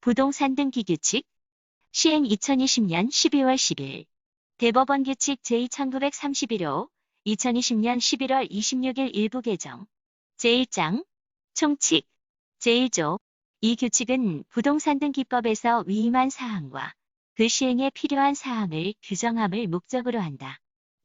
부동산 등기 규칙 시행 2020년 12월 10일 대법원 규칙 제1931호 2020년 11월 26일 일부 개정 제1장 총칙 제1조 이 규칙은 부동산 등기법에서 위임한 사항과 그 시행에 필요한 사항을 규정함을 목적으로 한다.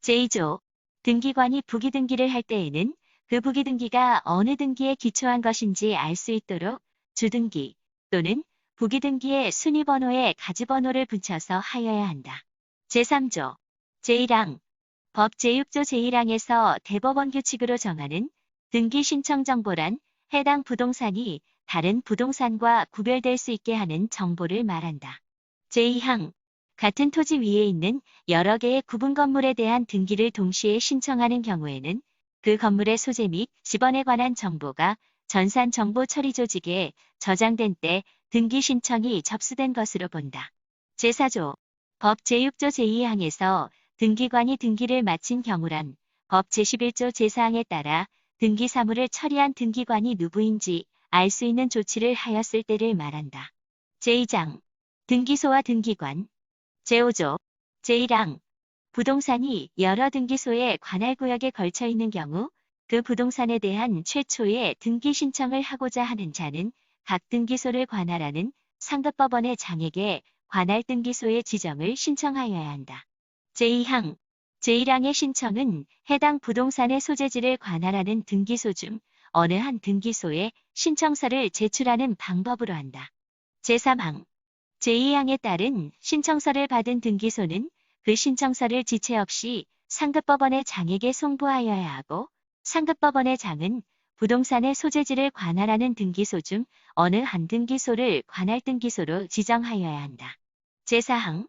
제2조 등기관이 부기등기를 할 때에는 그 부기등기가 어느 등기에 기초한 것인지 알 수 있도록 주등기 또는 부기등기의 순위번호에 가지번호를 붙여서 하여야 한다. 제3조 제1항 법 제6조 제1항에서 대법원 규칙으로 정하는 등기 신청 정보란 해당 부동산이 다른 부동산과 구별될 수 있게 하는 정보를 말한다. 제2항 같은 토지 위에 있는 여러 개의 구분 건물에 대한 등기를 동시에 신청하는 경우에는 그 건물의 소재 및 지번에 관한 정보가 전산정보처리조직에 저장된 때 등기 신청이 접수된 것으로 본다. 제4조 법 제6조 제2항에서 등기관이 등기를 마친 경우란 법 제11조 제4항에 따라 등기 사무를 처리한 등기관이 누구인지 알 수 있는 조치를 하였을 때를 말한다. 제2장 등기소와 등기관 제5조 제1항 부동산이 여러 등기소의 관할구역에 걸쳐 있는 경우 그 부동산에 대한 최초의 등기 신청을 하고자 하는 자는 각 등기소를 관할하는 상급법원의 장에게 관할등기소의 지정을 신청하여야 한다. 제2항 제1항의 신청은 해당 부동산의 소재지를 관할하는 등기소 중 어느 한 등기소에 신청서를 제출하는 방법으로 한다. 제3항 제2항에 따른 신청서를 받은 등기소는 그 신청서를 지체 없이 상급법원의 장에게 송부하여야 하고 상급법원의 장은 부동산의 소재지를 관할하는 등기소 중 어느 한 등기소를 관할등기소로 지정하여야 한다. 제4항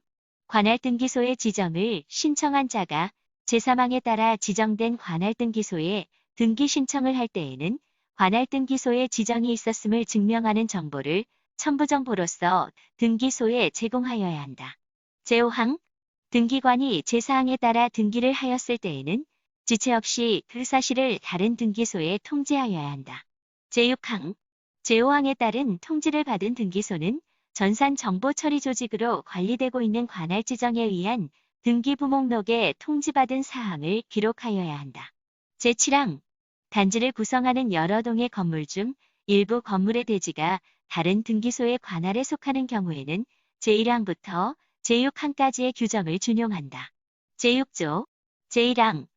관할등기소의 지정을 신청한 자가 제3항에 따라 지정된 관할등기소에 등기 신청을 할 때에는 관할등기소에 지정이 있었음을 증명하는 정보를 첨부정보로서 등기소에 제공하여야 한다. 제5항 등기관이 제4항에 따라 등기를 하였을 때에는 지체 없이 그 사실을 다른 등기소에 통지하여야 한다. 제6항 제5항에 따른 통지를 받은 등기소는 전산정보처리조직으로 관리되고 있는 관할 지정에 의한 등기부목록에 통지받은 사항을 기록하여야 한다. 제7항 단지를 구성하는 여러 동의 건물 중 일부 건물의 대지가 다른 등기소의 관할에 속하는 경우에는 제1항부터 제6항까지의 규정을 준용한다. 제6조 제1항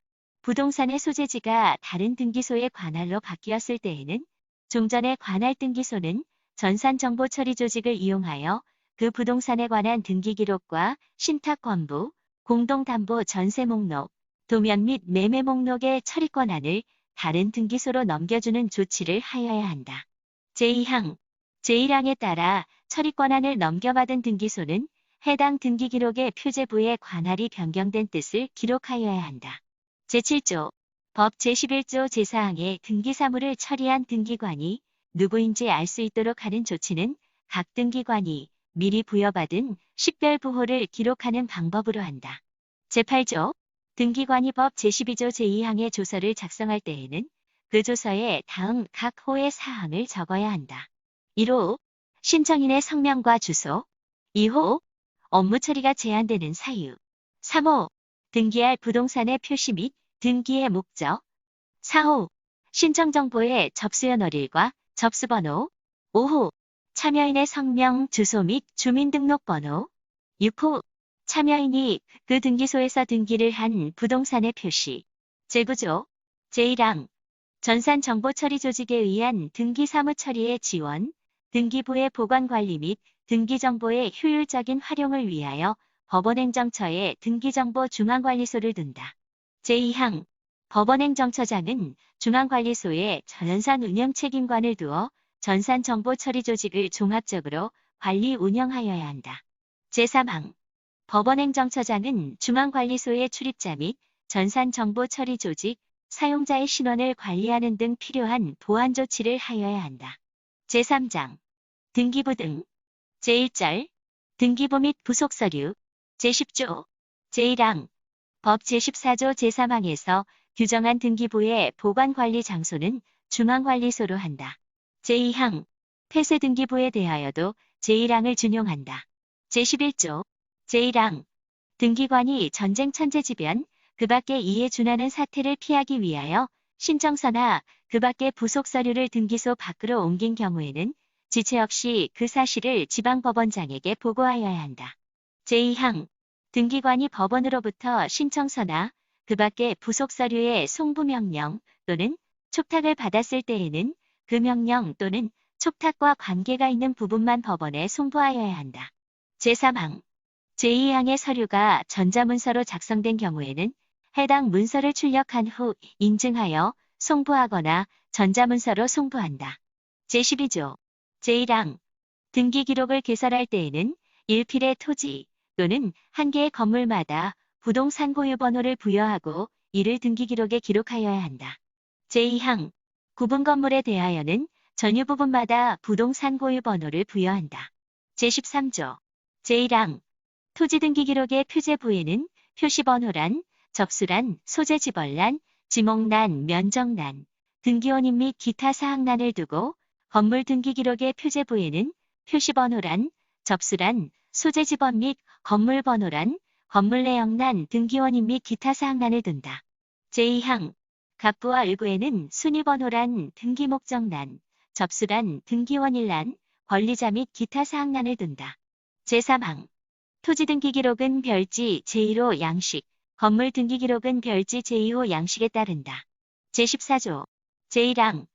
부동산의 소재지가 다른 등기소의 관할로 바뀌었을 때에는 종전의 관할등기소는 전산정보처리조직을 이용하여 그 부동산에 관한 등기기록과 신탁권부, 공동담보 전세목록, 도면 및 매매목록의 처리권한을 다른 등기소로 넘겨주는 조치를 하여야 한다. 제2항 제1항에 따라 처리권한을 넘겨받은 등기소는 해당 등기기록의 표제부의 관할이 변경된 뜻을 기록하여야 한다. 제7조 법 제11조 제4항의 등기사무를 처리한 등기관이 누구인지 알 수 있도록 하는 조치는 각 등기관이 미리 부여받은 식별부호를 기록하는 방법으로 한다. 제8조 등기관이 법 제12조 제2항의 조서를 작성할 때에는 그 조서에 다음 각 호의 사항을 적어야 한다. 1호 신청인의 성명과 주소 2호 업무 처리가 제한되는 사유 3호 등기할 부동산의 표시 및 등기의 목적 4호 신청정보의 접수연월일과 접수번호 5호 참여인의 성명, 주소 및 주민등록번호 6호 참여인이 그 등기소에서 등기를 한 부동산의 표시 제9조 제1항 전산정보처리조직에 의한 등기사무처리의 지원, 등기부의 보관관리 및 등기정보의 효율적인 활용을 위하여 법원행정처에 등기정보 중앙관리소를 둔다. 제2항 법원행정처장은 중앙관리소에 전산 운영 책임관을 두어 전산정보처리조직을 종합적으로 관리 운영하여야 한다. 제3항 법원행정처장은 중앙관리소의 출입자 및 전산정보처리조직, 사용자의 신원을 관리하는 등 필요한 보안 조치를 하여야 한다. 제3장 등기부 등 제1절 등기부 및 부속서류 제10조 제1항 법 제14조 제3항에서 규정한 등기부의 보관관리 장소는 중앙관리소로 한다. 제2항 폐쇄 등기부에 대하여도 제1항을 준용한다. 제11조 제1항 등기관이 전쟁 천재지변 그 밖에 이에 준하는 사태를 피하기 위하여 신청서나 그 밖의 부속 서류를 등기소 밖으로 옮긴 경우에는 지체 없이 그 사실을 지방법원장에게 보고하여야 한다. 제2항 등기관이 법원으로부터 신청서나 그 밖의 부속 서류의 송부명령 또는 촉탁을 받았을 때에는 그 명령 또는 촉탁과 관계가 있는 부분만 법원에 송부하여야 한다. 제3항 제2항의 서류가 전자문서로 작성된 경우에는 해당 문서를 출력한 후 인증하여 송부하거나 전자문서로 송부한다. 제12조 제1항 등기기록을 개설할 때에는 일필의 토지 또는 한 개의 건물마다 부동산 고유번호를 부여하고 이를 등기기록에 기록하여야 한다. 제2항 구분 건물에 대하여는 전유 부분마다 부동산 고유번호를 부여한다. 제13조 제1항 토지 등기기록의 표제부에는 표시번호란, 접수란, 소재지번란, 지목란, 면적란, 등기원인 및 기타 사항란을 두고 건물 등기기록의 표제부에는 표시번호란, 접수란, 소재지번 및 건물번호란, 건물 내역란, 등기원인 및 기타 사항란을 둔다. 제2항 갑부와 을구에는 순위번호란, 등기목적란, 접수란, 등기원일란, 권리자 및 기타 사항란을 둔다. 제3항 토지 등기기록은 별지 제1호 양식, 건물 등기기록은 별지 제2호 양식에 따른다. 제14조 제1항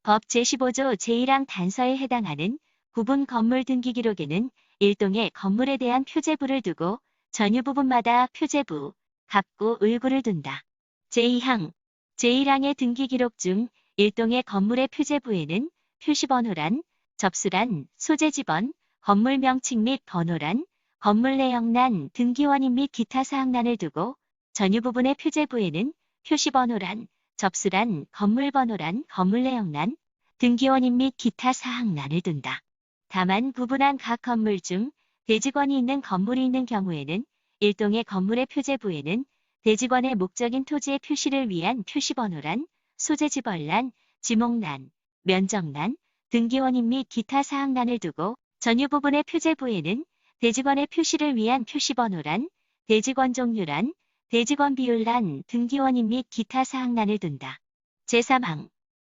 법 제15조 제1항 단서에 해당하는 구분 건물 등기기록에는 일동의 건물에 대한 표제부를 두고 전유 부분마다 표제부, 갑구, 을구를 둔다. 제2항 제1항의 등기기록 중 일동의 건물의 표제부에는 표시번호란, 접수란, 소재지번, 건물 명칭 및 번호란, 건물 내역란, 등기원인 및 기타 사항란을 두고 전유 부분의 표제부에는 표시번호란, 접수란, 건물번호란, 건물 내역란, 등기원인 및 기타 사항란을 둔다. 다만 구분한 각 건물 중 대지권이 있는 건물이 있는 경우에는 일동의 건물의 표제부에는 대지권의 목적인 토지의 표시를 위한 표시번호란, 소재지번란, 지목란, 면적란, 등기원인 및 기타 사항란을 두고 전유 부분의 표제부에는 대지권의 표시를 위한 표시번호란, 대지권 종류란, 대지권 비율란, 등기원인 및 기타 사항란을 둔다. 제3항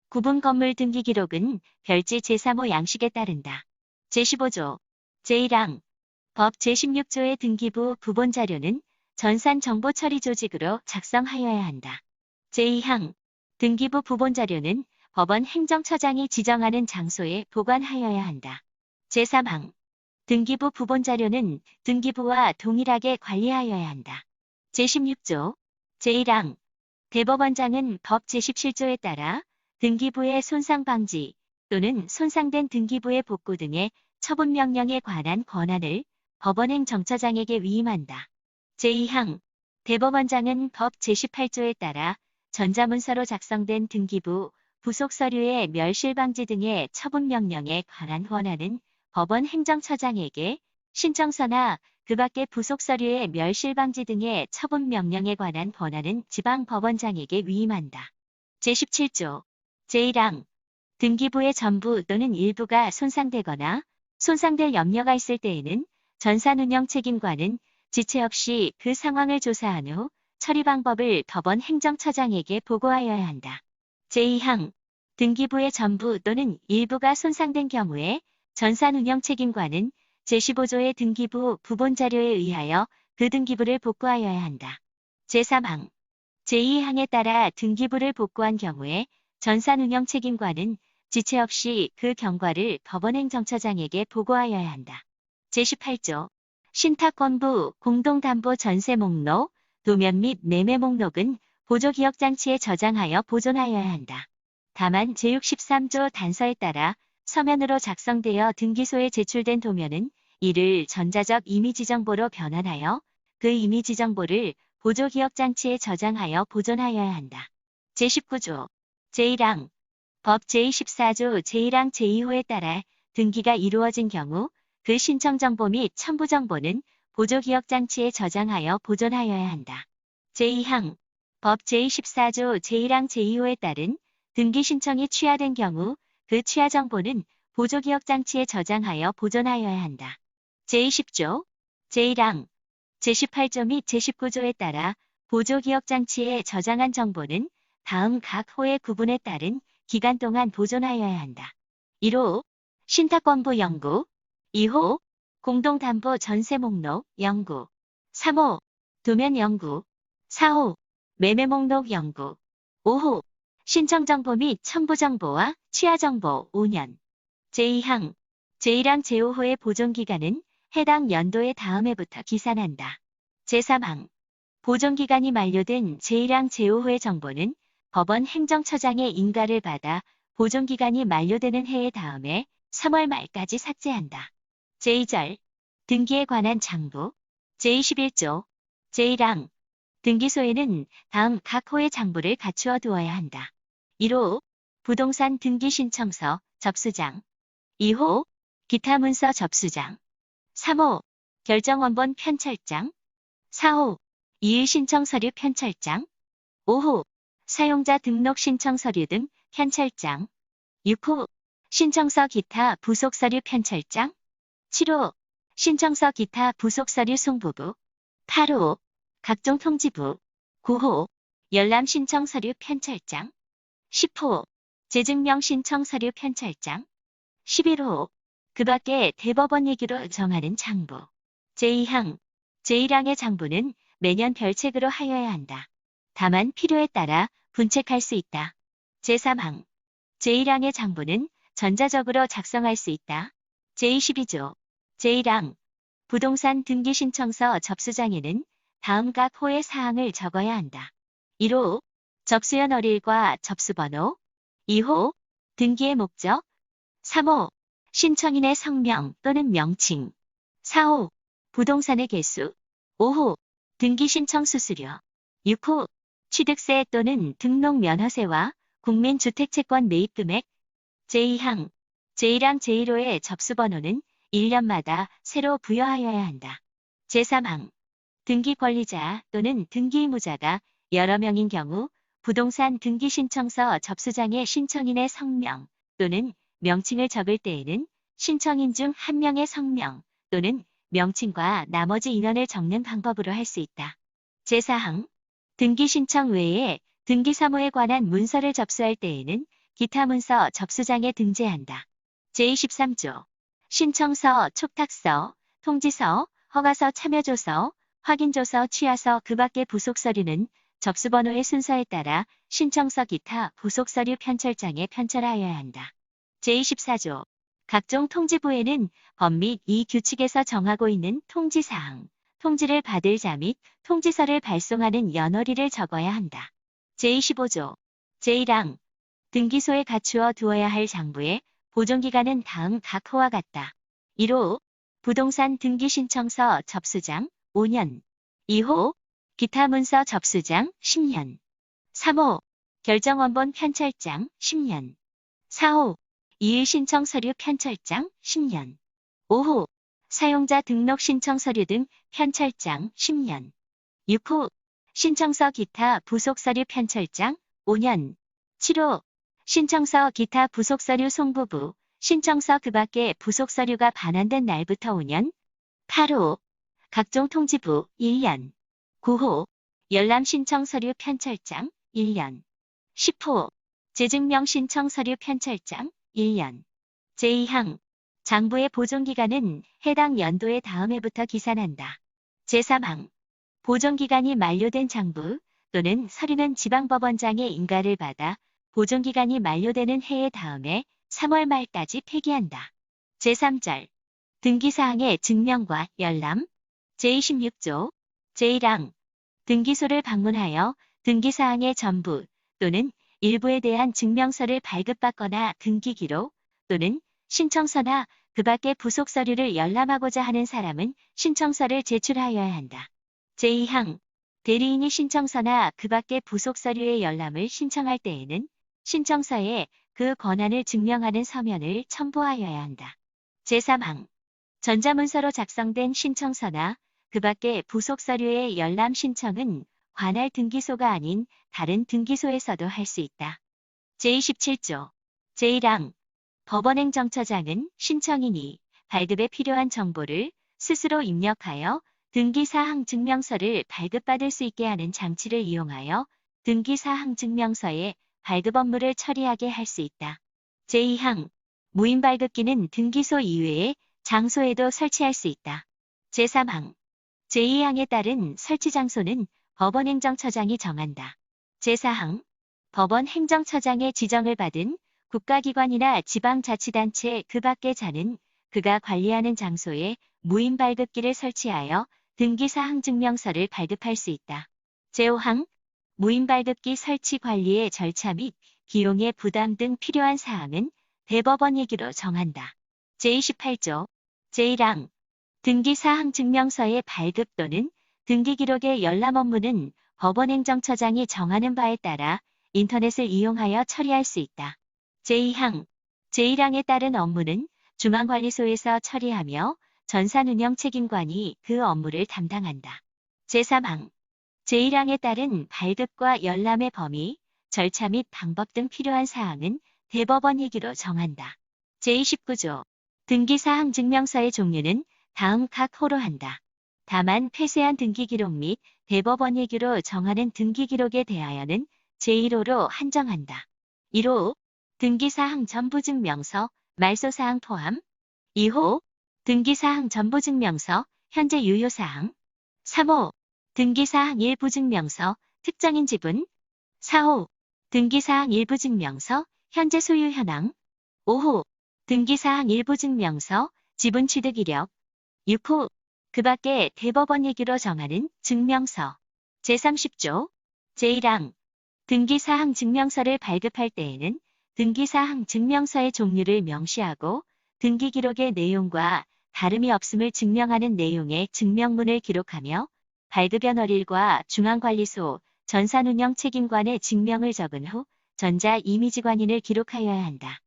구분 건물 등기 기록은 별지 제3호 양식에 따른다. 제15조 제1항 법 제16조의 등기부 부본 자료는 전산 정보 처리 조직으로 작성하여야 한다. 제2항 등기부 부본 자료는 법원 행정처장이 지정하는 장소에 보관하여야 한다. 제3항 등기부 부본 자료는 등기부와 동일하게 관리하여야 한다. 제16조 제1항 대법원장은 법 제17조에 따라 등기부의 손상 방지 또는 손상된 등기부의 복구 등의 처분 명령에 관한 권한을 법원행정처장에게 위임한다. 제2항 대법원장은 법 제18조에 따라 전자문서로 작성된 등기부, 부속 서류의 멸실 방지 등의 처분 명령에 관한 권한은 법원 행정처장에게 신청서나 그 밖의 부속 서류의 멸실 방지 등의 처분 명령에 관한 권한은 지방법원장에게 위임한다. 제17조 제1항 등기부의 전부 또는 일부가 손상되거나 손상될 염려가 있을 때에는 전산운영 책임관은 지체 없이 그 상황을 조사한 후 처리 방법을 법원 행정처장에게 보고하여야 한다. 제2항 등기부의 전부 또는 일부가 손상된 경우에 전산운영 책임관은 제15조의 등기부 부본 자료에 의하여 그 등기부를 복구하여야 한다. 제3항 제2항에 따라 등기부를 복구한 경우에 전산운영 책임관은 지체 없이 그 경과를 법원행정처장에게 보고하여야 한다. 제18조 신탁권부 공동담보 전세 목록, 도면 및 매매 목록은 보조기억장치에 저장하여 보존하여야 한다. 다만 제63조 단서에 따라 서면으로 작성되어 등기소에 제출된 도면은 이를 전자적 이미지정보로 변환하여 그 이미지정보를 보조기억장치에 저장하여 보존하여야 한다. 제19조 제1항 법 제24조 제1항 제2호에 따라 등기가 이루어진 경우 그 신청정보 및 첨부정보는 보조기억장치에 저장하여 보존하여야 한다. 제2항 법 제24조 제1항 제2호에 따른 등기 신청이 취하된 경우 그 취하 정보는 보조기억장치에 저장하여 보존하여야 한다. 제20조, 제1항, 제18조 및 제19조에 따라 보조기억장치에 저장한 정보는 다음 각 호의 구분에 따른 기간 동안 보존하여야 한다. 1호, 신탁권부 연구. 2호, 공동담보 전세 목록 연구. 3호, 도면 연구. 4호, 매매 목록 연구. 5호, 신청정보 및 첨부정보와 취하정보 5년. 제2항, 제1항 제5호의 보존기간은 해당 연도의 다음 해부터 기산한다. 제3항, 보존기간이 만료된 제1항 제5호의 정보는 법원 행정처장의 인가를 받아 보존기간이 만료되는 해의 다음에 3월 말까지 삭제한다. 제2절, 등기에 관한 장부. 제21조, 제1항, 등기소에는 다음 각 호의 장부를 갖추어 두어야 한다. 1호, 부동산 등기신청서 접수장. 2호, 기타 문서 접수장. 3호, 결정원본 편철장. 4호, 이일 신청 서류 편철장. 5호, 사용자 등록 신청 서류 등 편철장. 6호, 신청서 기타 부속 서류 편철장. 7호, 신청서 기타 부속 서류 송부부. 8호, 각종 통지부. 9호, 열람 신청 서류 편철장. 10호, 재증명 신청 서류 편철장. 11호, 그 밖에 대법원 얘기로 정하는 장부. 제2항, 제1항의 장부는 매년 별책으로 하여야 한다. 다만 필요에 따라 분책할 수 있다. 제3항, 제1항의 장부는 전자적으로 작성할 수 있다. 제22조, 제1항, 부동산 등기신청서 접수장에는 다음 각 호의 사항을 적어야 한다. 1호, 접수연월일과 접수번호. 2호, 등기의 목적. 3호, 신청인의 성명 또는 명칭. 4호, 부동산의 개수. 5호, 등기신청 수수료. 6호, 취득세 또는 등록면허세와 국민주택채권 매입금액. 제2항, 제1항 제1호의 접수번호는 1년마다 새로 부여하여야 한다. 제3항, 등기권리자 또는 등기의무자가 여러 명인 경우 부동산 등기신청서 접수장에 신청인의 성명 또는 명칭을 적을 때에는 신청인 중 한 명의 성명 또는 명칭과 나머지 인원을 적는 방법으로 할 수 있다. 제4항, 등기신청 외에 등기사무에 관한 문서를 접수할 때에는 기타 문서 접수장에 등재한다. 제23조, 신청서, 촉탁서, 통지서, 허가서, 참여조서, 확인조서, 취하서 그 밖의 부속서류는 접수번호의 순서에 따라 신청서 기타 부속서류 편철장에 편철하여야 한다. 제24조, 각종 통지부에는 법 및 이 규칙에서 정하고 있는 통지사항, 통지를 받을 자 및 통지서를 발송하는 연월일을 적어야 한다. 제25조, 제1항, 등기소에 갖추어 두어야 할 장부의 보존기간은 다음 각 호와 같다. 1호, 부동산 등기신청서 접수장 5년. 2호, 기타 문서 접수장 10년. 3호, 결정원본 편철장 10년. 4호, 이일 신청 서류 편철장 10년. 5호, 사용자 등록 신청 서류 등 편철장 10년. 6호, 신청서 기타 부속 서류 편철장 5년. 7호, 신청서 기타 부속 서류 송부부, 신청서 그 밖의 부속 서류가 반환된 날부터 5년. 8호, 각종 통지부 1년. 9호, 열람 신청 서류 편철장 1년. 10호, 재증명 신청 서류 편철장 1년. 제2항, 장부의 보존기간은 해당 연도의 다음 해부터 기산한다. 제3항, 보존기간이 만료된 장부 또는 서류는 지방법원장의 인가를 받아 보존기간이 만료되는 해의 다음에 3월 말까지 폐기한다. 제3절, 등기사항의 증명과 열람. 제26조, 제1항, 등기소를 방문하여 등기사항의 전부 또는 일부에 대한 증명서를 발급받거나 등기기록 또는 신청서나 그 밖의 부속 서류를 열람하고자 하는 사람은 신청서를 제출하여야 한다. 제2항, 대리인이 신청서나 그 밖의 부속 서류의 열람을 신청할 때에는 신청서에 그 권한을 증명하는 서면을 첨부하여야 한다. 제3항, 전자문서로 작성된 신청서나 그 밖의 부속 서류의 열람 신청은 관할 등기소가 아닌 다른 등기소에서도 할 수 있다. 제27조, 제1항, 법원행정처장은 신청인이 발급에 필요한 정보를 스스로 입력하여 등기사항 증명서를 발급받을 수 있게 하는 장치를 이용하여 등기사항 증명서의 발급 업무를 처리하게 할 수 있다. 제2항 무인 발급기는 등기소 이외의 장소에도 설치할 수 있다. 제3항 제2항에 따른 설치 장소는 법원행정처장이 정한다. 제4항 법원행정처장의 지정을 받은 국가기관이나 지방자치단체 그 밖의 자는 그가 관리하는 장소에 무인 발급기를 설치하여 등기사항 증명서를 발급할 수 있다. 제5항 무인 발급기 설치 관리의 절차 및 비용의 부담 등 필요한 사항은 대법원 얘기로 정한다. 제28조 제1항 등기사항 증명서의 발급 또는 등기기록의 열람 업무는 법원행정처장이 정하는 바에 따라 인터넷을 이용하여 처리할 수 있다. 제2항 제1항에 따른 업무는 중앙관리소에서 처리하며 전산운영 책임관이 그 업무를 담당한다. 제3항 제1항에 따른 발급과 열람의 범위, 절차 및 방법 등 필요한 사항은 대법원 얘기로 정한다. 제29조 등기사항 증명서의 종류는 다음 각 호로 한다. 다만 폐쇄한 등기기록 및 대법원 얘기로 정하는 등기기록에 대하여는 제1호로 한정한다. 1호 등기사항 전부증명서, 말소사항 포함. 2호 등기사항 전부증명서, 현재 유효사항. 3호 등기사항 일부증명서, 특정인 지분. 4호 등기사항 일부증명서, 현재 소유 현황. 5호 등기사항 일부증명서, 지분 취득 이력. 6호 그 밖에 대법원 얘기로 정하는 증명서. 제30조 제1항 등기사항 증명서를 발급할 때에는 등기사항 증명서의 종류를 명시하고 등기기록의 내용과 다름이 없음을 증명하는 내용의 증명문을 기록하며 발급연월일과 중앙관리소, 전산운영 책임관의 직명을 적은 후 전자이미지관인을 기록하여야 한다.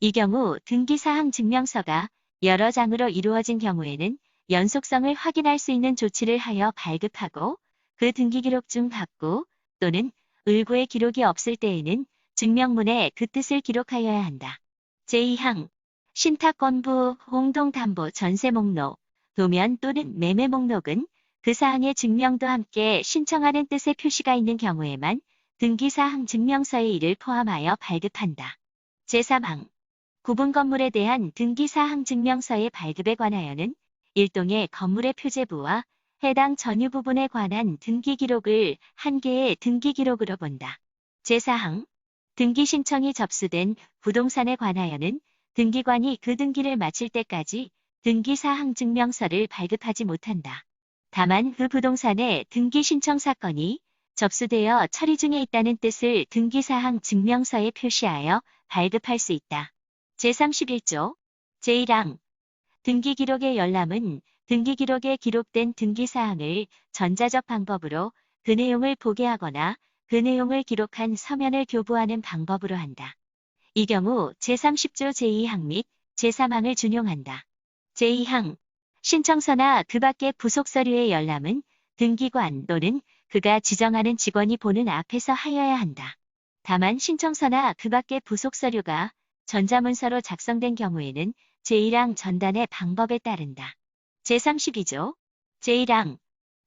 이 경우 등기사항 증명서가 여러 장으로 이루어진 경우에는 연속성을 확인할 수 있는 조치를 하여 발급하고 그 등기기록 중 각구 또는 을구의 기록이 없을 때에는 증명문에 그 뜻을 기록하여야 한다. 제2항 신탁권부, 공동담보 전세 목록, 도면 또는 매매 목록은 그 사항의 증명도 함께 신청하는 뜻의 표시가 있는 경우에만 등기사항 증명서의 일을 포함하여 발급한다. 제3항 구분 건물에 대한 등기사항 증명서의 발급에 관하여는 일동의 건물의 표제부와 해당 전유 부분에 관한 등기기록을 한 개의 등기기록으로 본다. 제4항 등기 신청이 접수된 부동산에 관하여는 등기관이 그 등기를 마칠 때까지 등기사항 증명서를 발급하지 못한다. 다만 그 부동산의 등기 신청 사건이 접수되어 처리 중에 있다는 뜻을 등기사항 증명서에 표시하여 발급할 수 있다. 제31조 제1항 등기기록의 열람은 등기기록에 기록된 등기사항을 전자적 방법으로 그 내용을 보게 하거나 그 내용을 기록한 서면을 교부하는 방법으로 한다. 이 경우 제30조 제2항 및 제3항을 준용한다. 제2항 신청서나 그 밖의 부속서류의 열람은 등기관 또는 그가 지정하는 직원이 보는 앞에서 하여야 한다. 다만 신청서나 그 밖의 부속서류가 전자문서로 작성된 경우에는 제1항 전단의 방법에 따른다. 제32조 제1항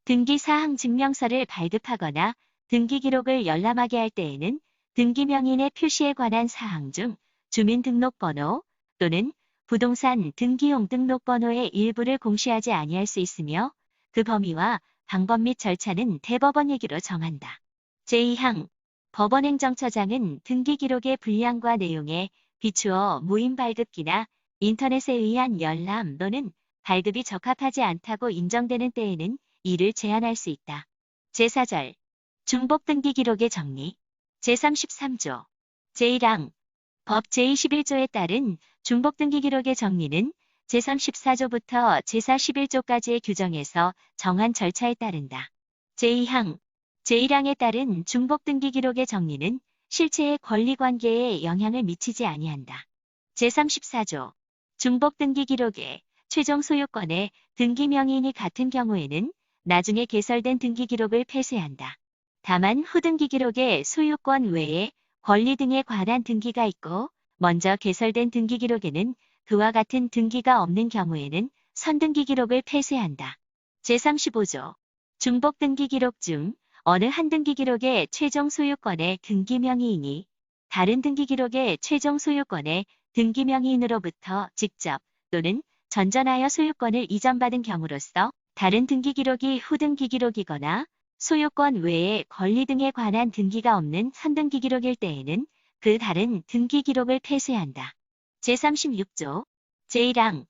등기사항 증명서를 발급하거나 등기기록을 열람하게 할 때에는 등기명인의 표시에 관한 사항 중 주민등록번호 또는 부동산 등기용 등록번호의 일부를 공시하지 아니할 수 있으며 그 범위와 방법 및 절차는 대법원 얘기로 정한다. 제2항 법원행정처장은 등기기록의 분량과 내용에 비추어 무인 발급기나 인터넷에 의한 열람 또는 발급이 적합하지 않다고 인정되는 때에는 이를 제한할 수 있다. 제4절 중복 등기기록의 정리 제33조 제1항 법 제21조에 따른 중복 등기기록의 정리는 제34조부터 제41조까지의 규정에서 정한 절차에 따른다. 제2항 제1항에 따른 중복 등기기록의 정리는 실체의 권리관계에 영향을 미치지 아니한다. 제34조 중복 등기기록의 최종 소유권의 등기명의인이 같은 경우에는 나중에 개설된 등기기록을 폐쇄한다. 다만 후등기기록의 소유권 외에 권리 등에 관한 등기가 있고 먼저 개설된 등기 기록에는 그와 같은 등기가 없는 경우에는 선등기 기록을 폐쇄한다. 제35조 중복 등기 기록 중 어느 한 등기 기록의 최종 소유권의 등기 명의인이 다른 등기 기록의 최종 소유권의 등기 명의인으로부터 직접 또는 전전하여 소유권을 이전받은 경우로서 다른 등기 기록이 후등기 기록이거나 소유권 외의 권리 등에 관한 등기가 없는 선등기 기록일 때에는 그 다른 등기 기록을 폐쇄한다. 제36조 제1항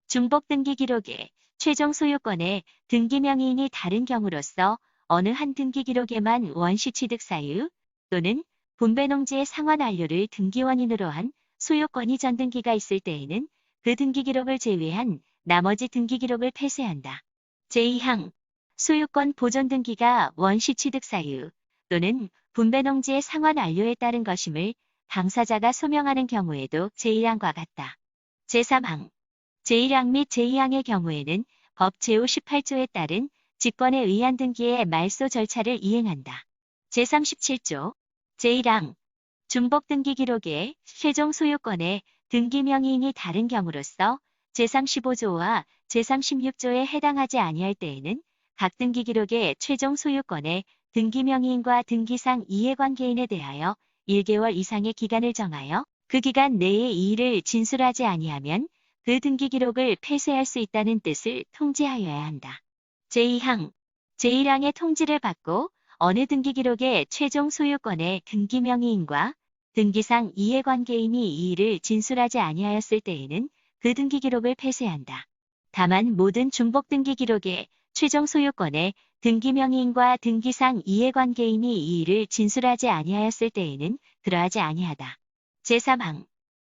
중복 등기 기록의 최종 소유권의 등기 명의인이 다른 경우로서 어느 한 등기 기록에만 원시 취득 사유 또는 분배 농지의 상환 완료를 등기원인으로 한 소유권 이전 등기가 있을 때에는 그 등기 기록을 제외한 나머지 등기 기록을 폐쇄한다. 제2항 소유권 보존 등기가 원시 취득 사유 또는 분배 농지의 상환 완료에 따른 것임을 당사자가 소명하는 경우에도 제1항과 같다. 제3항 제1항 및 제2항의 경우에는 법 제58조에 따른 직권에 의한 등기의 말소 절차를 이행한다. 제37조 제1항 중복 등기 기록의 최종 소유권의 등기 명의인이 다른 경우로서 제35조와 제36조에 해당하지 아니할 때에는 각 등기 기록의 최종 소유권의 등기 명의인과 등기상 이해관계인에 대하여 1개월 이상의 기간을 정하여 그 기간 내에 이의를 진술하지 아니하면 그 등기 기록을 폐쇄할 수 있다는 뜻을 통지하여야 한다. 제2항 제1항의 통지를 받고 어느 등기 기록의 최종 소유권의 등기 명의인과 등기상 이해관계인이 이의를 진술하지 아니하였을 때에는 그 등기 기록을 폐쇄한다. 다만 모든 중복 등기 기록의 최종 소유권의 등기 명의인과 등기상 이해관계인이 이의를 진술하지 아니하였을 때에는 그러하지 아니하다. 제3항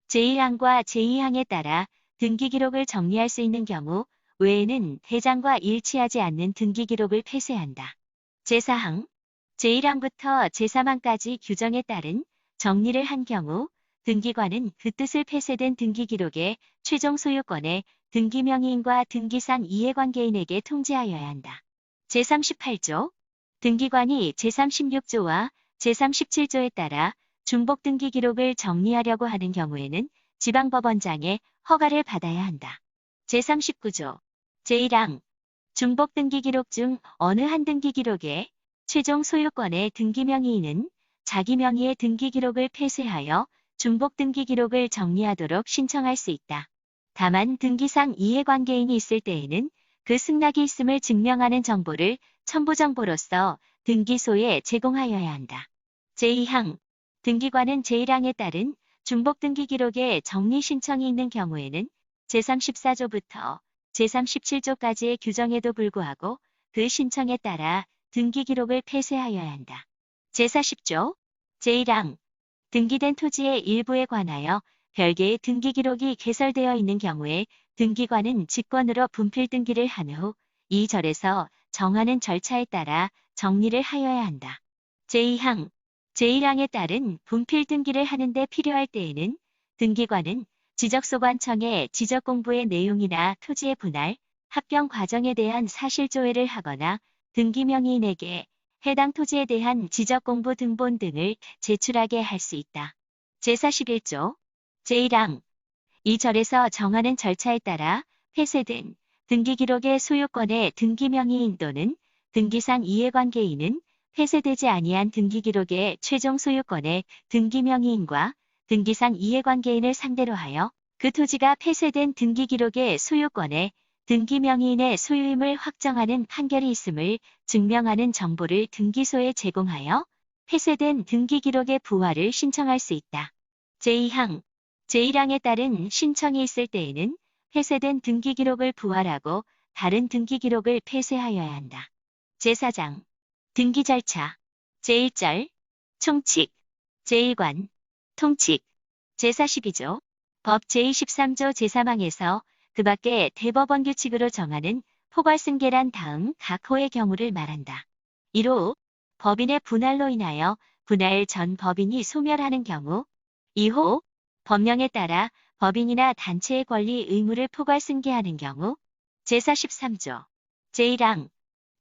제1항과 제2항에 따라 등기 기록을 정리할 수 있는 경우 외에는 대장과 일치하지 않는 등기 기록을 폐쇄한다. 제4항 제1항부터 제3항까지 규정에 따른 정리를 한 경우 등기관은 그 뜻을 폐쇄된 등기 기록의 최종 소유권의 등기 명의인과 등기상 이해관계인에게 통지하여야 한다. 제38조 등기관이 제36조와 제37조에 따라 중복 등기 기록을 정리하려고 하는 경우에는 지방법원장의 허가를 받아야 한다. 제39조 제1항 중복 등기 기록 중 어느 한 등기 기록의 최종 소유권의 등기 명의인은 자기 명의의 등기 기록을 폐쇄하여 중복 등기 기록을 정리하도록 신청할 수 있다. 다만 등기상 이해관계인이 있을 때에는 그 승낙이 있음을 증명하는 정보를 첨부정보로서 등기소에 제공하여야 한다. 제2항 등기관은 제1항에 따른 중복 등기 기록의 정리 신청이 있는 경우에는 제34조부터 제37조까지의 규정에도 불구하고 그 신청에 따라 등기 기록을 폐쇄하여야 한다. 제40조 제1항 등기된 토지의 일부에 관하여 별개의 등기 기록이 개설되어 있는 경우에 등기관은 직권으로 분필 등기를 한 후 이 절에서 정하는 절차에 따라 정리를 하여야 한다. 제2항 제1항에 따른 분필 등기를 하는데 필요할 때에는 등기관은 지적소관청에 지적공부의 내용이나 토지의 분할, 합병 과정에 대한 사실조회를 하거나 등기명의인에게 해당 토지에 대한 지적공부 등본 등을 제출하게 할 수 있다. 제41조 제1항 이 절에서 정하는 절차에 따라 폐쇄된 등기기록의 소유권의 등기명의인 또는 등기상 이해관계인은 폐쇄되지 아니한 등기기록의 최종 소유권의 등기명의인과 등기상 이해관계인을 상대로 하여 그 토지가 폐쇄된 등기기록의 소유권의 등기명의인의 소유임을 확정하는 판결이 있음을 증명하는 정보를 등기소에 제공하여 폐쇄된 등기기록의 부활을 신청할 수 있다. 제2항 제1항에 따른 신청이 있을 때에는 폐쇄된 등기기록을 부활하고 다른 등기기록을 폐쇄하여야 한다. 제4장 등기 절차 제1절 총칙 제1관 통칙 제42조 법 제23조 제3항에서 그 밖에 대법원 규칙으로 정하는 포괄승계란 다음 각 호의 경우를 말한다. 1호 법인의 분할로 인하여 분할 전 법인이 소멸하는 경우 2호 법령에 따라 법인이나 단체의 권리 의무를 포괄승계하는 경우 제43조 제1항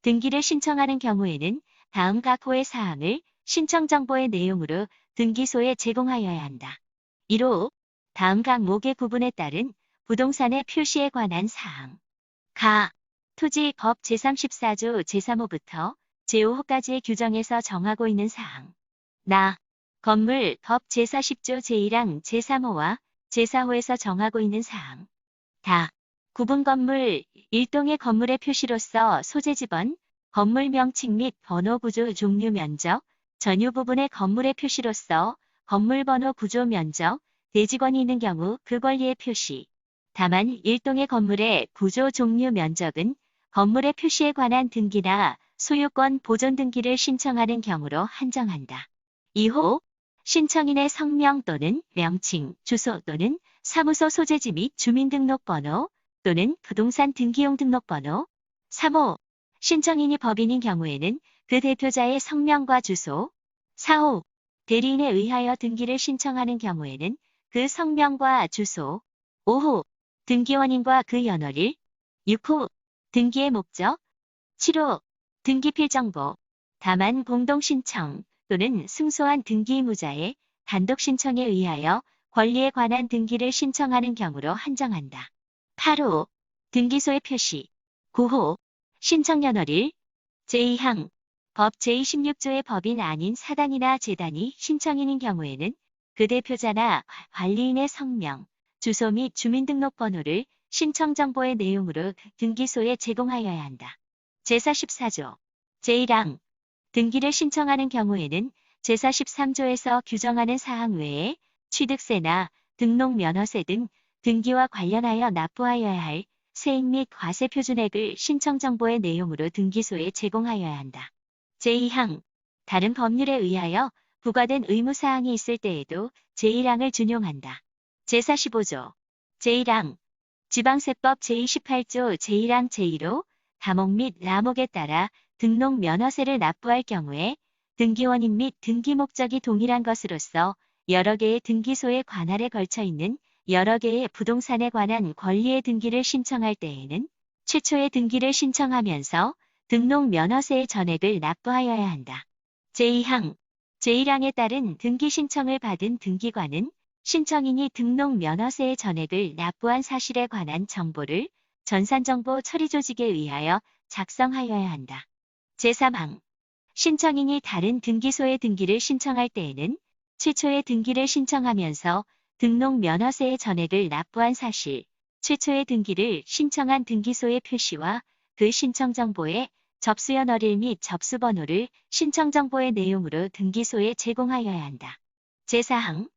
등기를 신청하는 경우에는 다음 각 호의 사항을 신청정보의 내용으로 등기소에 제공하여야 한다. 1호 다음 항목의 구분에 따른 부동산의 표시에 관한 사항. 가. 토지법 제34조 제3호부터 제5호까지의 규정에서 정하고 있는 사항. 나. 건물법 제40조 제1항 제3호와 제4호에서 정하고 있는 사항. 다. 구분 건물, 일동의 건물의 표시로서 소재 지번, 건물 명칭 및 번호 구조 종류 면적, 전유 부분의 건물의 표시로서 건물 번호 구조 면적, 대지권이 있는 경우 그 권리의 표시. 다만 일동의 건물의 구조 종류 면적은 건물의 표시에 관한 등기나 소유권 보존 등기를 신청하는 경우로 한정한다. 2호. 신청인의 성명 또는 명칭, 주소 또는 사무소 소재지 및 주민등록번호 또는 부동산 등기용 등록번호. 3호. 신청인이 법인인 경우에는 그 대표자의 성명과 주소. 4호. 대리인에 의하여 등기를 신청하는 경우에는 그 성명과 주소. 5호. 등기원인과 그 연월일. 6호. 등기의 목적. 7호. 등기필 정보. 다만 공동신청 또는 승소한 등기 의무자의 단독 신청에 의하여 권리에 관한 등기를 신청하는 경우로 한정한다. 8호. 등기소의 표시. 9호. 신청 연월일. 제2항. 법 제26조의 법인 아닌 사단이나 재단이 신청인인 경우에는 그 대표자나 관리인의 성명, 주소 및 주민등록번호를 신청정보의 내용으로 등기소에 제공하여야 한다. 제44조. 제1항. 등기를 신청하는 경우에는 제43조에서 규정하는 사항 외에 취득세나 등록면허세 등 등기와 관련하여 납부하여야 할 세액 및 과세 표준액을 신청정보의 내용으로 등기소에 제공하여야 한다. 제2항. 다른 법률에 의하여 부과된 의무사항이 있을 때에도 제1항을 준용한다. 제45조. 제1항. 지방세법 제28조 제1항 제1호 다목 및 라목에 따라 등록 면허세를 납부할 경우에 등기원인 및 등기 목적이 동일한 것으로서 여러 개의 등기소의 관할에 걸쳐 있는 여러 개의 부동산에 관한 권리의 등기를 신청할 때에는 최초의 등기를 신청하면서 등록 면허세의 전액을 납부하여야 한다. 제2항. 제1항에 따른 등기 신청을 받은 등기관은 신청인이 등록 면허세의 전액을 납부한 사실에 관한 정보를 전산정보 처리조직에 의하여 작성하여야 한다. 제3항. 신청인이 다른 등기소의 등기를 신청할 때에는 최초의 등기를 신청하면서 등록 면허세의 전액을 납부한 사실, 최초의 등기를 신청한 등기소의 표시와 그 신청정보의 접수연월일 및 접수번호를 신청정보의 내용으로 등기소에 제공하여야 한다. 제4항.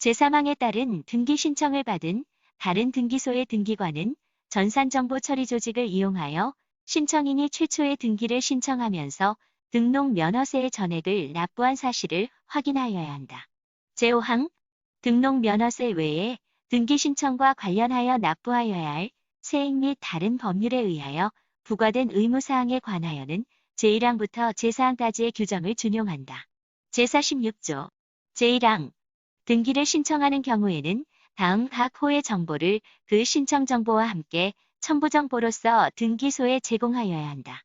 제3항에 따른 등기 신청을 받은 다른 등기소의 등기관은 전산정보 처리 조직을 이용하여 신청인이 최초의 등기를 신청하면서 등록 면허세의 전액을 납부한 사실을 확인하여야 한다. 제5항. 등록 면허세 외에 등기 신청과 관련하여 납부하여야 할 세액 및 다른 법률에 의하여 부과된 의무사항에 관하여는 제1항부터 제4항까지의 규정을 준용한다. 제46조. 제1항. 등기를 신청하는 경우에는 다음 각 호의 정보를 그 신청 정보와 함께 첨부 정보로서 등기소에 제공하여야 한다.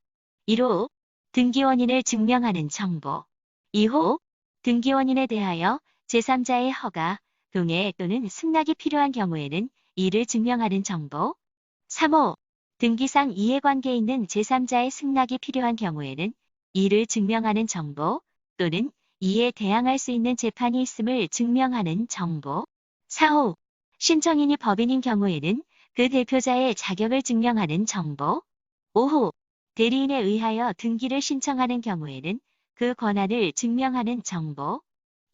1호. 등기원인을 증명하는 정보. 2호. 등기원인에 대하여 제3자의 허가, 동의 또는 승낙이 필요한 경우에는 이를 증명하는 정보. 3호. 등기상 이해관계에 있는 제3자의 승낙이 필요한 경우에는 이를 증명하는 정보 또는 이에 대항할 수 있는 재판이 있음을 증명하는 정보. 4호. 신청인이 법인인 경우에는 그 대표자의 자격을 증명하는 정보. 5호. 대리인에 의하여 등기를 신청하는 경우에는 그 권한을 증명하는 정보.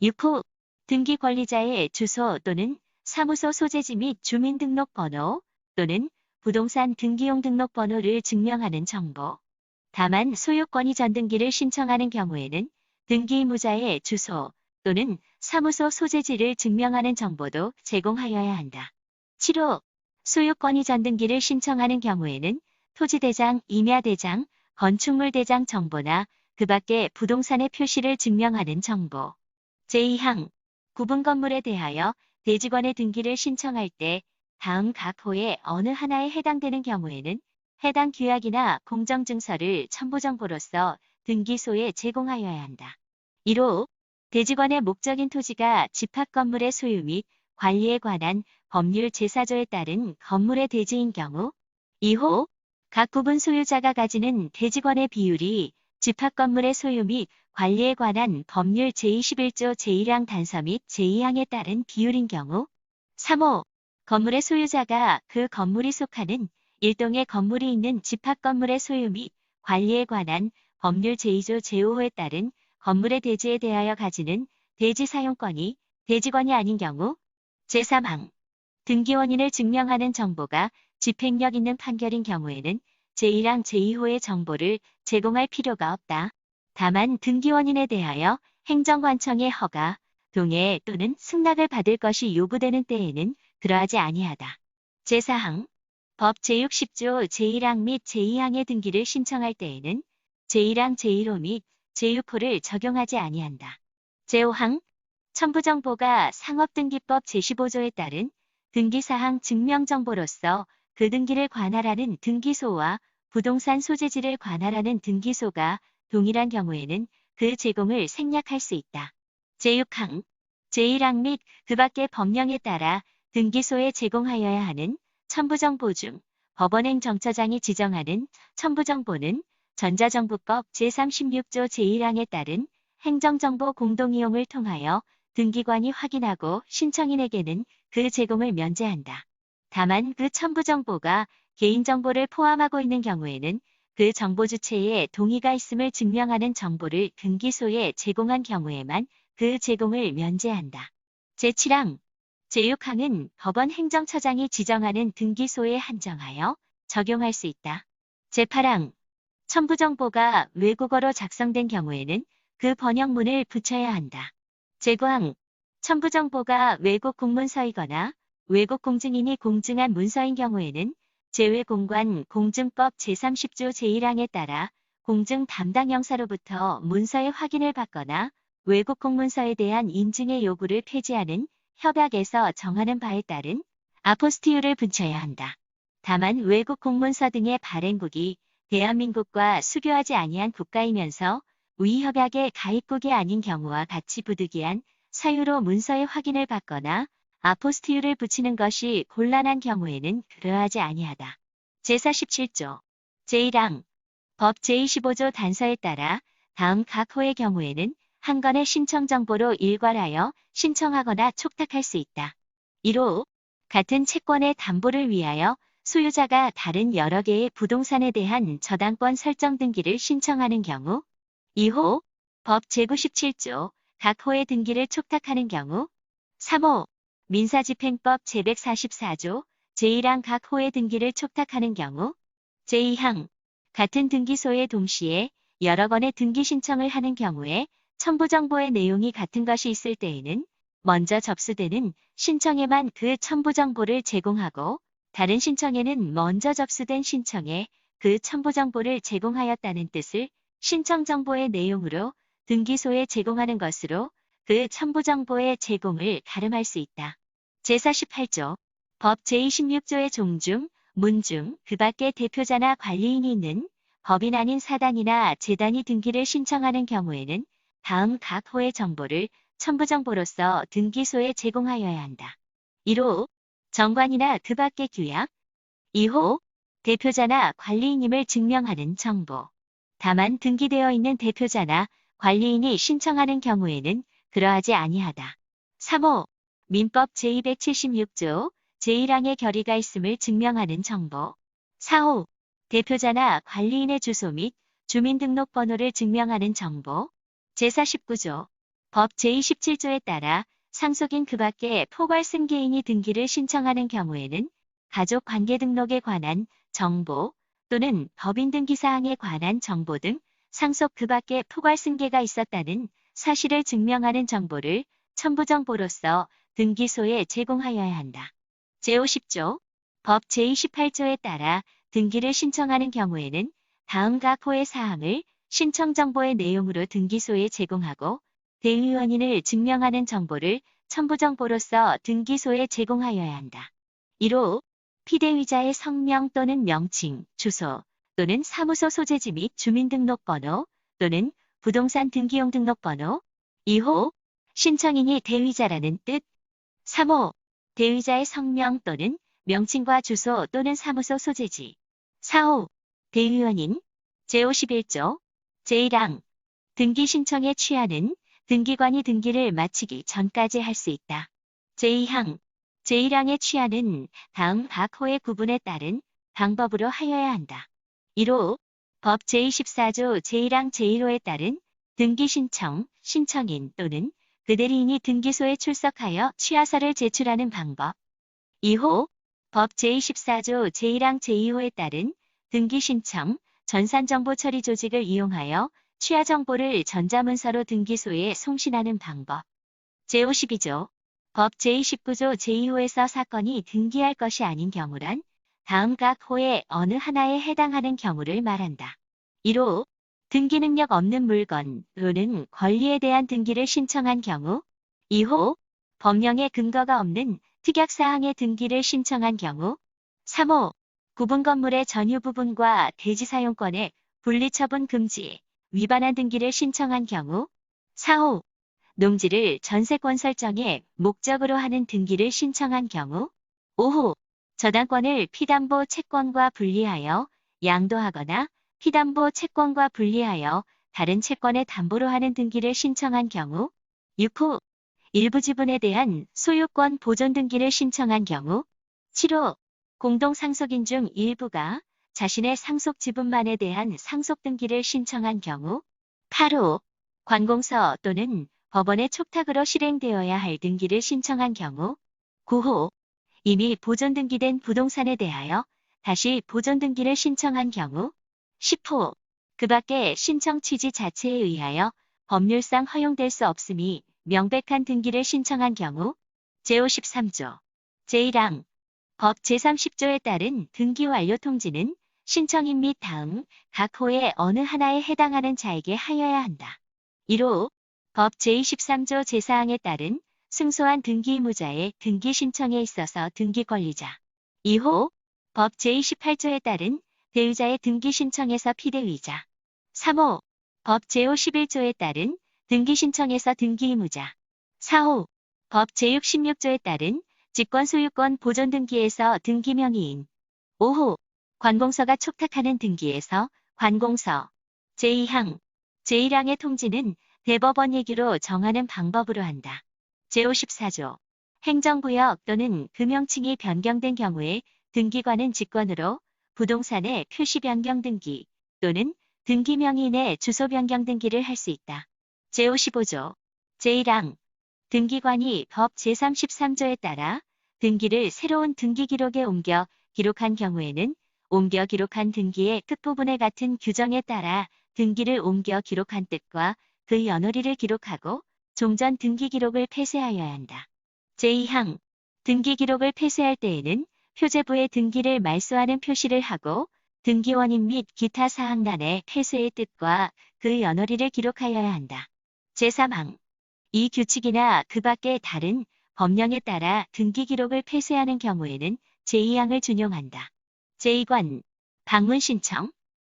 6호. 등기 권리자의 주소 또는 사무소 소재지 및 주민등록번호 또는 부동산 등기용 등록번호를 증명하는 정보. 다만 소유권이 전등기를 신청하는 경우에는 등기 의무자의 주소 또는 사무소 소재지를 증명하는 정보도 제공하여야 한다. 7호. 소유권이 전등기를 신청하는 경우에는 토지대장, 임야대장, 건축물대장 정보나 그 밖의 부동산의 표시를 증명하는 정보. 제2항. 구분 건물에 대하여 대지권의 등기를 신청할 때 다음 각 호의 어느 하나에 해당되는 경우에는 해당 규약이나 공정증서를 첨부정보로서 등기소에 제공하여야 한다. 1호. 대지권의 목적인 토지가 집합건물의 소유 및 관리에 관한 법률 제4조에 따른 건물의 대지인 경우 2호 각 구분 소유자가 가지는 대지권의 비율이 집합건물의 소유 및 관리에 관한 법률 제21조 제1항 단서 및 제2항에 따른 비율인 경우 3호 건물의 소유자가 그 건물이 속하는 일동의 건물이 있는 집합건물의 소유 및 관리에 관한 법률 제2조 제5호에 따른 건물의 대지에 대하여 가지는 대지 사용권이 대지권이 아닌 경우 제3항 등기원인을 증명하는 정보가 집행력 있는 판결인 경우에는 제1항 제2호의 정보를 제공할 필요가 없다. 다만 등기원인에 대하여 행정관청의 허가, 동의 또는 승낙을 받을 것이 요구되는 때에는 그러하지 아니하다. 제4항 법 제60조 제1항 및 제2항의 등기를 신청할 때에는 제1항 제1호 및 제6호를 적용하지 아니한다. 제5항 첨부정보가 상업등기법 제15조에 따른 등기사항 증명정보로서 그 등기를 관할하는 등기소와 부동산 소재지를 관할하는 등기소가 동일한 경우에는 그 제공을 생략할 수 있다. 제6항 제1항 및 그 밖의 법령에 따라 등기소에 제공하여야 하는 첨부정보 중 법원행정처장이 지정하는 첨부정보는 전자정부법 제36조 제1항에 따른 행정정보 공동이용을 통하여 등기관이 확인하고 신청인에게는 그 제공을 면제한다. 다만 그 첨부정보가 개인정보를 포함하고 있는 경우에는 그 정보 주체의 동의가 있음을 증명하는 정보를 등기소에 제공한 경우에만 그 제공을 면제한다. 제7항 제6항은 법원 행정처장이 지정하는 등기소에 한정하여 적용할 수 있다. 제8항 첨부정보가 외국어로 작성된 경우에는 그 번역문을 붙여야 한다. 제9항 첨부정보가 외국 공문서이거나 외국 공증인이 공증한 문서인 경우에는 제외공관 공증법 제30조 제1항에 따라 공증 담당 형사로부터 문서의 확인을 받거나 외국 공문서에 대한 인증의 요구를 폐지하는 협약에서 정하는 바에 따른 아포스티유를 붙여야 한다. 다만 외국 공문서 등의 발행국이 대한민국과 수교하지 아니한 국가이면서 위 협약의 가입국이 아닌 경우와 같이 부득이한 사유로 문서의 확인을 받거나 아포스티유를 붙이는 것이 곤란한 경우에는 그러하지 아니하다. 제47조 제1항 법 제25조 단서에 따라 다음 각 호의 경우에는 한 건의 신청 정보로 일괄하여 신청하거나 촉탁할 수 있다. 1호 같은 채권의 담보를 위하여 소유자가 다른 여러 개의 부동산에 대한 저당권 설정 등기를 신청하는 경우 2호 법 제97조 각 호의 등기를 촉탁하는 경우 3호 민사집행법 제144조 제1항 각 호의 등기를 촉탁하는 경우 제2항 같은 등기소에 동시에 여러 건의 등기 신청을 하는 경우에 첨부정보의 내용이 같은 것이 있을 때에는 먼저 접수되는 신청에만 그 첨부정보를 제공하고 다른 신청에는 먼저 접수된 신청에 그 첨부정보를 제공하였다는 뜻을 신청정보의 내용으로 등기소에 제공하는 것으로 그 첨부정보의 제공을 가름할 수 있다. 제48조 법 제26조의 종중, 문중, 그 밖에 대표자나 관리인이 있는 법인 아닌 사단이나 재단이 등기를 신청하는 경우에는 다음 각 호의 정보를 첨부정보로서 등기소에 제공하여야 한다. 1호 정관이나 그 밖의 규약 2호 대표자나 관리인임을 증명하는 정보. 다만 등기되어 있는 대표자나 관리인이 신청하는 경우에는 그러하지 아니하다. 3호 민법 제276조 제1항의 결의가 있음을 증명하는 정보. 4호 대표자나 관리인의 주소 및 주민등록번호를 증명하는 정보. 제49조 법 제27조에 따라 상속인 그 밖에 포괄승계인이 등기를 신청하는 경우에는 가족관계 등록에 관한 정보 또는 법인 등기사항에 관한 정보 등 상속 그 밖에 포괄승계가 있었다는 사실을 증명하는 정보를 첨부정보로서 등기소에 제공하여야 한다. 제50조 법 제28조에 따라 등기를 신청하는 경우에는 다음 각 호의 사항을 신청정보의 내용으로 등기소에 제공하고 대의원인을 증명하는 정보를 첨부정보로서 등기소에 제공하여야 한다. 1호 피대위자의 성명 또는 명칭, 주소 또는 사무소 소재지 및 주민등록번호 또는 부동산 등기용 등록번호. 2호 신청인이 대위자라는 뜻. 3호 대의자의 성명 또는 명칭과 주소 또는 사무소 소재지. 4호. 대의원인 제51조 제1항 등기 신청에 취하는 등기관이 등기를 마치기 전까지 할 수 있다. 제2항 제1항에 취하는 다음 각 호의 구분에 따른 방법으로 하여야 한다. 1호 법 제24조 제1항 제1호에 따른 등기 신청, 신청인 또는 그 대리인이 등기소에 출석하여 취하서를 제출하는 방법. 2호 법 제24조 제1항 제2호에 따른 등기 신청, 전산정보 처리 조직을 이용하여 취하 정보를 전자문서로 등기소에 송신하는 방법. 제52조 법 제29조 제2호에서 사건이 등기할 것이 아닌 경우란 다음 각 호의 어느 하나에 해당하는 경우를 말한다. 1호 등기 능력 없는 물건 또는 권리에 대한 등기를 신청한 경우. 2호 법령에 근거가 없는 특약사항의 등기를 신청한 경우. 3호 구분 건물의 전유 부분과 대지 사용권의 분리처분 금지, 위반한 등기를 신청한 경우. 4호 농지를 전세권 설정의 목적으로 하는 등기를 신청한 경우. 5호 저당권을 피담보 채권과 분리하여 양도하거나 피담보 채권과 분리하여 다른 채권의 담보로 하는 등기를 신청한 경우. 6호 일부 지분에 대한 소유권 보존 등기를 신청한 경우. 7호 공동상속인 중 일부가 자신의 상속 지분만에 대한 상속 등기를 신청한 경우. 8호 관공서 또는 법원의 촉탁으로 실행되어야 할 등기를 신청한 경우. 9호 이미 보존 등기된 부동산에 대하여 다시 보존 등기를 신청한 경우. 10호 그 밖의 신청 취지 자체에 의하여 법률상 허용될 수 없음이 명백한 등기를 신청한 경우. 제53조 제1항 법 제30조에 따른 등기 완료 통지는 신청인 및 다음 각 호의 어느 하나에 해당하는 자에게 하여야 한다. 1호 법 제23조 제4항에 따른 승소한 등기 의무자의 등기 신청에 있어서 등기 권리자. 2호 법 제28조에 따른 대의자의 등기 신청에서 피대의자. 3호 법 제51조에 따른 등기 신청에서 등기 의무자. 4호 법 제66조에 따른 직권 소유권 보존 등기에서 등기 명의인. 5호 관공서가 촉탁하는 등기에서 관공서. 제2항 제1항의 통지는 대법원 얘기로 정하는 방법으로 한다. 제54조 행정구역 또는 그 명칭이 변경된 경우에 등기관은 직권으로 부동산의 표시 변경 등기 또는 등기 명의인의 주소 변경 등기를 할 수 있다. 제55조 제1항 등기관이 법 제33조에 따라 등기를 새로운 등기 기록에 옮겨 기록한 경우에는 옮겨 기록한 등기의 끝부분에 같은 규정에 따라 등기를 옮겨 기록한 뜻과 그 연월일을 기록하고 종전 등기 기록을 폐쇄하여야 한다. 제2항 등기 기록을 폐쇄할 때에는 표제부에 등기를 말소하는 표시를 하고 등기 원인 및 기타 사항란에 폐쇄의 뜻과 그 연월일을 기록하여야 한다. 제3항 이 규칙이나 그 밖의 다른 법령에 따라 등기 기록을 폐쇄하는 경우에는 제2항을 준용한다. 제2관 방문 신청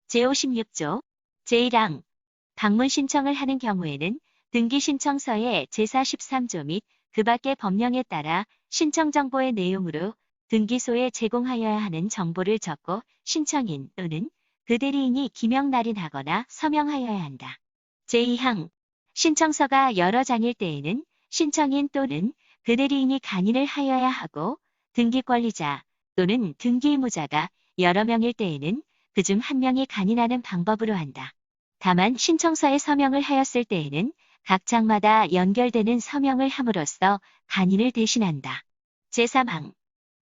제56조 제1항 방문 신청을 하는 경우에는 등기 신청서의 제43조 및 그 밖의 법령에 따라 신청 정보의 내용으로 등기소에 제공하여야 하는 정보를 적고 신청인 또는 그 대리인이 기명 날인하거나 서명하여야 한다. 제2항 신청서가 여러 장일 때에는 신청인 또는 그 대리인이 간인을 하여야 하고 등기권리자 또는 등기의무자가 여러 명일 때에는 그중 한 명이 간인하는 방법으로 한다. 다만 신청서에 서명을 하였을 때에는 각 장마다 연결되는 서명을 함으로써 간인을 대신한다. 제3항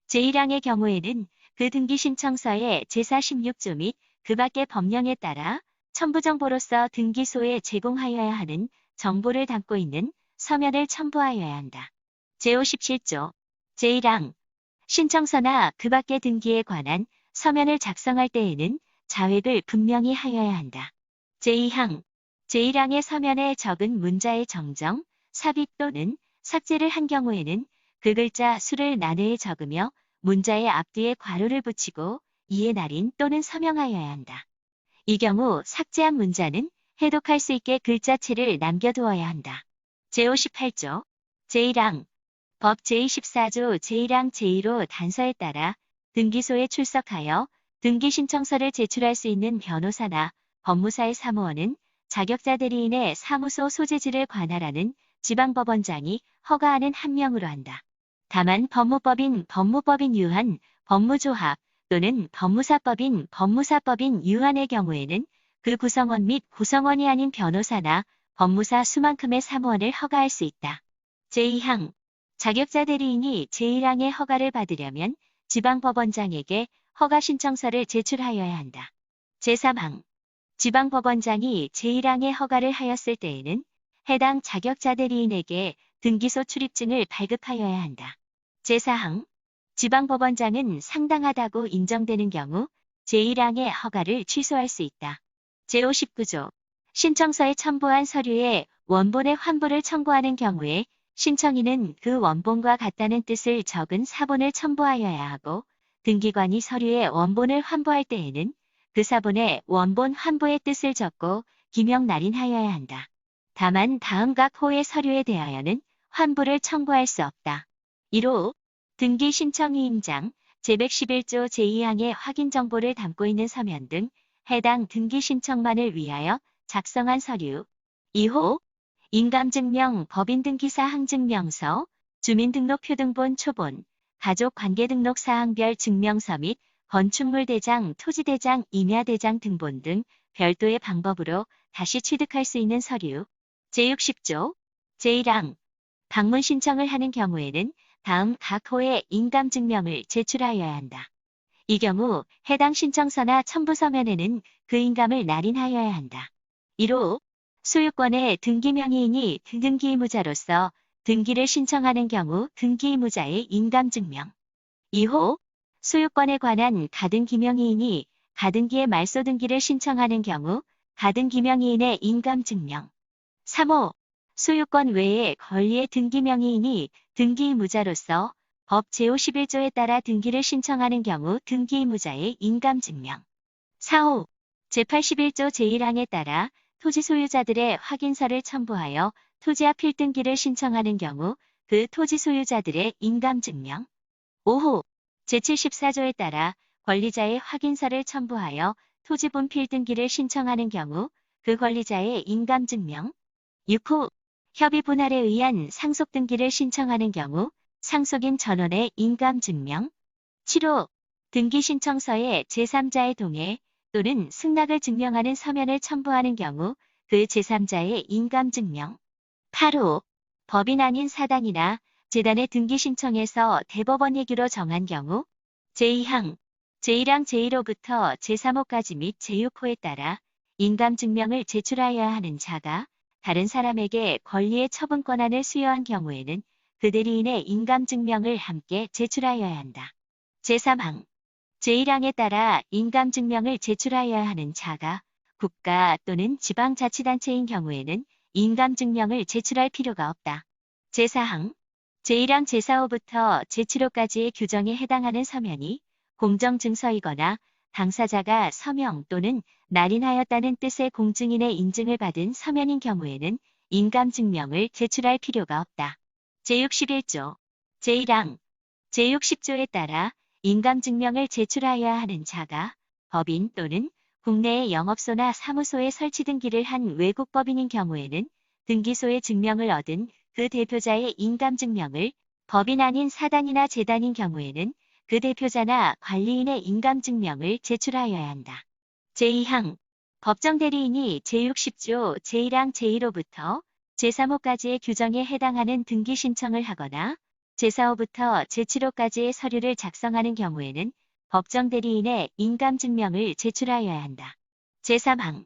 제1항의 경우에는 그 등기 신청서의 제46조 및 그 밖의 법령에 따라 첨부정보로서 등기소에 제공하여야 하는 정보를 담고 있는 서면을 첨부하여야 한다. 제57조 제1항 신청서나 그 밖의 등기에 관한 서면을 작성할 때에는 자획을 분명히 하여야 한다. 제2항 제1항의 서면에 적은 문자의 정정, 삽입 또는 삭제를 한 경우에는 그 글자 수를 난해에 적으며 문자의 앞뒤에 괄호를 붙이고 이에 날인 또는 서명하여야 한다. 이 경우 삭제한 문자는 해독할 수 있게 글자체를 남겨두어야 한다. 제58조 제1항 법 제14조 제1항 제1호 단서에 따라 등기소에 출석하여 등기신청서를 제출할 수 있는 변호사나 법무사의 사무원은 자격자 대리인의 사무소 소재지를 관할하는 지방법원장이 허가하는 한 명으로 한다. 다만 법무법인 유한, 법무조합 또는 법무사법인 유한의 경우에는 그 구성원 및 구성원이 아닌 변호사나 법무사 수만큼의 사무원을 허가할 수 있다. 제2항 자격자 대리인이 제1항의 허가를 받으려면 지방법원장에게 허가 신청서를 제출하여야 한다. 제3항 지방법원장이 제1항의 허가를 하였을 때에는 해당 자격자 대리인에게 등기소 출입증을 발급하여야 한다. 제4항 지방법원장은 상당하다고 인정되는 경우 제1항의 허가를 취소할 수 있다. 제59조 신청서에 첨부한 서류의 원본의 환부를 청구하는 경우에 신청인은 그 원본과 같다는 뜻을 적은 사본을 첨부하여야 하고 등기관이 서류의 원본을 환부할 때에는 그 사본에 원본 환부의 뜻을 적고 기명 날인하여야 한다. 다만 다음 각 호의 서류에 대하여는 환부를 청구할 수 없다. 1호 등기 신청위임장 제111조 제2항의 확인 정보를 담고 있는 서면 등 해당 등기 신청만을 위하여 작성한 서류. 2호 인감증명, 법인등기사 항증명서, 주민등록표등본 초본, 가족관계등록 사항별 증명서 및 건축물대장, 토지대장, 임야대장 등본 등 별도의 방법으로 다시 취득할 수 있는 서류. 제60조 제1항 방문 신청을 하는 경우에는 다음 각 호의 인감증명을 제출하여야 한다. 이 경우 해당 신청서나 첨부서면에는 그 인감을 날인하여야 한다. 1호 소유권의 등기명의인이 등기의무자로서 등기를 신청하는 경우 등기의무자의 인감증명. 2호 소유권에 관한 가등기명의인이 가등기의 말소 등기를 신청하는 경우 가등기명의인의 인감증명. 3호 소유권 외의 권리의 등기명의인이 등기의무자로서 법 제51조에 따라 등기를 신청하는 경우 등기의무자의 인감증명. 4호 제81조 제1항에 따라 토지 소유자들의 확인서를 첨부하여 토지와 필등기를 신청하는 경우 그 토지 소유자들의 인감증명. 5호 제74조에 따라 권리자의 확인서를 첨부하여 토지분 필등기를 신청하는 경우 그 권리자의 인감증명. 6호 협의 분할에 의한 상속등기를 신청하는 경우 상속인 전원의 인감증명. 7호 등기신청서에 제3자의 동의 또는 승낙을 증명하는 서면을 첨부하는 경우 그 제3자의 인감증명. 8호 법인 아닌 사당이나 재단의 등기신청에서 대법원 예규로 정한 경우 제2항, 제1항 제1호부터 제3호까지 및 제6호에 따라 인감증명을 제출하여야 하는 자가 다른 사람에게 권리의 처분 권한을 수여한 경우에는 그 대리인의 인감증명을 함께 제출하여야 한다. 제3항 제1항에 따라 인감증명을 제출하여야 하는 자가 국가 또는 지방자치단체인 경우에는 인감증명을 제출할 필요가 없다. 제4항 제1항 제4호부터 제7호까지의 규정에 해당하는 서면이 공정증서이거나 당사자가 서명 또는 날인하였다는 뜻의 공증인의 인증을 받은 서면인 경우에는 인감증명을 제출할 필요가 없다. 제61조 제1항 제60조에 따라 인감증명을 제출하여야 하는 자가 법인 또는 국내의 영업소나 사무소에 설치 등기를 한 외국 법인인 경우에는 등기소의 증명을 얻은 그 대표자의 인감증명을 법인 아닌 사단이나 재단인 경우에는 그 대표자나 관리인의 인감증명을 제출하여야 한다. 제2항 법정대리인이 제60조 제1항 제1호부터 제3호까지의 규정에 해당하는 등기 신청을 하거나 제4호부터 제7호까지의 서류를 작성하는 경우에는 법정대리인의 인감증명을 제출하여야 한다. 제3항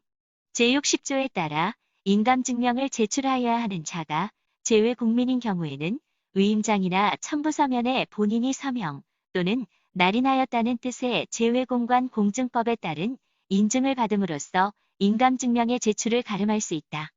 제60조에 따라 인감증명을 제출하여야 하는 자가 재외국민인 경우에는 위임장이나 첨부서면에 본인이 서명 또는 날인하였다는 뜻의 재외공관 공증법에 따른 인증을 받음으로써 인감증명의 제출을 가름할 수 있다.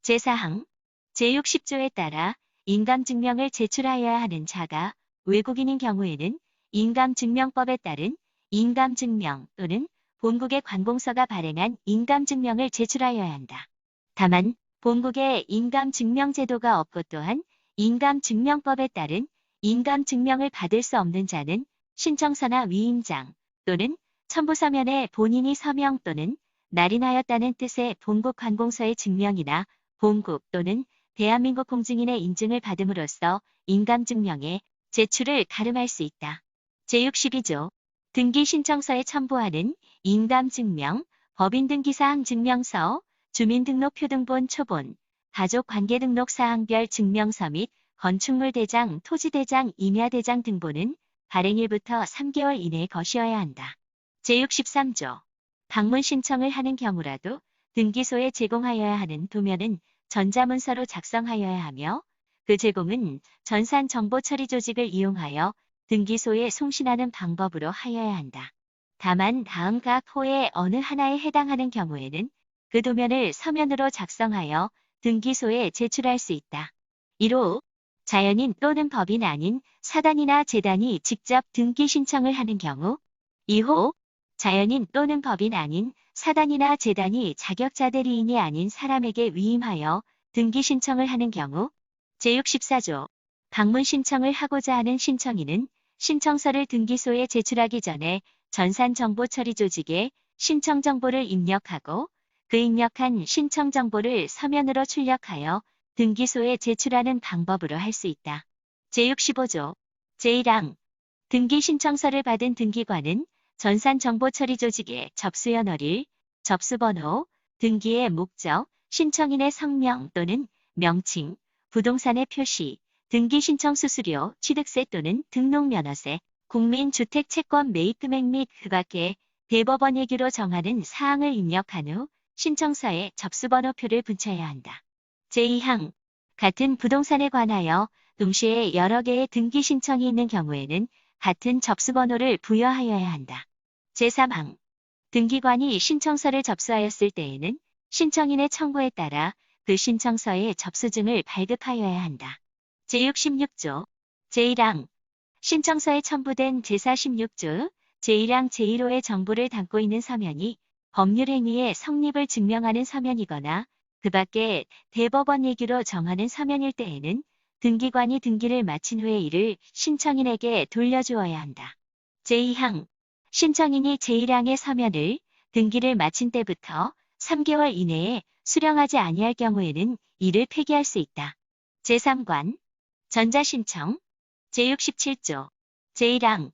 제4항 제60조에 따라 인감증명을 제출하여야 하는 자가 외국인인 경우에는 인감증명법에 따른 인감증명 또는 본국의 관공서가 발행한 인감증명을 제출하여야 한다. 다만 본국에 인감증명제도가 없고 또한 인감증명법에 따른 인감 증명을 받을 수 없는 자는 신청서나 위임장 또는 첨부서면에 본인이 서명 또는 날인하였다는 뜻의 본국 관공서의 증명이나 본국 또는 대한민국 공증인의 인증을 받음으로써 인감증명의 제출을 가름할 수 있다. 제62조 등기신청서에 첨부하는 인감증명, 법인등기사항 증명서, 주민등록표등본 초본, 가족관계등록사항별 증명서 및 건축물대장, 토지대장, 임야대장 등본은 발행일부터 3개월 이내에 거시어야 한다. 제63조 방문 신청을 하는 경우라도 등기소에 제공하여야 하는 도면은 전자문서로 작성하여야 하며 그 제공은 전산정보처리조직을 이용하여 등기소에 송신하는 방법으로 하여야 한다. 다만 다음 각 호의 어느 하나에 해당하는 경우에는 그 도면을 서면으로 작성하여 등기소에 제출할 수 있다. 1호 자연인 또는 법인 아닌 사단이나 재단이 직접 등기 신청을 하는 경우 2호 자연인 또는 법인 아닌 사단이나 재단이 자격자 대리인이 아닌 사람에게 위임하여 등기 신청을 하는 경우 제64조 방문 신청을 하고자 하는 신청인은 신청서를 등기소에 제출하기 전에 전산정보처리조직에 신청정보를 입력하고 그 입력한 신청정보를 서면으로 출력하여 등기소에 제출하는 방법으로 할 수 있다. 제65조 제1항 등기신청서를 받은 등기관은 전산정보처리조직의 접수연월일, 접수번호, 등기의 목적, 신청인의 성명 또는 명칭, 부동산의 표시, 등기신청 수수료, 취득세 또는 등록면허세, 국민주택채권 매입금액 및 그 밖의 대법원 얘기로 정하는 사항을 입력한 후 신청서에 접수번호표를 붙여야 한다. 제2항 같은 부동산에 관하여 동시에 여러 개의 등기 신청이 있는 경우에는 같은 접수번호를 부여하여야 한다. 제3항 등기관이 신청서를 접수하였을 때에는 신청인의 청구에 따라 그 신청서의 접수증을 발급하여야 한다. 제66조 제1항 신청서에 첨부된 제46조 제1항 제1호의 정보를 담고 있는 서면이 법률행위의 성립을 증명하는 서면이거나 그 밖에 대법원 얘기로 정하는 서면일 때에는 등기관이 등기를 마친 후에 이를 신청인에게 돌려주어야 한다. 제2항 신청인이 제1항의 서면을 등기를 마친 때부터 3개월 이내에 수령하지 아니할 경우에는 이를 폐기할 수 있다. 제3관 전자신청 제67조 제1항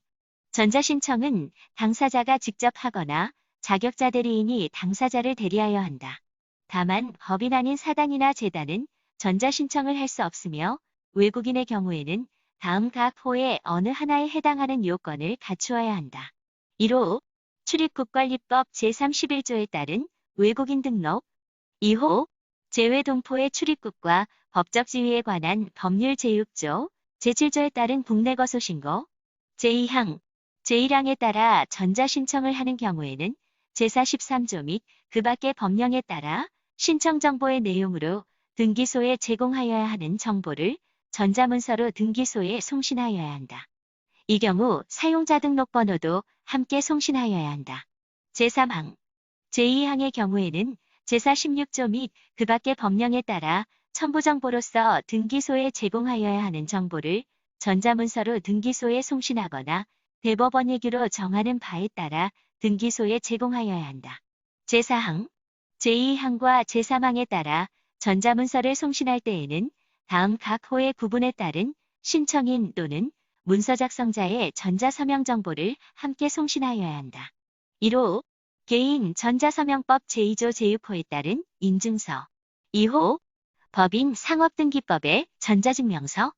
전자신청은 당사자가 직접 하거나 자격자 대리인이 당사자를 대리하여 한다. 다만 법인 아닌 사단이나 재단은 전자신청을 할 수 없으며 외국인의 경우에는 다음 각 호의 어느 하나에 해당하는 요건을 갖추어야 한다. 1호 출입국관리법 제31조에 따른 외국인 등록 2호 제외동포의 출입국과 법적 지위에 관한 법률 제6조 제7조에 따른 국내 거소 신고 제2항 제1항에 따라 전자신청을 하는 경우에는 제43조 및 그 밖의 법령에 따라 신청정보의 내용으로 등기소에 제공하여야 하는 정보를 전자문서로 등기소에 송신하여야 한다. 이 경우 사용자 등록번호도 함께 송신하여야 한다. 제3항 제2항의 경우에는 제46조 및 그 밖의 법령에 따라 첨부정보로서 등기소에 제공하여야 하는 정보를 전자문서로 등기소에 송신하거나 대법원 얘기로 정하는 바에 따라 등기소에 제공하여야 한다. 제4항 제2항과 제3항에 따라 전자문서를 송신할 때에는 다음 각 호의 구분에 따른 신청인 또는 문서 작성자의 전자서명 정보를 함께 송신하여야 한다. 1호 개인 전자서명법 제2조 제6호에 따른 인증서 2호 법인 상업등기법의 전자증명서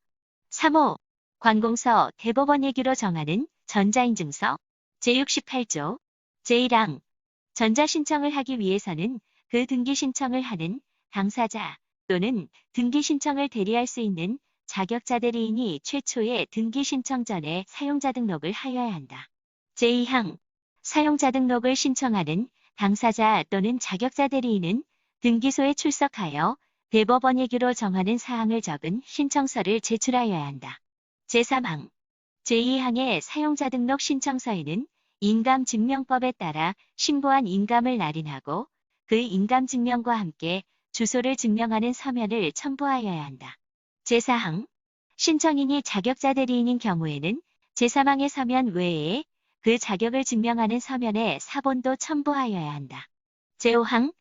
3호 관공서 대법원 얘기로 정하는 전자인증서 제68조 제1항 전자신청을 하기 위해서는 그 등기신청을 하는 당사자 또는 등기신청을 대리할 수 있는 자격자 대리인이 최초의 등기신청 전에 사용자 등록을 하여야 한다. 제2항 사용자 등록을 신청하는 당사자 또는 자격자 대리인은 등기소에 출석하여 대법원 얘기로 정하는 사항을 적은 신청서를 제출하여야 한다. 제3항 제2항의 사용자 등록 신청서에는 인감증명법에 따라 신고한 인감을 날인하고 그 인감증명과 함께 주소를 증명하는 서면을 첨부하여야 한다. 제4항 신청인이 자격자 대리인인 경우에는 제3항의 서면 외에 그 자격을 증명하는 서면에 사본도 첨부하여야 한다. 제5항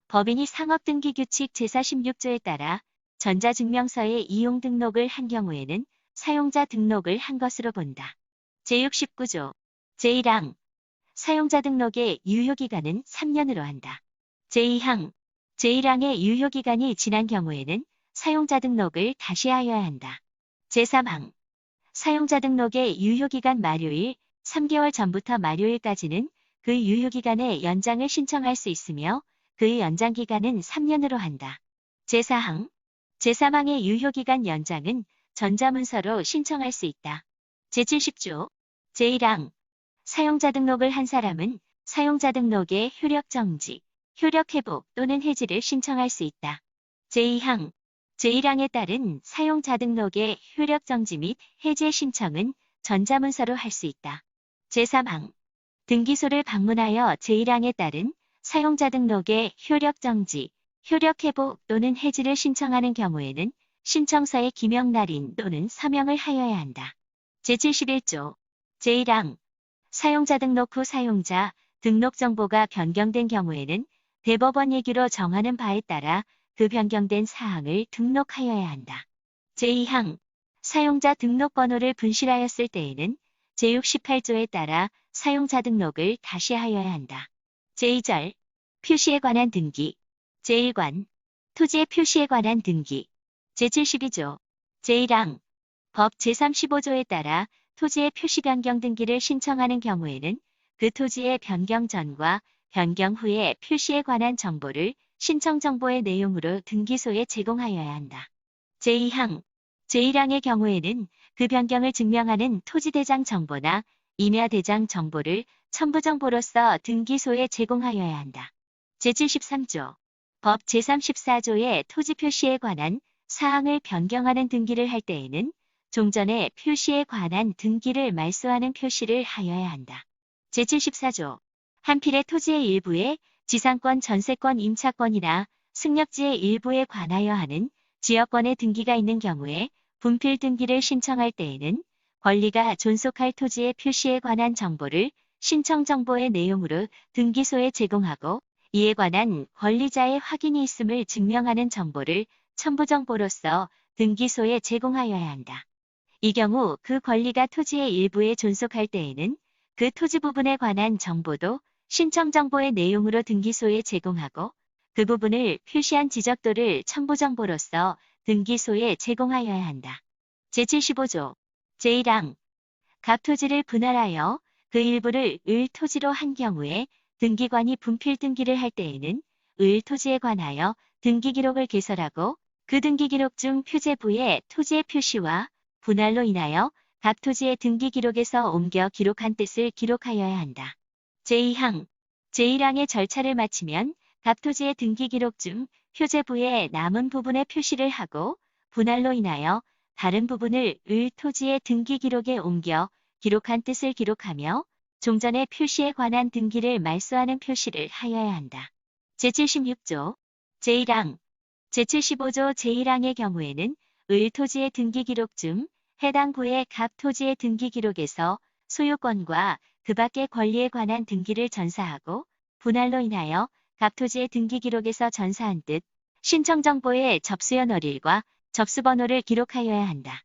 법인이 상업등기규칙 제46조에 따라 전자증명서의 이용 등록을 한 경우에는 사용자 등록을 한 것으로 본다. 제69조 제1항 사용자 등록의 유효기간은 3년으로 한다. 제2항 제1항의 유효기간이 지난 경우에는 사용자 등록을 다시 하여야 한다. 제3항 사용자 등록의 유효기간 만료일 3개월 전부터 만료일까지는 그 유효기간의 연장을 신청할 수 있으며 그 연장기간은 3년으로 한다. 제4항 제3항의 유효기간 연장은 전자문서로 신청할 수 있다. 제70조 제1항 사용자 등록을 한 사람은 사용자 등록의 효력 정지, 효력 회복 또는 해지를 신청할 수 있다. 제2항 제1항에 따른 사용자 등록의 효력 정지 및 해제 신청은 전자문서로 할 수 있다. 제3항 등기소를 방문하여 제1항에 따른 사용자 등록의 효력 정지, 효력 회복 또는 해지를 신청하는 경우에는 신청서의 기명 날인 또는 서명을 하여야 한다. 제71조 제1항 사용자 등록 후 사용자 등록 정보가 변경된 경우에는 대법원 예규로 정하는 바에 따라 그 변경된 사항을 등록하여야 한다. 제2항 사용자 등록번호를 분실하였을 때에는 제68조에 따라 사용자 등록을 다시 하여야 한다. 제2절 표시에 관한 등기 제1관 토지의 표시에 관한 등기 제72조 제1항 법 제35조에 따라 토지의 표시 변경 등기를 신청하는 경우에는 그 토지의 변경 전과 변경 후의 표시에 관한 정보를 신청 정보의 내용으로 등기소에 제공하여야 한다. 제2항 제1항의 경우에는 그 변경을 증명하는 토지대장 정보나 임야대장 정보를 첨부정보로서 등기소에 제공하여야 한다. 제73조 법 제34조의 토지 표시에 관한 사항을 변경하는 등기를 할 때에는 종전의 표시에 관한 등기를 말소하는 표시를 하여야 한다. 제74조 한 필의 토지의 일부에 지상권, 전세권, 임차권이나 승역지의 일부에 관하여 하는 지역권의 등기가 있는 경우에 분필 등기를 신청할 때에는 권리가 존속할 토지의 표시에 관한 정보를 신청 정보의 내용으로 등기소에 제공하고 이에 관한 권리자의 확인이 있음을 증명하는 정보를 첨부정보로서 등기소에 제공하여야 한다. 이 경우 그 권리가 토지의 일부에 존속할 때에는 그 토지 부분에 관한 정보도 신청 정보의 내용으로 등기소에 제공하고 그 부분을 표시한 지적도를 첨부정보로서 등기소에 제공하여야 한다. 제75조 제1항 각 토지를 분할하여 그 일부를 을토지로 한 경우에 등기관이 분필 등기를 할 때에는 을토지에 관하여 등기기록을 개설하고 그 등기기록 중 표제부에 토지의 표시와 분할로 인하여 각 토지의 등기기록에서 옮겨 기록한 뜻을 기록하여야 한다. 제2항 제1항의 절차를 마치면 각 토지의 등기기록 중 표제부에 남은 부분의 표시를 하고 분할로 인하여 다른 부분을 을토지의 등기기록에 옮겨 기록한 뜻을 기록하며 종전의 표시에 관한 등기를 말소하는 표시를 하여야 한다. 제76조 제1항 제75조 제1항의 경우에는 을토지의 등기기록 중 해당 부의 각 토지의 등기기록에서 소유권과 그 밖의 권리에 관한 등기를 전사하고 분할로 인하여 각 토지의 등기기록에서 전사한 뜻, 신청정보의 접수연월일과 접수번호를 기록하여야 한다.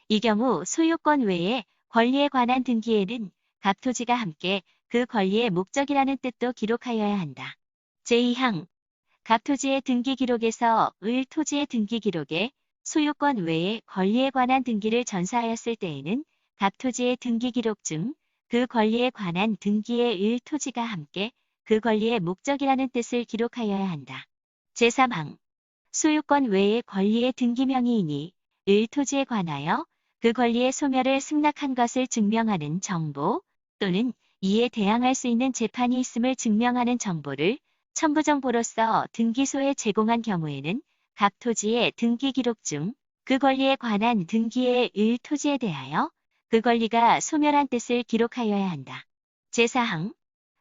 이 경우 소유권 외에 권리에 관한 등기에는 각 토지가 함께 그 권리의 목적이라는 뜻도 기록하여야 한다. 제2항 각 토지의 등기기록에서 을 토지의 등기기록에 소유권 외에 권리에 관한 등기를 전사하였을 때에는 각 토지의 등기기록 중 그 권리에 관한 등기의 을 토지가 함께 그 권리의 목적이라는 뜻을 기록하여야 한다. 제3항 소유권 외의 권리의 등기명의인이 을 토지에 관하여 그 권리의 소멸을 승낙한 것을 증명하는 정보 또는 이에 대항할 수 있는 재판이 있음을 증명하는 정보를 첨부정보로서 등기소에 제공한 경우에는 각 토지의 등기기록 중 그 권리에 관한 등기의 을 토지에 대하여 그 권리가 소멸한 뜻을 기록하여야 한다. 제4항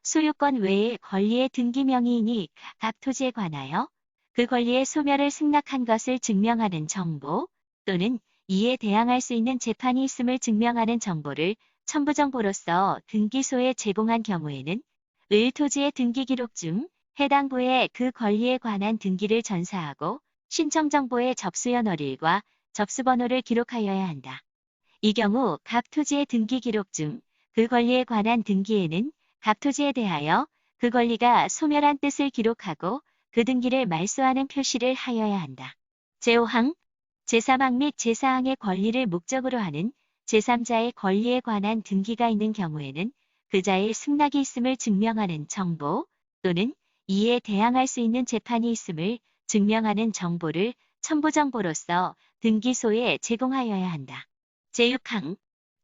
소유권 외의 권리의 등기명의인이 각 토지에 관하여 그 권리의 소멸을 승낙한 것을 증명하는 정보 또는 이에 대항할 수 있는 재판이 있음을 증명하는 정보를 첨부정보로서 등기소에 제공한 경우에는 을 토지의 등기 기록 중 해당 부에 그 권리에 관한 등기를 전사하고 신청정보의 접수연월일과 접수번호를 기록하여야 한다. 이 경우 갑 토지의 등기 기록 중 그 권리에 관한 등기에는 갑 토지에 대하여 그 권리가 소멸한 뜻을 기록하고 그 등기를 말소하는 표시를 하여야 한다. 제5항 제3항 및 제4항의 권리를 목적으로 하는 제3자의 권리에 관한 등기가 있는 경우에는 그 자의 승낙이 있음을 증명하는 정보 또는 이에 대항할 수 있는 재판이 있음을 증명하는 정보를 첨부정보로서 등기소에 제공하여야 한다. 제6항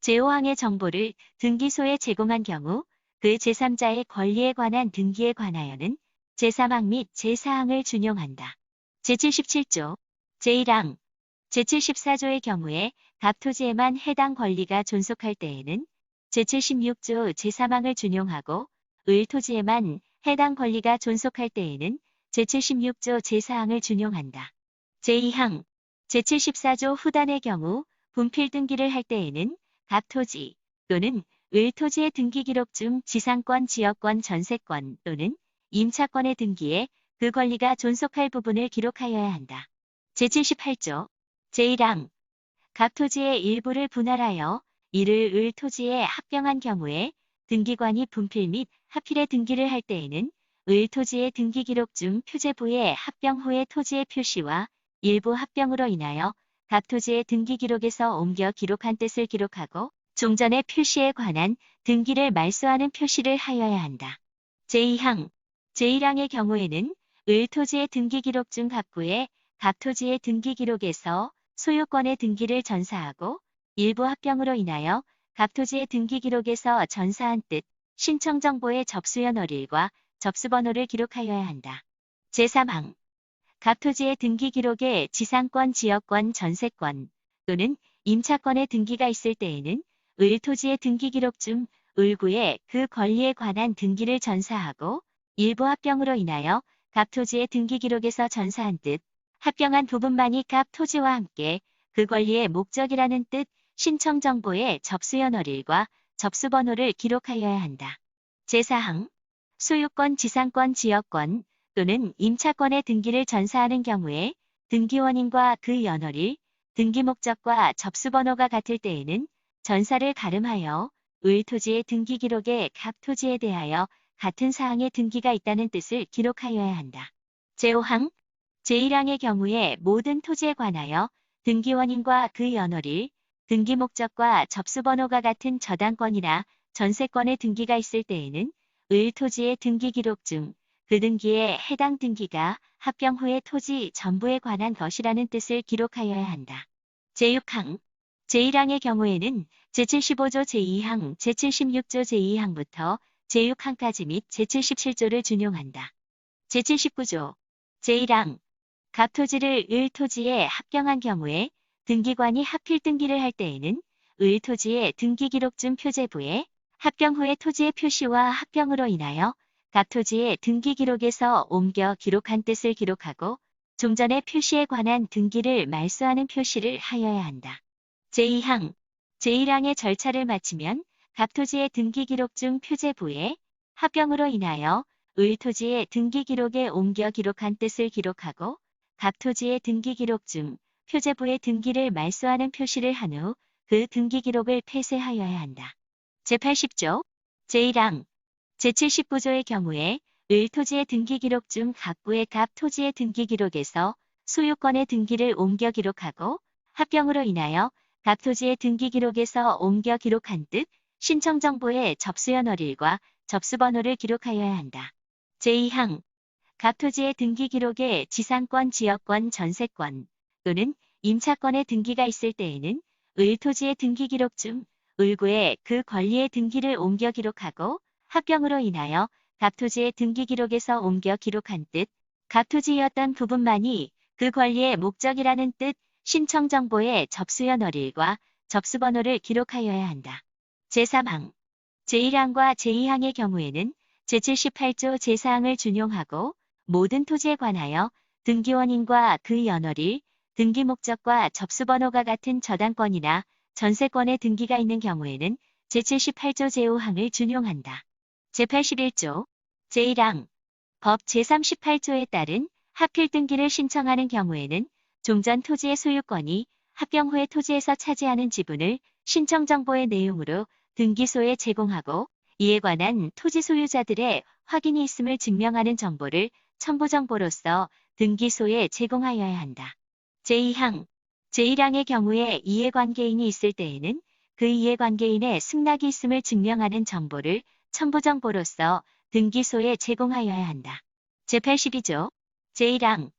제5항의 정보를 등기소에 제공한 경우 그 제3자의 권리에 관한 등기에 관하여는 제3항 및 제4항을 준용한다. 제77조 제1항 제74조의 경우에 갑 토지에만 해당 권리가 존속할 때에는 제76조 제3항을 준용하고 을 토지에만 해당 권리가 존속할 때에는 제76조 제4항을 준용한다. 제2항 제74조 후단의 경우 분필 등기를 할 때에는 갑 토지 또는 을 토지의 등기 기록 중 지상권, 지역권, 전세권 또는 임차권의 등기에 그 권리가 존속할 부분을 기록하여야 한다. 제78조 제1항 갑 토지의 일부를 분할하여 이를 을 토지에 합병한 경우에 등기관이 분필 및 하필의 등기를 할 때에는 을 토지의 등기 기록 중 표제부의 합병 후의 토지의 표시와 일부 합병으로 인하여 갑 토지의 등기 기록에서 옮겨 기록한 뜻을 기록하고 종전의 표시에 관한 등기를 말소하는 표시를 하여야 한다. 제2항 제1항의 경우에는 을 토지의 등기 기록 중 갑구에 갑 토지의 등기 기록에서 소유권의 등기를 전사하고 일부 합병으로 인하여 갑 토지의 등기 기록에서 전사한 뜻, 신청정보의 접수연월일과 접수번호를 기록하여야 한다. 제3항 갑 토지의 등기 기록에 지상권, 지역권, 전세권 또는 임차권의 등기가 있을 때에는 을 토지의 등기 기록 중 을구에 그 권리에 관한 등기를 전사하고 일부 합병으로 인하여 갑 토지의 등기 기록에서 전사한 뜻, 합병한 부분만이 갑 토지와 함께 그 권리의 목적이라는 뜻, 신청정보의 접수연월일과 접수번호를 기록하여야 한다. 제4항 소유권, 지상권, 지역권 또는 임차권의 등기를 전사하는 경우에 등기원인과 그 연월일, 등기 목적과 접수번호가 같을 때에는 전사를 가름하여 을 토지의 등기 기록에 갑 토지에 대하여 같은 사항의 등기가 있다는 뜻을 기록하여야 한다. 제5항 제1항의 경우에 모든 토지에 관하여 등기원인과 그 연월일, 등기 목적과 접수번호가 같은 저당권이나 전세권의 등기가 있을 때에는 을 토지의 등기 기록 중 그 등기에 해당 등기가 합병 후의 토지 전부에 관한 것이라는 뜻을 기록하여야 한다. 제6항 제1항의 경우에는 제75조 제2항, 제76조 제2항부터 제6항까지 및 제77조를 준용한다. 제79조 제1항 갑 토지를 을 토지에 합병한 경우에 등기관이 하필 등기를 할 때에는 을 토지의 등기 기록 중 표제부에 합병 후의 토지의 표시와 합병으로 인하여 갑 토지의 등기 기록에서 옮겨 기록한 뜻을 기록하고 종전의 표시에 관한 등기를 말소하는 표시를 하여야 한다. 제2항 제1항의 절차를 마치면 갑 토지의 등기 기록 중 표제부에 합병으로 인하여 을 토지의 등기 기록에 옮겨 기록한 뜻을 기록하고 갑 토지의 등기 기록 중 표제부의 등기를 말소하는 표시를 한 후 그 등기 기록을 폐쇄하여야 한다. 제80조 제1항 제79조의 경우에 을 토지의 등기 기록 중 갑구의 갑 토지의 등기 기록에서 소유권의 등기를 옮겨 기록하고 합병으로 인하여 갑 토지의 등기 기록에서 옮겨 기록한 뜻, 신청정보의 접수연월일과 접수번호를 기록하여야 한다. 제2항 갑 토지의 등기 기록에 지상권, 지역권, 전세권 또는 임차권의 등기가 있을 때에는 을 토지의 등기 기록 중 을구에 그 권리의 등기를 옮겨 기록하고 합병으로 인하여 갑 토지의 등기 기록에서 옮겨 기록한 뜻, 갑 토지였던 부분만이 그 권리의 목적이라는 뜻, 신청정보의 접수연월일과 접수번호를 기록하여야 한다. 제3항 제1항과 제2항의 경우에는 제78조 제4항을 준용하고 모든 토지에 관하여 등기원인과 그 연월일, 등기 목적과 접수번호가 같은 저당권이나 전세권의 등기가 있는 경우에는 제78조 제5항을 준용한다. 제81조 제1항 법 제38조에 따른 합필 등기를 신청하는 경우에는 종전 토지의 소유권이 합병 후에 토지에서 차지하는 지분을 신청 정보의 내용으로 등기소에 제공하고 이에 관한 토지 소유자들의 확인이 있음을 증명하는 정보를 첨부 정보로서 등기소에 제공하여야 한다. 제2항 제1항의 경우에 이해관계인이 있을 때에는 그 이해관계인의 승낙이 있음을 증명하는 정보를 첨부 정보로서 등기소에 제공하여야 한다. 제82조 제1항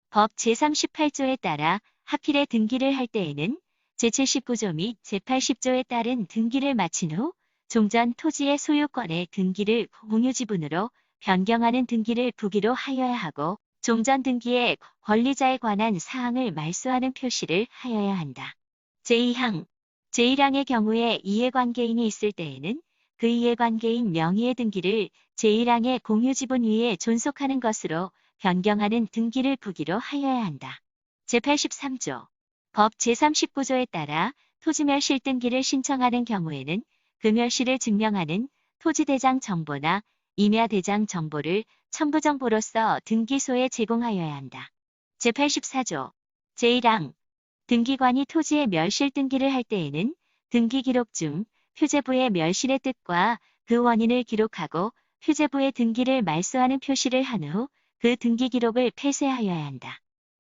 법 제38조에 따라 합필의 등기를 할 때에는 제79조 및 제80조에 따른 등기를 마친 후 종전 토지의 소유권의 등기를 공유지분으로 변경하는 등기를 부기로 하여야 하고 종전 등기의 권리자에 관한 사항을 말소하는 표시를 하여야 한다. 제2항 제1항의 경우에 이해관계인이 있을 때에는 그 이해관계인 명의의 등기를 제1항의 공유지분 위에 존속하는 것으로 변경하는 등기를 부기로 하여야 한다. 제83조 법 제39조에 따라 토지멸실 등기를 신청하는 경우에는 그 멸실을 증명하는 토지대장 정보나 임야대장 정보를 첨부 정보로서 등기소에 제공하여야 한다. 제84조 제1항 등기관이 토지의 멸실 등기를 할 때에는 등기기록 중 표제부의 멸실의 뜻과 그 원인을 기록하고 표제부의 등기를 말소하는 표시를 한 후 그 등기 기록을 폐쇄하여야 한다.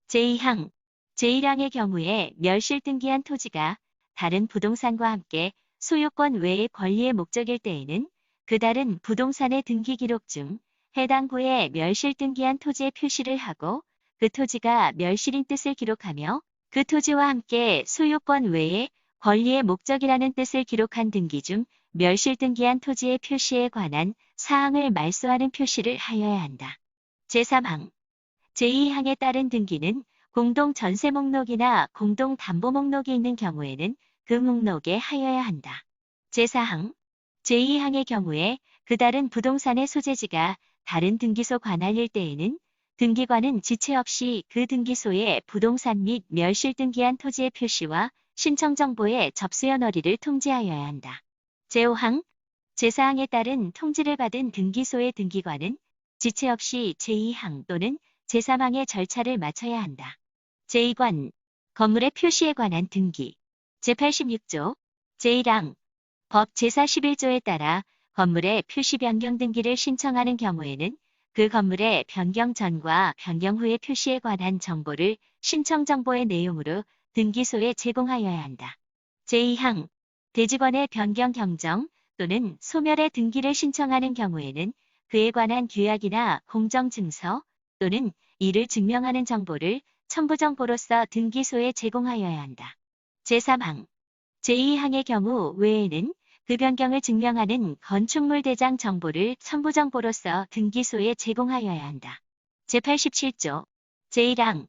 제2항 제1항의 경우에 멸실 등기한 토지가 다른 부동산과 함께 소유권 외의 권리의 목적일 때에는 그 다른 부동산의 등기 기록 중 해당 구에 멸실 등기한 토지의 표시를 하고 그 토지가 멸실인 뜻을 기록하며 그 토지와 함께 소유권 외의 권리의 목적이라는 뜻을 기록한 등기 중 멸실 등기한 토지의 표시에 관한 사항을 말소하는 표시를 하여야 한다. 제3항 제2항에 따른 등기는 공동 전세 목록이나 공동 담보 목록이 있는 경우에는 그 목록에 하여야 한다. 제4항 제2항의 경우에 그 다른 부동산의 소재지가 다른 등기소 관할일 때에는 등기관은 지체 없이 그 등기소에 부동산 및 멸실 등기한 토지의 표시와 신청 정보의 접수 연월일을 통지하여야 한다. 제5항 제4항에 따른 통지를 받은 등기소의 등기관은 지체 없이 제2항 또는 제3항의 절차를 마쳐야 한다. 제2관 건물의 표시에 관한 등기 제86조 제1항 법 제41조에 따라 건물의 표시 변경 등기를 신청하는 경우에는 그 건물의 변경 전과 변경 후의 표시에 관한 정보를 신청 정보의 내용으로 등기소에 제공하여야 한다. 제2항 대지권의 변경 경정 또는 소멸의 등기를 신청하는 경우에는 그에 관한 규약이나 공정증서 또는 이를 증명하는 정보를 첨부 정보로서 등기소에 제공하여야 한다. 제3항 제2항의 경우 외에는 그 변경을 증명하는 건축물 대장 정보를 첨부 정보로서 등기소에 제공하여야 한다. 제87조 제1항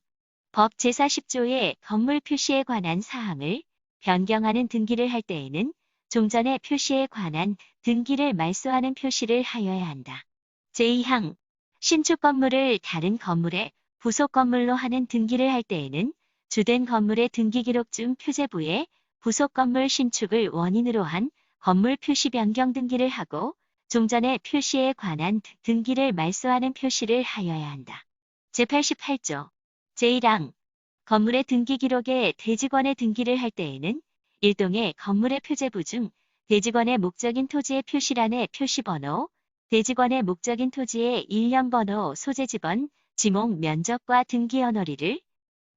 법 제40조의 건물 표시에 관한 사항을 변경하는 등기를 할 때에는 종전의 표시에 관한 등기를 말소하는 표시를 하여야 한다. 제2항 신축 건물을 다른 건물의 부속 건물로 하는 등기를 할 때에는 주된 건물의 등기 기록 중 표제부에 부속 건물 신축을 원인으로 한 건물 표시 변경 등기를 하고 종전의 표시에 관한 등기를 말소하는 표시를 하여야 한다. 제88조 제1항 건물의 등기 기록에 대지권의 등기를 할 때에는 일동의 건물의 표제부 중 대지권의 목적인 토지의 표시란의 표시번호, 대지권의 목적인 토지의 일련번호, 소재지번, 지목 면적과 등기 연월일을,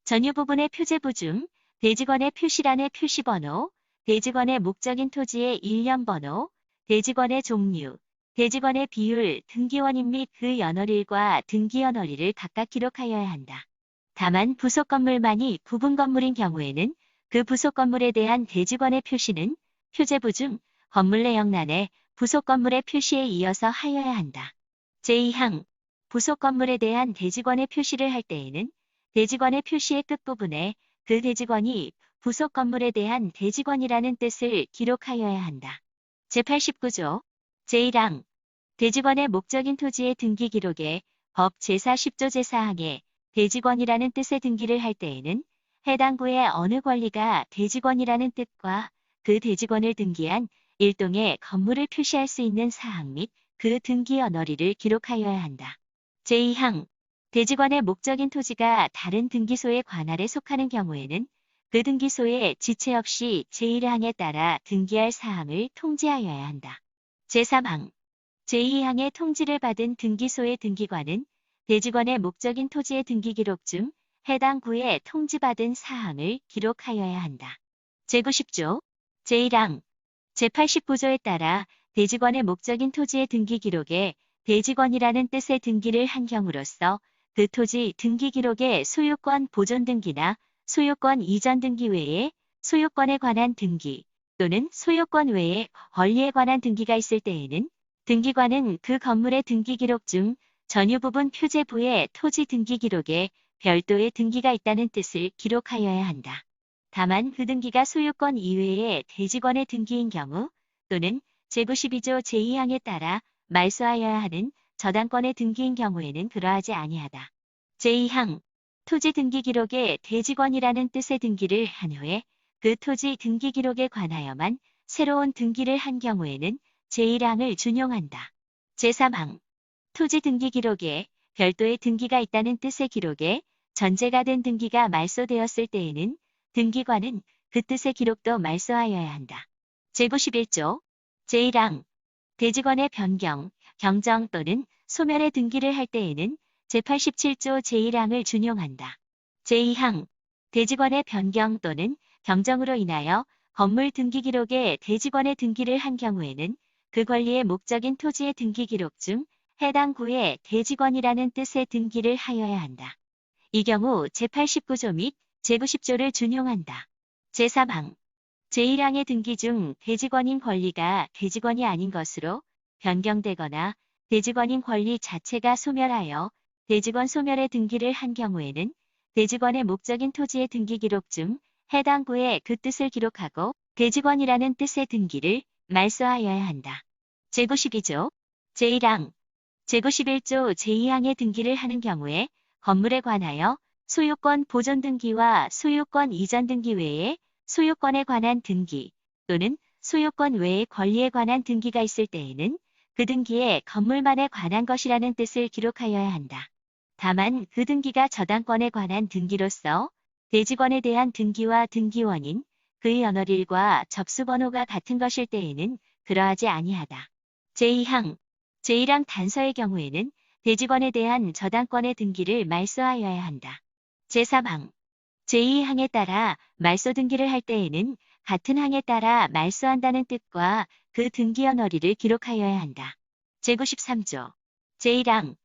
전유 부분의 표제부 중 대지권의 표시란의 표시번호, 대지권의 목적인 토지의 일련번호, 대지권의 종류, 대지권의 비율, 등기원인 및 그 연월일과 등기 연월일을 각각 기록하여야 한다. 다만 부속 건물만이 부분 건물인 경우에는 그 부속 건물에 대한 대지권의 표시는 표제부 중 건물 내역란에 부속 건물의 표시에 이어서 하여야 한다. 제2항 부속 건물에 대한 대지권의 표시를 할 때에는 대지권의 표시의 끝부분에 그 대지권이 부속 건물에 대한 대지권이라는 뜻을 기록하여야 한다. 제89조 제1항 대지권의 목적인 토지의 등기 기록에 법 제40조 제4항에 대지권이라는 뜻의 등기를 할 때에는 해당 구의 어느 권리가 대지권이라는 뜻과 그 대지권을 등기한 일동의 건물을 표시할 수 있는 사항 및 그 등기 언어리를 기록하여야 한다. 제2항 대지권의 목적인 토지가 다른 등기소의 관할에 속하는 경우에는 그 등기소의 지체 없이 제1항에 따라 등기할 사항을 통지하여야 한다. 제3항 제2항의 통지를 받은 등기소의 등기관은 대지권의 목적인 토지의 등기 기록 중 해당 구에 통지받은 사항을 기록하여야 한다. 제90조 제1항 제89조에 따라 대지권의 목적인 토지의 등기 기록에 대지권이라는 뜻의 등기를 한 경우로서 그 토지 등기 기록의 소유권 보존 등기나 소유권 이전 등기 외에 소유권에 관한 등기 또는 소유권 외에 권리에 관한 등기가 있을 때에는 등기관은 그 건물의 등기 기록 중 전유 부분 표제부의 토지 등기 기록에 별도의 등기가 있다는 뜻을 기록하여야 한다. 다만 그 등기가 소유권 이외의 대지권의 등기인 경우 또는 제92조 제2항에 따라 말소하여야 하는 저당권의 등기인 경우에는 그러하지 아니하다. 제2항 토지 등기 기록에 대지권이라는 뜻의 등기를 한 후에 그 토지 등기 기록에 관하여만 새로운 등기를 한 경우에는 제1항을 준용한다. 제3항 토지 등기 기록에 별도의 등기가 있다는 뜻의 기록에 전제가 된 등기가 말소되었을 때에는 등기관은 그 뜻의 기록도 말소하여야 한다. 제91조 제1항 대지권의 변경, 경정 또는 소멸의 등기를 할 때에는 제87조 제1항을 준용한다. 제2항 대지권의 변경 또는 경정으로 인하여 건물 등기 기록에 대지권의 등기를 한 경우에는 그 권리의 목적인 토지의 등기 기록 중 해당 구에 대지권이라는 뜻의 등기를 하여야 한다. 이 경우 제89조 및 제90조를 준용한다. 제3항 제1항의 등기 중 대지권인 권리가 대지권이 아닌 것으로 변경되거나 대지권인 권리 자체가 소멸하여 대지권 소멸의 등기를 한 경우에는 대지권의 목적인 토지의 등기 기록 중 해당 구에 그 뜻을 기록하고 대지권이라는 뜻의 등기를 말소하여야 한다. 제92조 제1항 제91조 제2항의 등기를 하는 경우에 건물에 관하여 소유권 보존 등기와 소유권 이전 등기 외에 소유권에 관한 등기 또는 소유권 외의 권리에 관한 등기가 있을 때에는 그 등기에 건물만에 관한 것이라는 뜻을 기록하여야 한다. 다만 그 등기가 저당권에 관한 등기로서 대지권에 대한 등기와 등기원인, 그의 언어릴과 접수번호가 같은 것일 때에는 그러하지 아니하다. 제2항 제1항 단서의 경우에는 대지권에 대한 저당권의 등기를 말소하여야 한다. 제3항 제2항에 따라 말소 등기를 할 때에는 같은 항에 따라 말소한다는 뜻과 그 등기 언어리를 기록하여야 한다. 제93조 제1항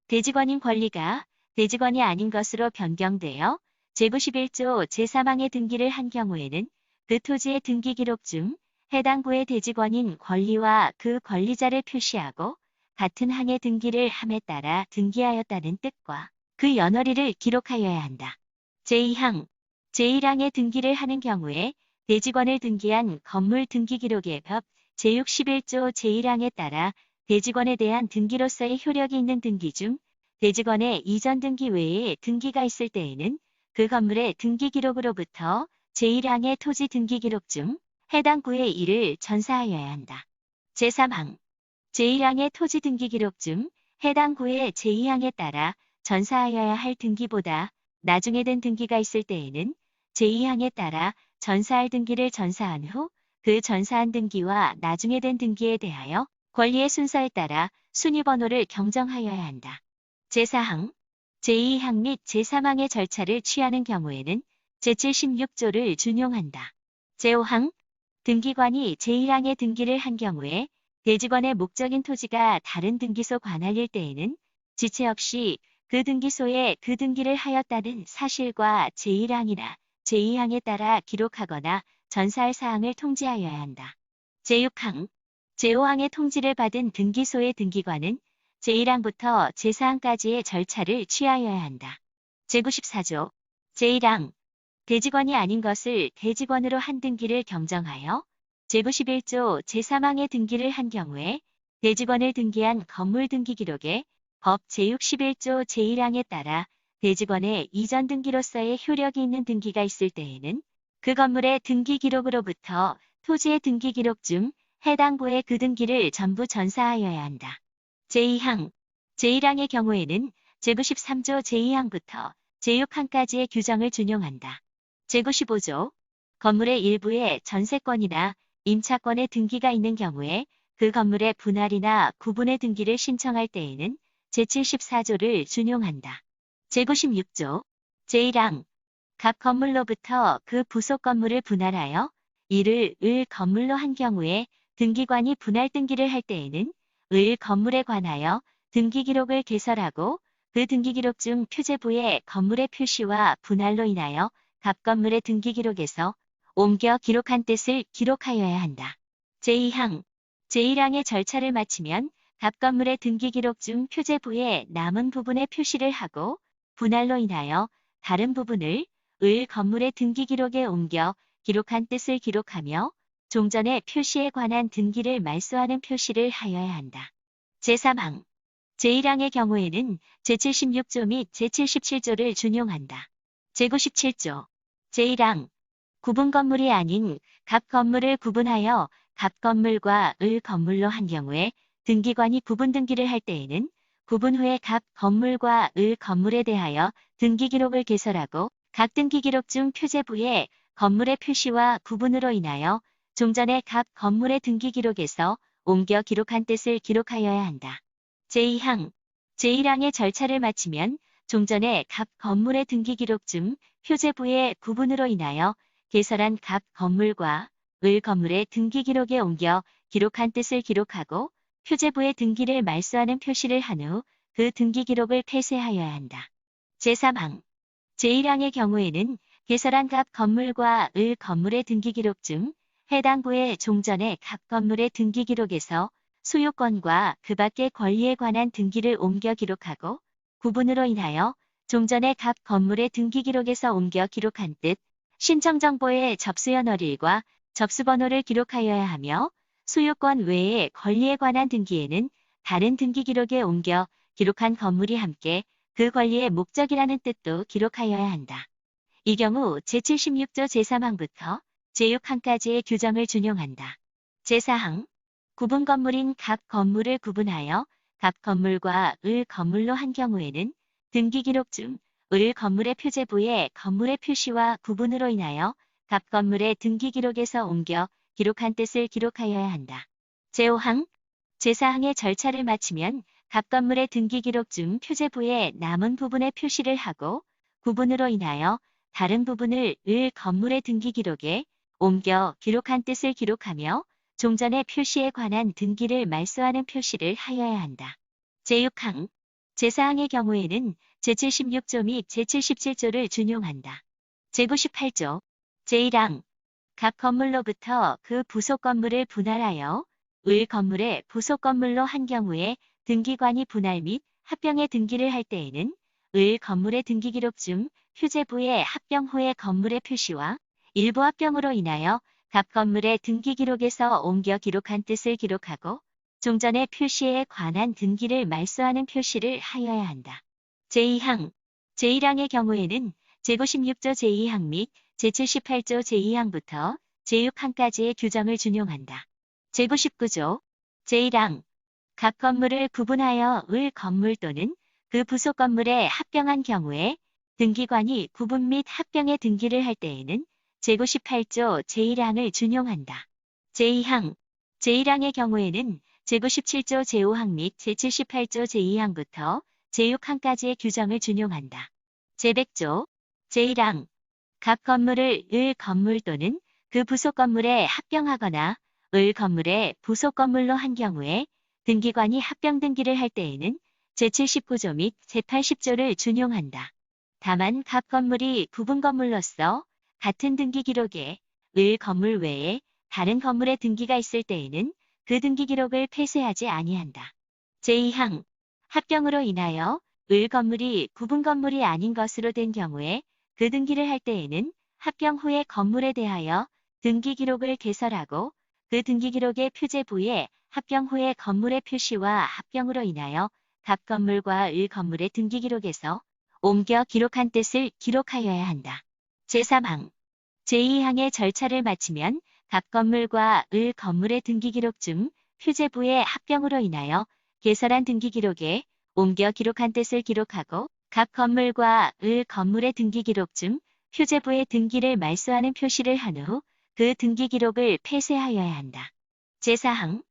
대지권인 권리가 대지권이 아닌 것으로 변경되어 제91조 제3항의 등기를 한 경우에는 그 토지의 등기 기록 중 해당 구의 대지권인 권리와 그 권리자를 표시하고 같은 항의 등기를 함에 따라 등기하였다는 뜻과 그 연월일을 기록하여야 한다. 제2항 제1항의 등기를 하는 경우에 대지권을 등기한 건물 등기 기록의 법 제61조 제1항에 따라 대지권에 대한 등기로서의 효력이 있는 등기 중 대지권의 이전 등기 외에 등기가 있을 때에는 그 건물의 등기 기록으로부터 제1항의 토지 등기 기록 중 해당 구의 일을 전사하여야 한다. 제3항 제1항의 토지 등기 기록 중 해당 구의 제2항에 따라 전사하여야 할 등기보다 나중에 된 등기가 있을 때에는 제2항에 따라 전사할 등기를 전사한 후 그 전사한 등기와 나중에 된 등기에 대하여 권리의 순서에 따라 순위번호를 경정하여야 한다. 제4항 제2항 및 제3항의 절차를 취하는 경우에는 제76조를 준용한다. 제5항 등기관이 제1항의 등기를 한 경우에 대지권의 목적인 토지가 다른 등기소 관할일 때에는 지체 없이 그 등기소에 그 등기를 하였다는 사실과 제1항이나 제2항에 따라 기록하거나 전사할 사항을 통지하여야 한다. 제6항 제5항의 통지를 받은 등기소의 등기관은 제1항부터 제4항까지의 절차를 취하여야 한다. 제94조 제1항 대지권이 아닌 것을 대지권으로 한 등기를 경정하여 제91조 제3항의 등기를 한 경우에 대지권을 등기한 건물 등기 기록에 법 제61조 제1항에 따라 대직원의 이전 등기로서의 효력이 있는 등기가 있을 때에는 그 건물의 등기 기록으로부터 토지의 등기 기록 중 해당 부의 그 등기를 전부 전사하여야 한다. 제2항 제1항의 경우에는 제93조 제2항부터 제6항까지의 규정을 준용한다. 제95조 건물의 일부에 전세권이나 임차권의 등기가 있는 경우에 그 건물의 분할이나 구분의 등기를 신청할 때에는 제74조를 준용한다. 제96조 제1항 각 건물로부터 그 부속 건물을 분할하여 이를 을 건물로 한 경우에 등기관이 분할 등기를 할 때에는 을 건물에 관하여 등기 기록을 개설하고 그 등기 기록 중 표제부에 건물의 표시와 분할로 인하여 갑 건물의 등기 기록에서 옮겨 기록한 뜻을 기록하여야 한다. 제2항 제1항의 절차를 마치면 갑 건물의 등기 기록 중 표제부에 남은 부분의 표시를 하고 분할로 인하여 다른 부분을 을 건물의 등기 기록에 옮겨 기록한 뜻을 기록하며 종전의 표시에 관한 등기를 말소하는 표시를 하여야 한다. 제3항 제1항의 경우에는 제76조 및 제77조를 준용한다. 제97조 제1항 구분 건물이 아닌 갑 건물을 구분하여 갑 건물과 을 건물로 한 경우에 등기관이 구분 등기를 할 때에는 구분 후에 갑 건물과 을 건물에 대하여 등기 기록을 개설하고 각 등기 기록 중 표제부에 건물의 표시와 구분으로 인하여 종전의 갑 건물의 등기 기록에서 옮겨 기록한 뜻을 기록하여야 한다. 제2항 제1항의 절차를 마치면 종전의 갑 건물의 등기 기록 중 표제부의 구분으로 인하여 개설한 갑 건물과 을 건물의 등기 기록에 옮겨 기록한 뜻을 기록하고 표제부의 등기를 말소하는 표시를 한 후 그 등기 기록을 폐쇄하여야 한다. 제3항 제1항의 경우에는 개설한 갑 건물과 을 건물의 등기 기록 중 해당 부의 종전의 갑 건물의 등기 기록에서 소유권과 그 밖의 권리에 관한 등기를 옮겨 기록하고 구분으로 인하여 종전의 갑 건물의 등기 기록에서 옮겨 기록한 뜻, 신청정보의 접수연월일과 접수번호를 기록하여야 하며 소유권 외의 권리에 관한 등기에는 다른 등기 기록에 옮겨 기록한 건물이 함께 그 권리의 목적이라는 뜻도 기록하여야 한다. 이 경우 제76조 제3항부터 제6항까지의 규정을 준용한다. 제4항 구분 건물인 갑 건물을 구분하여 갑 건물과 을 건물로 한 경우에는 등기 기록 중 을 건물의 표제부에 건물의 표시와 구분으로 인하여 갑 건물의 등기 기록에서 옮겨 기록한 뜻을 기록하여야 한다. 제5항 제4항의 절차를 마치면 갑 건물의 등기 기록 중 표제부에 남은 부분의 표시를 하고 구분으로 인하여 다른 부분을 을 건물의 등기 기록에 옮겨 기록한 뜻을 기록하며 종전의 표시에 관한 등기를 말소하는 표시를 하여야 한다. 제6항 제4항의 경우에는 제76조 및 제77조를 준용한다. 제98조 제1항 각 건물로부터 그 부속 건물을 분할하여 을 건물의 부속 건물로 한 경우에 등기관이 분할 및 합병의 등기를 할 때에는 을 건물의 등기 기록 중 표제부의 합병 후의 건물의 표시와 일부 합병으로 인하여 갑 건물의 등기 기록에서 옮겨 기록한 뜻을 기록하고 종전의 표시에 관한 등기를 말소하는 표시를 하여야 한다. 제2항 제1항의 경우에는 제96조 제2항 및 제78조 제2항부터 제6항까지의 규정을 준용한다. 제99조 제1항 각 건물을 구분하여 을 건물 또는 그 부속 건물에 합병한 경우에 등기관이 구분 및 합병의 등기를 할 때에는 제98조 제1항을 준용한다. 제2항 제1항의 경우에는 제97조 제5항 및 제78조 제2항부터 제6항까지의 규정을 준용한다. 제100조 제1항 각 건물을 을 건물 또는 그 부속 건물에 합병하거나 을 건물의 부속 건물로 한 경우에 등기관이 합병 등기를 할 때에는 제79조 및 제80조를 준용한다. 다만 갑 건물이 구분 건물로서 같은 등기 기록에 을 건물 외에 다른 건물의 등기가 있을 때에는 그 등기 기록을 폐쇄하지 아니한다. 제2항 합병으로 인하여 을 건물이 구분 건물이 아닌 것으로 된 경우에 그 등기를 할 때에는 합병 후의 건물에 대하여 등기 기록을 개설하고 그 등기 기록의 표제부에 합병 후의 건물의 표시와 합병으로 인하여 갑 건물과 을 건물의 등기 기록에서 옮겨 기록한 뜻을 기록하여야 한다. 제3항 제2항의 절차를 마치면 각 건물과 을 건물의 등기 기록 중 표제부의 합병으로 인하여 개설한 등기 기록에 옮겨 기록한 뜻을 기록하고 각 건물과 을 건물의 등기 기록 중 표제부의 등기를 말소하는 표시를 한 후 그 등기 기록을 폐쇄하여야 한다. 제4항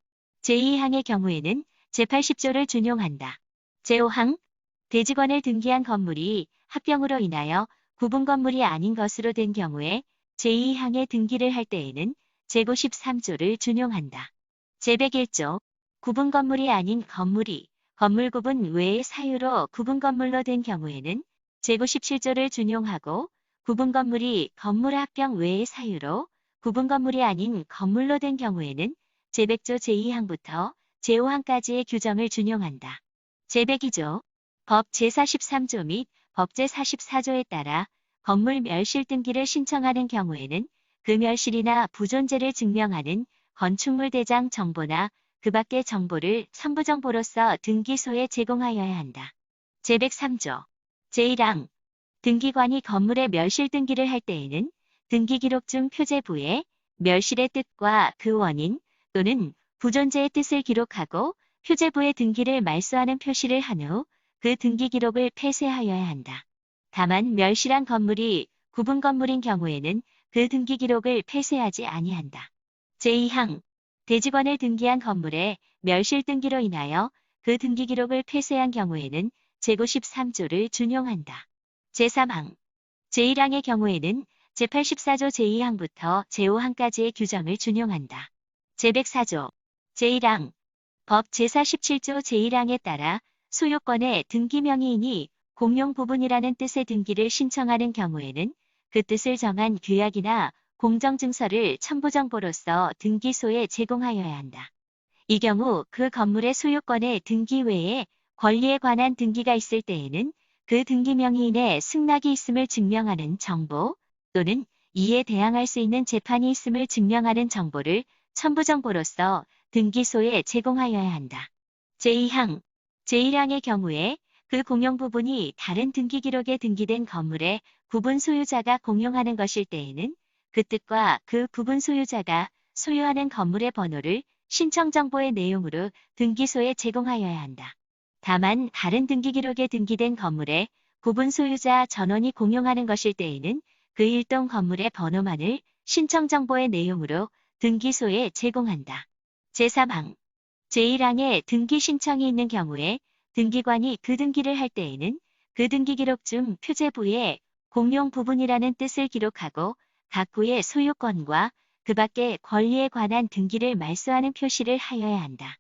제2항의 경우에는 제80조를 준용한다. 제5항 대직원을 등기한 건물이 합병으로 인하여 구분 건물이 아닌 것으로 된 경우에 제2항의 등기를 할 때에는 제93조를 준용한다. 제101조 구분 건물이 아닌 건물이 건물 구분 외의 사유로 구분 건물로 된 경우에는 제97조를 준용하고 구분 건물이 건물 합병 외의 사유로 구분 건물이 아닌 건물로 된 경우에는 제100조 제2항부터 제5항까지의 규정을 준용한다. 제102조 법 제43조 및 법 제44조에 따라 건물 멸실 등기를 신청하는 경우에는 그 멸실이나 부존재를 증명하는 건축물 대장 정보나 그 밖의 정보를 첨부정보로서 등기소에 제공하여야 한다. 제103조 제1항 등기관이 건물의 멸실 등기를 할 때에는 등기기록 중 표제부에 멸실의 뜻과 그 원인 또는 부존재의 뜻을 기록하고 표제부의 등기를 말소하는 표시를 한 후 그 등기 기록을 폐쇄하여야 한다. 다만 멸실한 건물이 구분 건물인 경우에는 그 등기 기록을 폐쇄하지 아니한다. 제2항 대직원을 등기한 건물의 멸실 등기로 인하여 그 등기 기록을 폐쇄한 경우에는 제93조를 준용한다. 제3항 제1항의 경우에는 제84조 제2항부터 제5항까지의 규정을 준용한다. 제104조 제1항 법 제47조 제1항에 따라 소유권의 등기 명의인이 공용 부분이라는 뜻의 등기를 신청하는 경우에는 그 뜻을 정한 규약이나 공정증서를 첨부정보로서 등기소에 제공하여야 한다. 이 경우 그 건물의 소유권의 등기 외에 권리에 관한 등기가 있을 때에는 그 등기 명의인의 승낙이 있음을 증명하는 정보 또는 이에 대항할 수 있는 재판이 있음을 증명하는 정보를 첨부정보로서 등기소에 제공하여야 한다. 제2항 제1항의 경우에 그 공용 부분이 다른 등기 기록에 등기된 건물의 구분 소유자가 공용하는 것일 때에는 그 뜻과 그 부분 소유자가 소유하는 건물의 번호를 신청 정보의 내용으로 등기소에 제공하여야 한다. 다만 다른 등기 기록에 등기된 건물의 구분 소유자 전원이 공용하는 것일 때에는 그 일동 건물의 번호만을 신청 정보의 내용으로 등기소에 제공한다. 제3항 제1항에 등기 신청이 있는 경우에 등기관이 그 등기를 할 때에는 그 등기 기록 중 표제부에 공용 부분이라는 뜻을 기록하고 각 구의 소유권과 그 밖의 권리에 관한 등기를 말소하는 표시를 하여야 한다.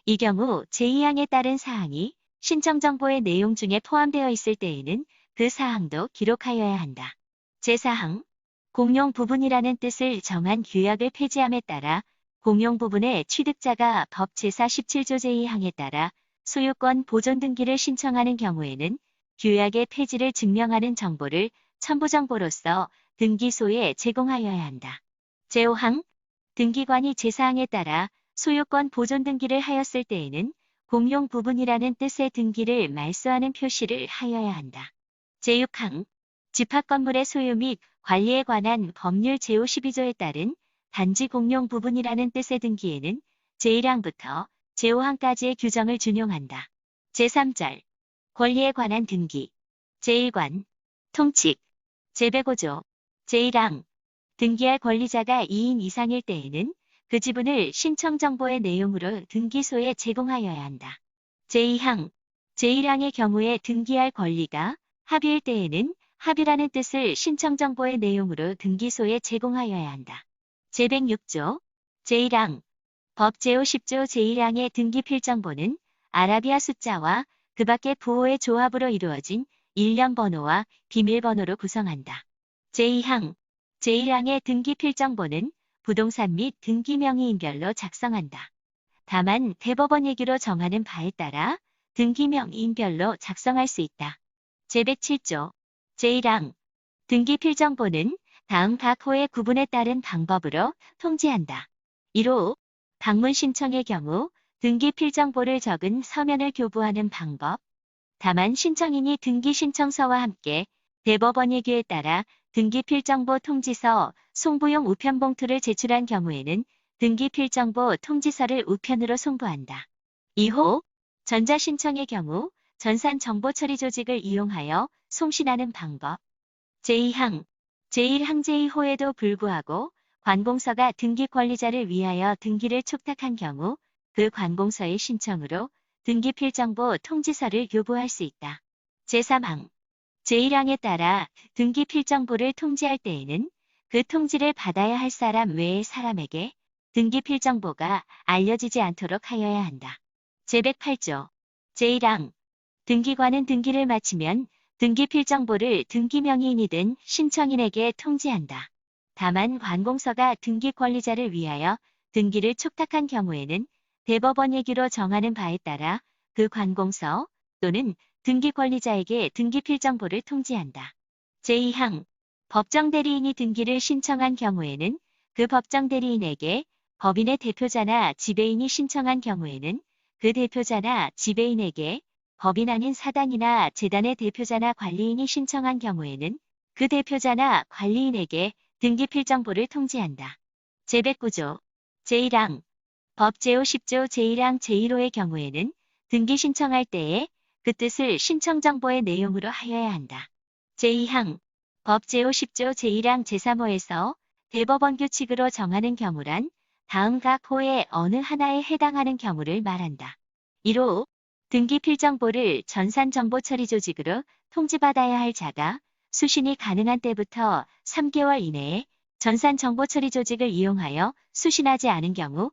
이 경우 제2항에 따른 사항이 신청 정보의 내용 중에 포함되어 있을 때에는 그 사항도 기록하여야 한다. 제4항 공용 부분이라는 뜻을 정한 규약을 폐지함에 따라 공용 부분의 취득자가 법 제47조 제2항에 따라 소유권 보존 등기를 신청하는 경우에는 규약의 폐지를 증명하는 정보를 첨부정보로서 등기소에 제공하여야 한다. 제5항 등기관이 제4항에 따라 소유권 보존 등기를 하였을 때에는 공용 부분이라는 뜻의 등기를 말소하는 표시를 하여야 한다. 제6항 집합 건물의 소유 및 관리에 관한 법률 제52조에 따른 단지 공용 부분이라는 뜻의 등기에는 제1항부터 제5항까지의 규정을 준용한다. 제3절 권리에 관한 등기 제1관 통칙 제105조 제1항 등기할 권리자가 2인 이상일 때에는 그 지분을 신청 정보의 내용으로 등기소에 제공하여야 한다. 제2항 제1항의 경우에 등기할 권리가 합의일 때에는 합의라는 뜻을 신청 정보의 내용으로 등기소에 제공하여야 한다. 제106조 제1항 법 제50조 제1항의 등기 필정본은 아라비아 숫자와 그 밖의 부호의 조합으로 이루어진 일련 번호와 비밀번호로 구성한다. 제2항 제1항의 등기 필정본은 부동산 및 등기 명의인별로 작성한다. 다만 대법원 얘기로 정하는 바에 따라 등기 명의인별로 작성할 수 있다. 제107조 제1항 등기 필정본은 다음 각 호의 구분에 따른 방법으로 통지한다. 1호 방문 신청의 경우 등기 필정보를 적은 서면을 교부하는 방법. 다만 신청인이 등기 신청서와 함께 대법원 예규에 따라 등기필정보 통지서, 송부용 우편봉투를 제출한 경우에는 등기필정보 통지서를 우편으로 송부한다. 2호 전자신청의 경우 전산정보처리 조직을 이용하여 송신하는 방법. 제2항 제1항 제2호에도 불구하고 관공서가 등기 권리자를 위하여 등기를 촉탁한 경우 그 관공서의 신청으로 등기필정보 통지서를 요구할 수 있다. 제3항 제1항에 따라 등기필정보를 통지할 때에는 그 통지를 받아야 할 사람 외의 사람에게 등기필정보가 알려지지 않도록 하여야 한다. 제108조 제1항 등기관은 등기를 마치면 등기필정보를 등기명의인이든 신청인에게 통지한다. 다만 관공서가 등기 권리자를 위하여 등기를 촉탁한 경우에는 대법원 예규로 정하는 바에 따라 그 관공서 또는 등기 권리자에게 등기필정보를 통지한다. 제2항 법정대리인이 등기를 신청한 경우에는 그 법정대리인에게 법인의 대표자나 지배인이 신청한 경우에는 그 대표자나 지배인에게 법인 아닌 사단이나 재단의 대표자나 관리인이 신청한 경우에는 그 대표자나 관리인에게 등기필정보를 통지한다. 제109조 제1항 법 제50조 제1항 제1호의 경우에는 등기 신청할 때에 그 뜻을 신청정보의 내용으로 하여야 한다. 제2항 법 제50조 제1항 제3호에서 대법원 규칙으로 정하는 경우란 다음 각 호의 어느 하나에 해당하는 경우를 말한다. 1호 등기필정보를 전산정보처리 조직으로 통지받아야 할 자가 수신이 가능한 때부터 3개월 이내에 전산정보처리 조직을 이용하여 수신하지 않은 경우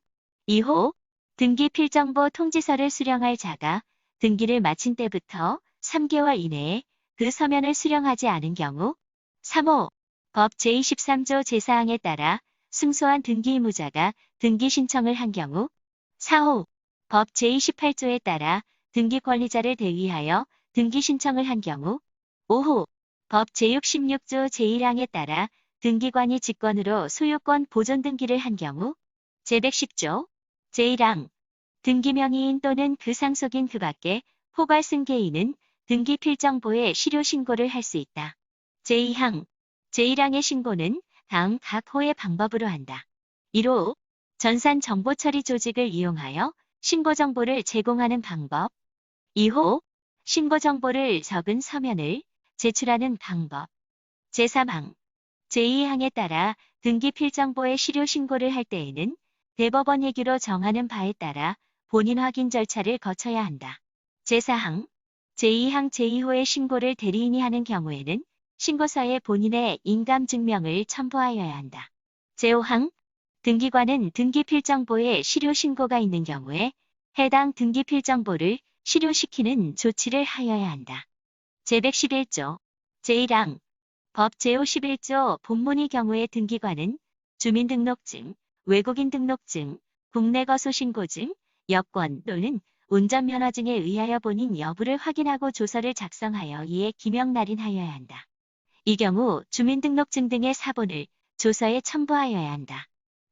2호 등기필정보 통지서를 수령할 자가 등기를 마친 때부터 3개월 이내에 그 서면을 수령하지 않은 경우 3호 법 제23조 제4항에 따라 승소한 등기 의무자가 등기 신청을 한 경우 4호 법 제28조에 따라 등기 권리자를 대위하여 등기 신청을 한 경우 5호 법 제66조 제1항에 따라 등기관이 직권으로 소유권 보존 등기를 한 경우 제110조 제1항 등기명의인 또는 그 상속인 그 밖에 포괄승계인은 등기필정보에 실효신고를 할 수 있다. 제2항 제1항의 신고는 다음 각 호의 방법으로 한다. 1호 전산정보처리 조직을 이용하여 신고정보를 제공하는 방법. 2호 신고정보를 적은 서면을 제출하는 방법. 제3항 제2항에 따라 등기필정보의 실효신고를 할 때에는 대법원 예규로 정하는 바에 따라 본인 확인 절차를 거쳐야 한다. 제4항 제2항 제2호의 신고를 대리인이 하는 경우에는 신고서에 본인의 인감증명을 첨부하여야 한다. 제5항 등기관은 등기필정보에 실효신고가 있는 경우에 해당 등기필정보를 실효시키는 조치를 하여야 한다. 제111조 제1항 법 제51조 본문의 경우에 등기관은 주민등록증, 외국인 등록증, 국내 거소신고증, 여권 또는 운전면허증에 의하여 본인 여부를 확인하고 조서를 작성하여 이에 기명 날인하여야 한다. 이 경우 주민등록증 등의 사본을 조서에 첨부하여야 한다.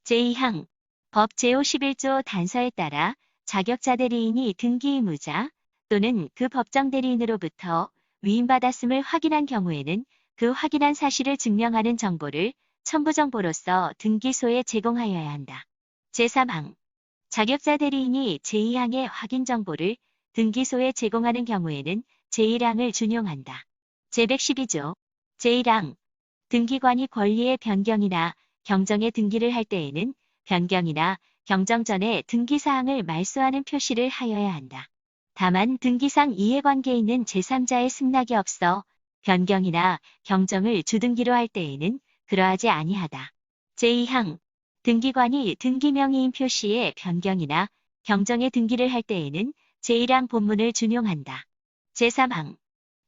제2항 법 제51조 단서에 따라 자격자 대리인이 등기 의무자 또는 그 법정 대리인으로부터 위임받았음을 확인한 경우에는 그 확인한 사실을 증명하는 정보를 첨부정보로서 등기소에 제공하여야 한다. 제3항 자격자 대리인이 제2항의 확인 정보를 등기소에 제공하는 경우에는 제1항을 준용한다. 제112조 제1항 등기관이 권리의 변경이나 경정의 등기를 할 때에는 변경이나 경정 전에 등기사항을 말소하는 표시를 하여야 한다. 다만 등기상 이해관계 있는 제3자의 승낙이 없어 변경이나 경정을 주등기로 할 때에는 그러하지 아니하다. 제2항 등기관이 등기명의인 표시에 변경이나 경정의 등기를 할 때에는 제1항 본문을 준용한다. 제3항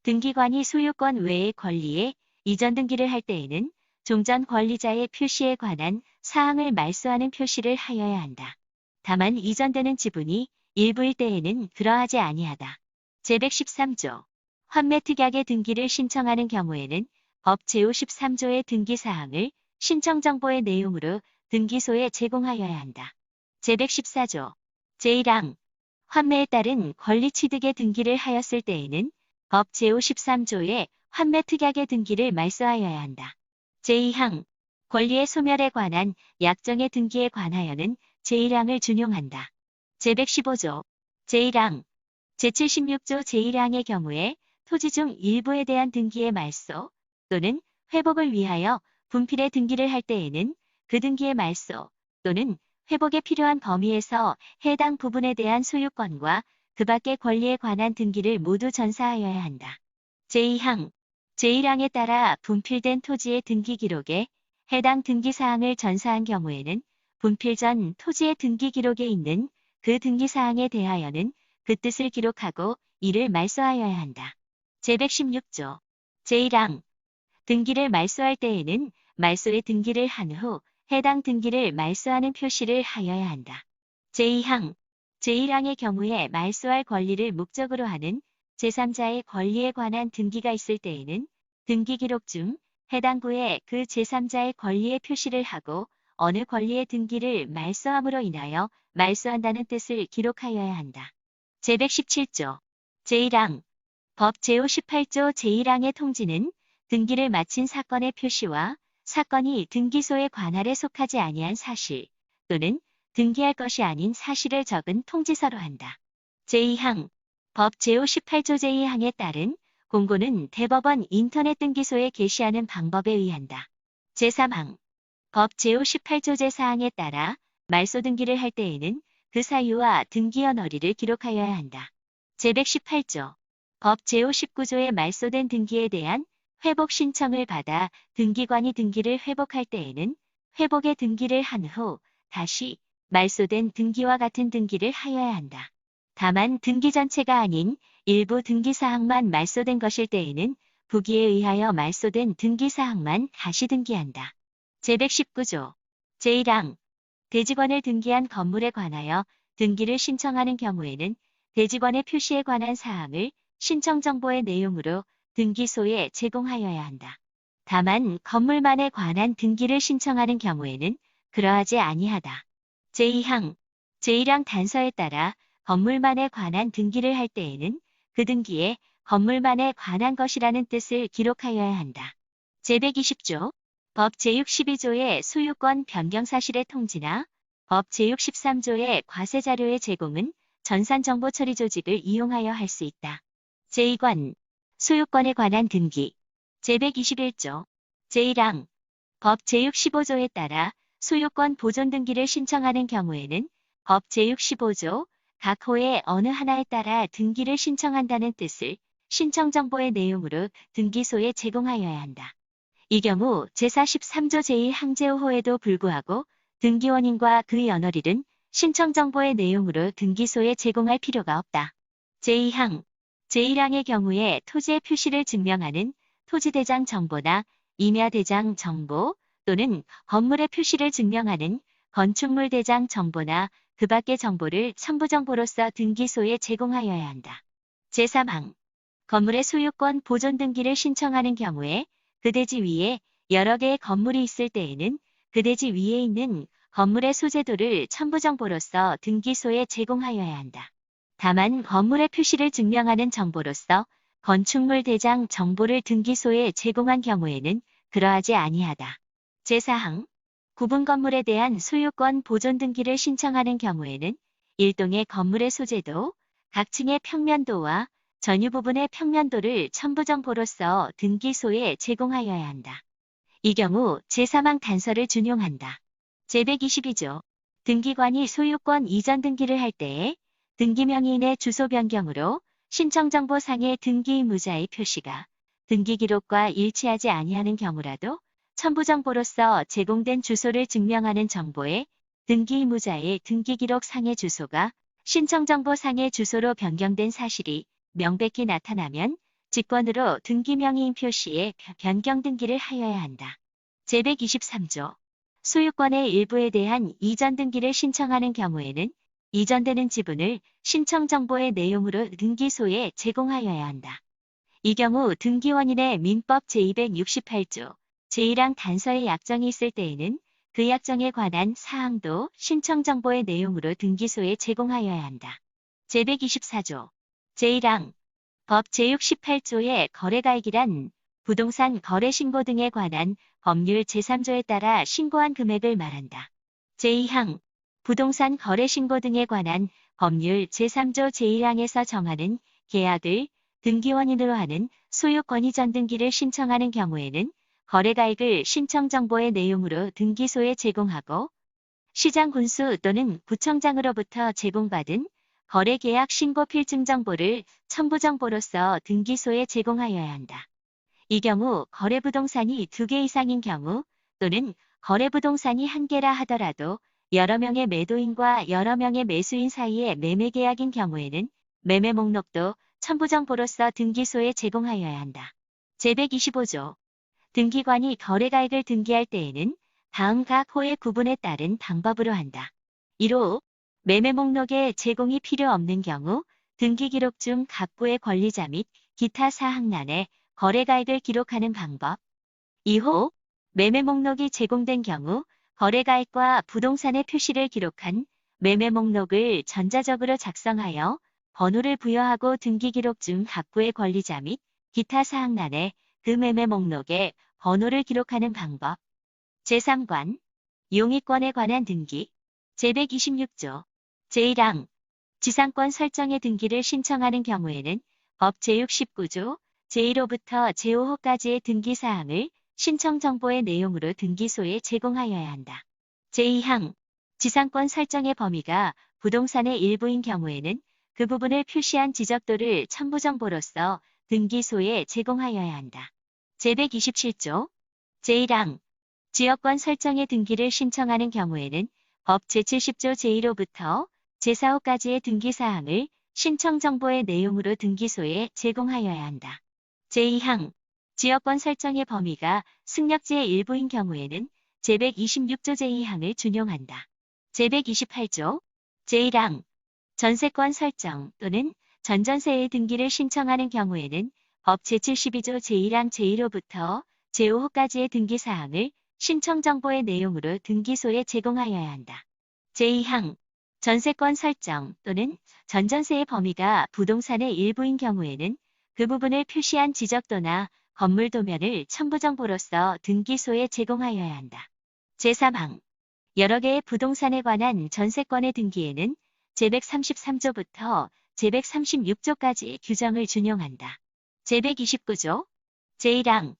등기관이 소유권 외의 권리에 이전 등기를 할 때에는 종전 권리자의 표시에 관한 사항을 말소하는 표시를 하여야 한다. 다만 이전되는 지분이 일부일 때에는 그러하지 아니하다. 제113조 환매특약의 등기를 신청하는 경우에는 법 제53조의 등기사항을 신청정보의 내용으로 등기소에 제공하여야 한다. 제114조 제1항 환매에 따른 권리취득의 등기를 하였을 때에는 법 제53조의 환매특약의 등기를 말소하여야 한다. 제2항 권리의 소멸에 관한 약정의 등기에 관하여는 제1항을 준용한다. 제115조 제1항 제76조 제1항의 경우에 토지 중 일부에 대한 등기의 말소 또는 회복을 위하여 분필의 등기를 할 때에는 그 등기의 말소 또는 회복에 필요한 범위에서 해당 부분에 대한 소유권과 그 밖의 권리에 관한 등기를 모두 전사하여야 한다. 제2항 제1항에 따라 분필된 토지의 등기 기록에 해당 등기 사항을 전사한 경우에는 분필 전 토지의 등기 기록에 있는 그 등기 사항에 대하여는 그 뜻을 기록하고 이를 말소하여야 한다. 제116조 제1항 등기를 말소할 때에는 말소의 등기를 한 후 해당 등기를 말소하는 표시를 하여야 한다. 제2항 제1항의 경우에 말소할 권리를 목적으로 하는 제3자의 권리에 관한 등기가 있을 때에는 등기 기록 중 해당 구에 그 제3자의 권리의 표시를 하고 어느 권리의 등기를 말소함으로 인하여 말소한다는 뜻을 기록하여야 한다. 제117조 제1항 법 제58조 제1항의 통지는 등기를 마친 사건의 표시와 사건이 등기소의 관할에 속하지 아니한 사실 또는 등기할 것이 아닌 사실을 적은 통지서로 한다. 제2항 법 제58조 제2항에 따른 공고는 대법원 인터넷 등기소에 게시하는 방법에 의한다. 제3항 법 제58조 제4항에 따라 말소 등기를 할 때에는 그 사유와 등기 연월일을 기록하여야 한다. 제118조 법 제59조의 말소된 등기에 대한 회복 신청을 받아 등기관이 등기를 회복할 때에는 회복의 등기를 한 후 다시 말소된 등기와 같은 등기를 하여야 한다. 다만 등기 전체가 아닌 일부 등기사항만 말소된 것일 때에는 부기에 의하여 말소된 등기사항만 다시 등기한다. 제119조 제1항 대지권을 등기한 건물에 관하여 등기를 신청하는 경우에는 대지권의 표시에 관한 사항을 신청정보의 내용으로 등기소에 제공하여야 한다. 다만 건물만에 관한 등기를 신청하는 경우에는 그러하지 아니하다. 제2항 제1항 단서에 따라 건물만에 관한 등기를 할 때에는 그 등기에 건물만에 관한 것이라는 뜻을 기록하여야 한다. 제120조 법 제62조의 소유권 변경 사실의 통지나 법 제63조의 과세자료의 제공은 전산정보 처리 조직을 이용하여 할 수 있다. 제2관 소유권에 관한 등기 제121조 제1항 법 제65조에 따라 소유권 보존 등기를 신청하는 경우에는 법 제65조 각 호의 어느 하나에 따라 등기를 신청한다는 뜻을 신청정보의 내용으로 등기소에 제공하여야 한다. 이 경우 제43조 제1항 제5호에도 불구하고 등기원인과 그 연월일은 신청정보의 내용으로 등기소에 제공할 필요가 없다. 제2항 제1항의 경우에 토지의 표시를 증명하는 토지대장 정보나 임야대장 정보 또는 건물의 표시를 증명하는 건축물 대장 정보나 그 밖의 정보를 첨부정보로서 등기소에 제공하여야 한다. 제3항 건물의 소유권 보존 등기를 신청하는 경우에 그 대지 위에 여러 개의 건물이 있을 때에는 그 대지 위에 있는 건물의 소재도를 첨부정보로서 등기소에 제공하여야 한다. 다만 건물의 표시를 증명하는 정보로서 건축물 대장 정보를 등기소에 제공한 경우에는 그러하지 아니하다. 제4항 구분 건물에 대한 소유권 보존 등기를 신청하는 경우에는 일동의 건물의 소재도, 각 층의 평면도와 전유 부분의 평면도를 첨부정보로서 등기소에 제공하여야 한다. 이 경우 제3항 단서를 준용한다. 제122조 등기관이 소유권 이전 등기를 할 때에 등기명의인의 주소 변경으로 신청정보상의 등기 의무자의 표시가 등기기록과 일치하지 아니하는 경우라도 첨부정보로서 제공된 주소를 증명하는 정보에 등기 의무자의 등기기록상의 주소가 신청정보상의 주소로 변경된 사실이 명백히 나타나면 직권으로 등기명의인 표시에 변경 등기를 하여야 한다. 제123조 소유권의 일부에 대한 이전 등기를 신청하는 경우에는 이전되는 지분을 신청정보의 내용으로 등기소에 제공하여야 한다. 이 경우 등기원인의 민법 제268조 제1항 단서의 약정이 있을 때에는 그 약정에 관한 사항도 신청정보의 내용으로 등기소에 제공하여야 한다. 제124조 제1항 법 제68조의 거래가액이란 부동산 거래 신고 등에 관한 법률 제3조에 따라 신고한 금액을 말한다. 제2항 부동산 거래 신고 등에 관한 법률 제3조 제1항에서 정하는 계약을 등기원인으로 하는 소유권이 전등기를 신청하는 경우에는 거래가액을 신청정보의 내용으로 등기소에 제공하고 시장군수 또는 구청장으로부터 제공받은 거래계약 신고 필증 정보를 첨부정보로서 등기소에 제공하여야 한다. 이 경우 거래부동산이 2개 이상인 경우 또는 거래부동산이 1개라 하더라도 여러 명의 매도인과 여러 명의 매수인 사이의 매매계약인 경우에는 매매 목록도 첨부정보로서 등기소에 제공하여야 한다. 제125조 등기관이 거래가액을 등기할 때에는 다음 각 호의 구분에 따른 방법으로 한다. 1호 매매 목록에 제공이 필요 없는 경우 등기기록 중 각부의 권리자 및 기타 사항란에 거래가액을 기록하는 방법. 2호 매매 목록이 제공된 경우 거래가액과 부동산의 표시를 기록한 매매 목록을 전자적으로 작성하여 번호를 부여하고 등기기록 중 각부의 권리자 및 기타 사항란에 그 매매 목록에 번호를 기록하는 방법. 제3관 용의권에 관한 등기 제126조 제1항 지상권 설정의 등기를 신청하는 경우에는 법 제69조 제1호부터 제5호까지의 등기사항을 신청정보의 내용으로 등기소에 제공하여야 한다. 제2항 지상권 설정의 범위가 부동산의 일부인 경우에는 그 부분을 표시한 지적도를 첨부정보로서 등기소에 제공하여야 한다. 제127조 제1항 지역권 설정의 등기를 신청하는 경우에는 법 제70조 제1호부터 제4호까지의 등기사항을 신청정보의 내용으로 등기소에 제공하여야 한다. 제2항 지역권 설정의 범위가 승역지의 일부인 경우에는 제126조 제2항을 준용한다. 제128조 제1항 전세권 설정 또는 전전세의 등기를 신청하는 경우에는 법 제72조 제1항 제1호부터 제5호까지의 등기사항을 신청정보의 내용으로 등기소에 제공하여야 한다. 제2항 전세권 설정 또는 전전세의 범위가 부동산의 일부인 경우에는 그 부분을 표시한 지적도나 건물 도면을 첨부정보로서 등기소에 제공하여야 한다. 제3항 여러 개의 부동산에 관한 전세권의 등기에는 제133조부터 제136조까지의 규정을 준용한다. 제129조 제1항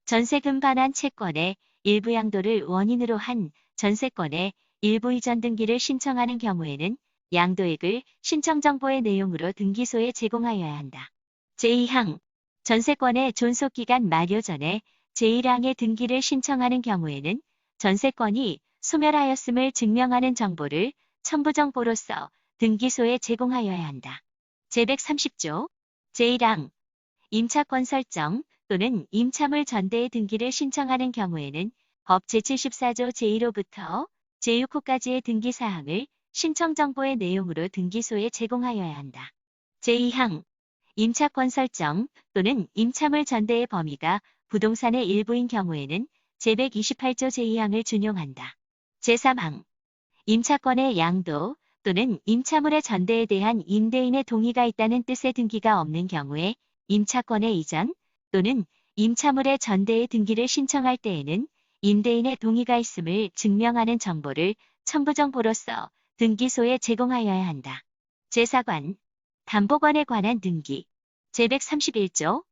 전세금 반환 채권의 일부 양도를 원인으로 한 전세권의 일부 이전 등기를 신청하는 경우에는 양도액을 신청정보의 내용으로 등기소에 제공하여야 한다. 제2항 전세권의 존속기간 만료 전에 제1항의 등기를 신청하는 경우에는 전세권이 소멸하였음을 증명하는 정보를 첨부정보로서 등기소에 제공하여야 한다. 제130조 제1항 임차권 설정 또는 임차물 전대의 등기를 신청하는 경우에는 법 제74조 제1호부터 제6호까지의 등기사항을 신청정보의 내용으로 등기소에 제공하여야 한다. 제2항 임차권 설정 또는 임차물 전대의 범위가 부동산의 일부인 경우에는 제128조 제2항을 준용한다. 제3항 임차권의 양도 또는 임차물의 전대에 대한 임대인의 동의가 있다는 뜻의 등기가 없는 경우에 임차권의 이전 또는 임차물의 전대의 등기를 신청할 때에는 임대인의 동의가 있음을 증명하는 정보를 첨부정보로서 등기소에 제공하여야 한다. 제4관 담보권에 관한 등기 제131조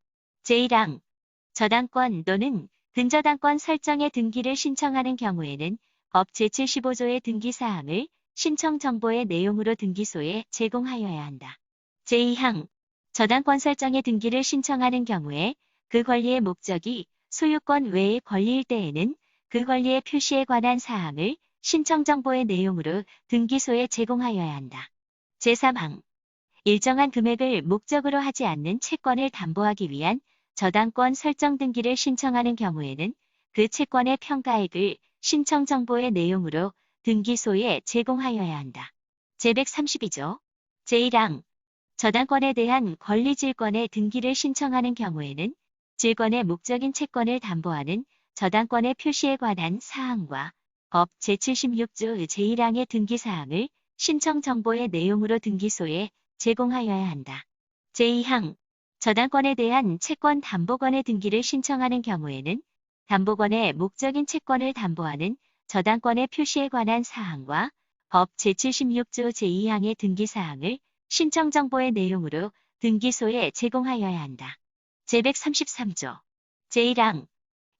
제1항 저당권 또는 근저당권 설정의 등기를 신청하는 경우에는 법 제75조의 등기사항을 신청정보의 내용으로 등기소에 제공하여야 한다. 제2항 저당권 설정의 등기를 신청하는 경우에 그 권리의 목적이 소유권 외의 권리일 때에는 그 권리의 표시에 관한 사항을 신청정보의 내용으로 등기소에 제공하여야 한다. 제3항 일정한 금액을 목적으로 하지 않는 채권을 담보하기 위한 저당권 설정 등기를 신청하는 경우에는 그 채권의 평가액을 신청정보의 내용으로 등기소에 제공하여야 한다. 제132조 제1항 저당권에 대한 권리질권의 등기를 신청하는 경우에는 질권의 목적인 채권을 담보하는 저당권의 표시에 관한 사항과 법 제76조 제1항의 등기사항을 신청정보의 내용으로 등기소에 제공하여야 한다. 제2항 저당권에 대한 채권 담보권의 등기를 신청하는 경우에는 담보권의 목적인 채권을 담보하는 저당권의 표시에 관한 사항과 법 제76조 제2항의 등기사항을 신청정보의 내용으로 등기소에 제공하여야 한다. 제133조 제1항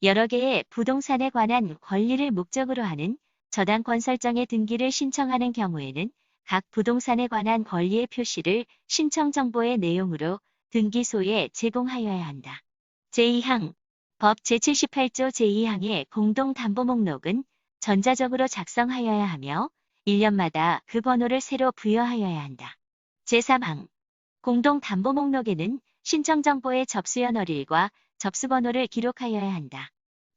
여러 개의 부동산에 관한 권리를 목적으로 하는 저당권 설정의 등기를 신청하는 경우에는 각 부동산에 관한 권리의 표시를 신청정보의 내용으로 등기소에 제공하여야 한다. 제2항 법 제78조 제2항의 공동담보목록은 전자적으로 작성하여야 하며 1년마다 그 번호를 새로 부여하여야 한다. 제3항 공동담보목록에는 신청정보의 접수연월일과 접수번호를 기록하여야 한다.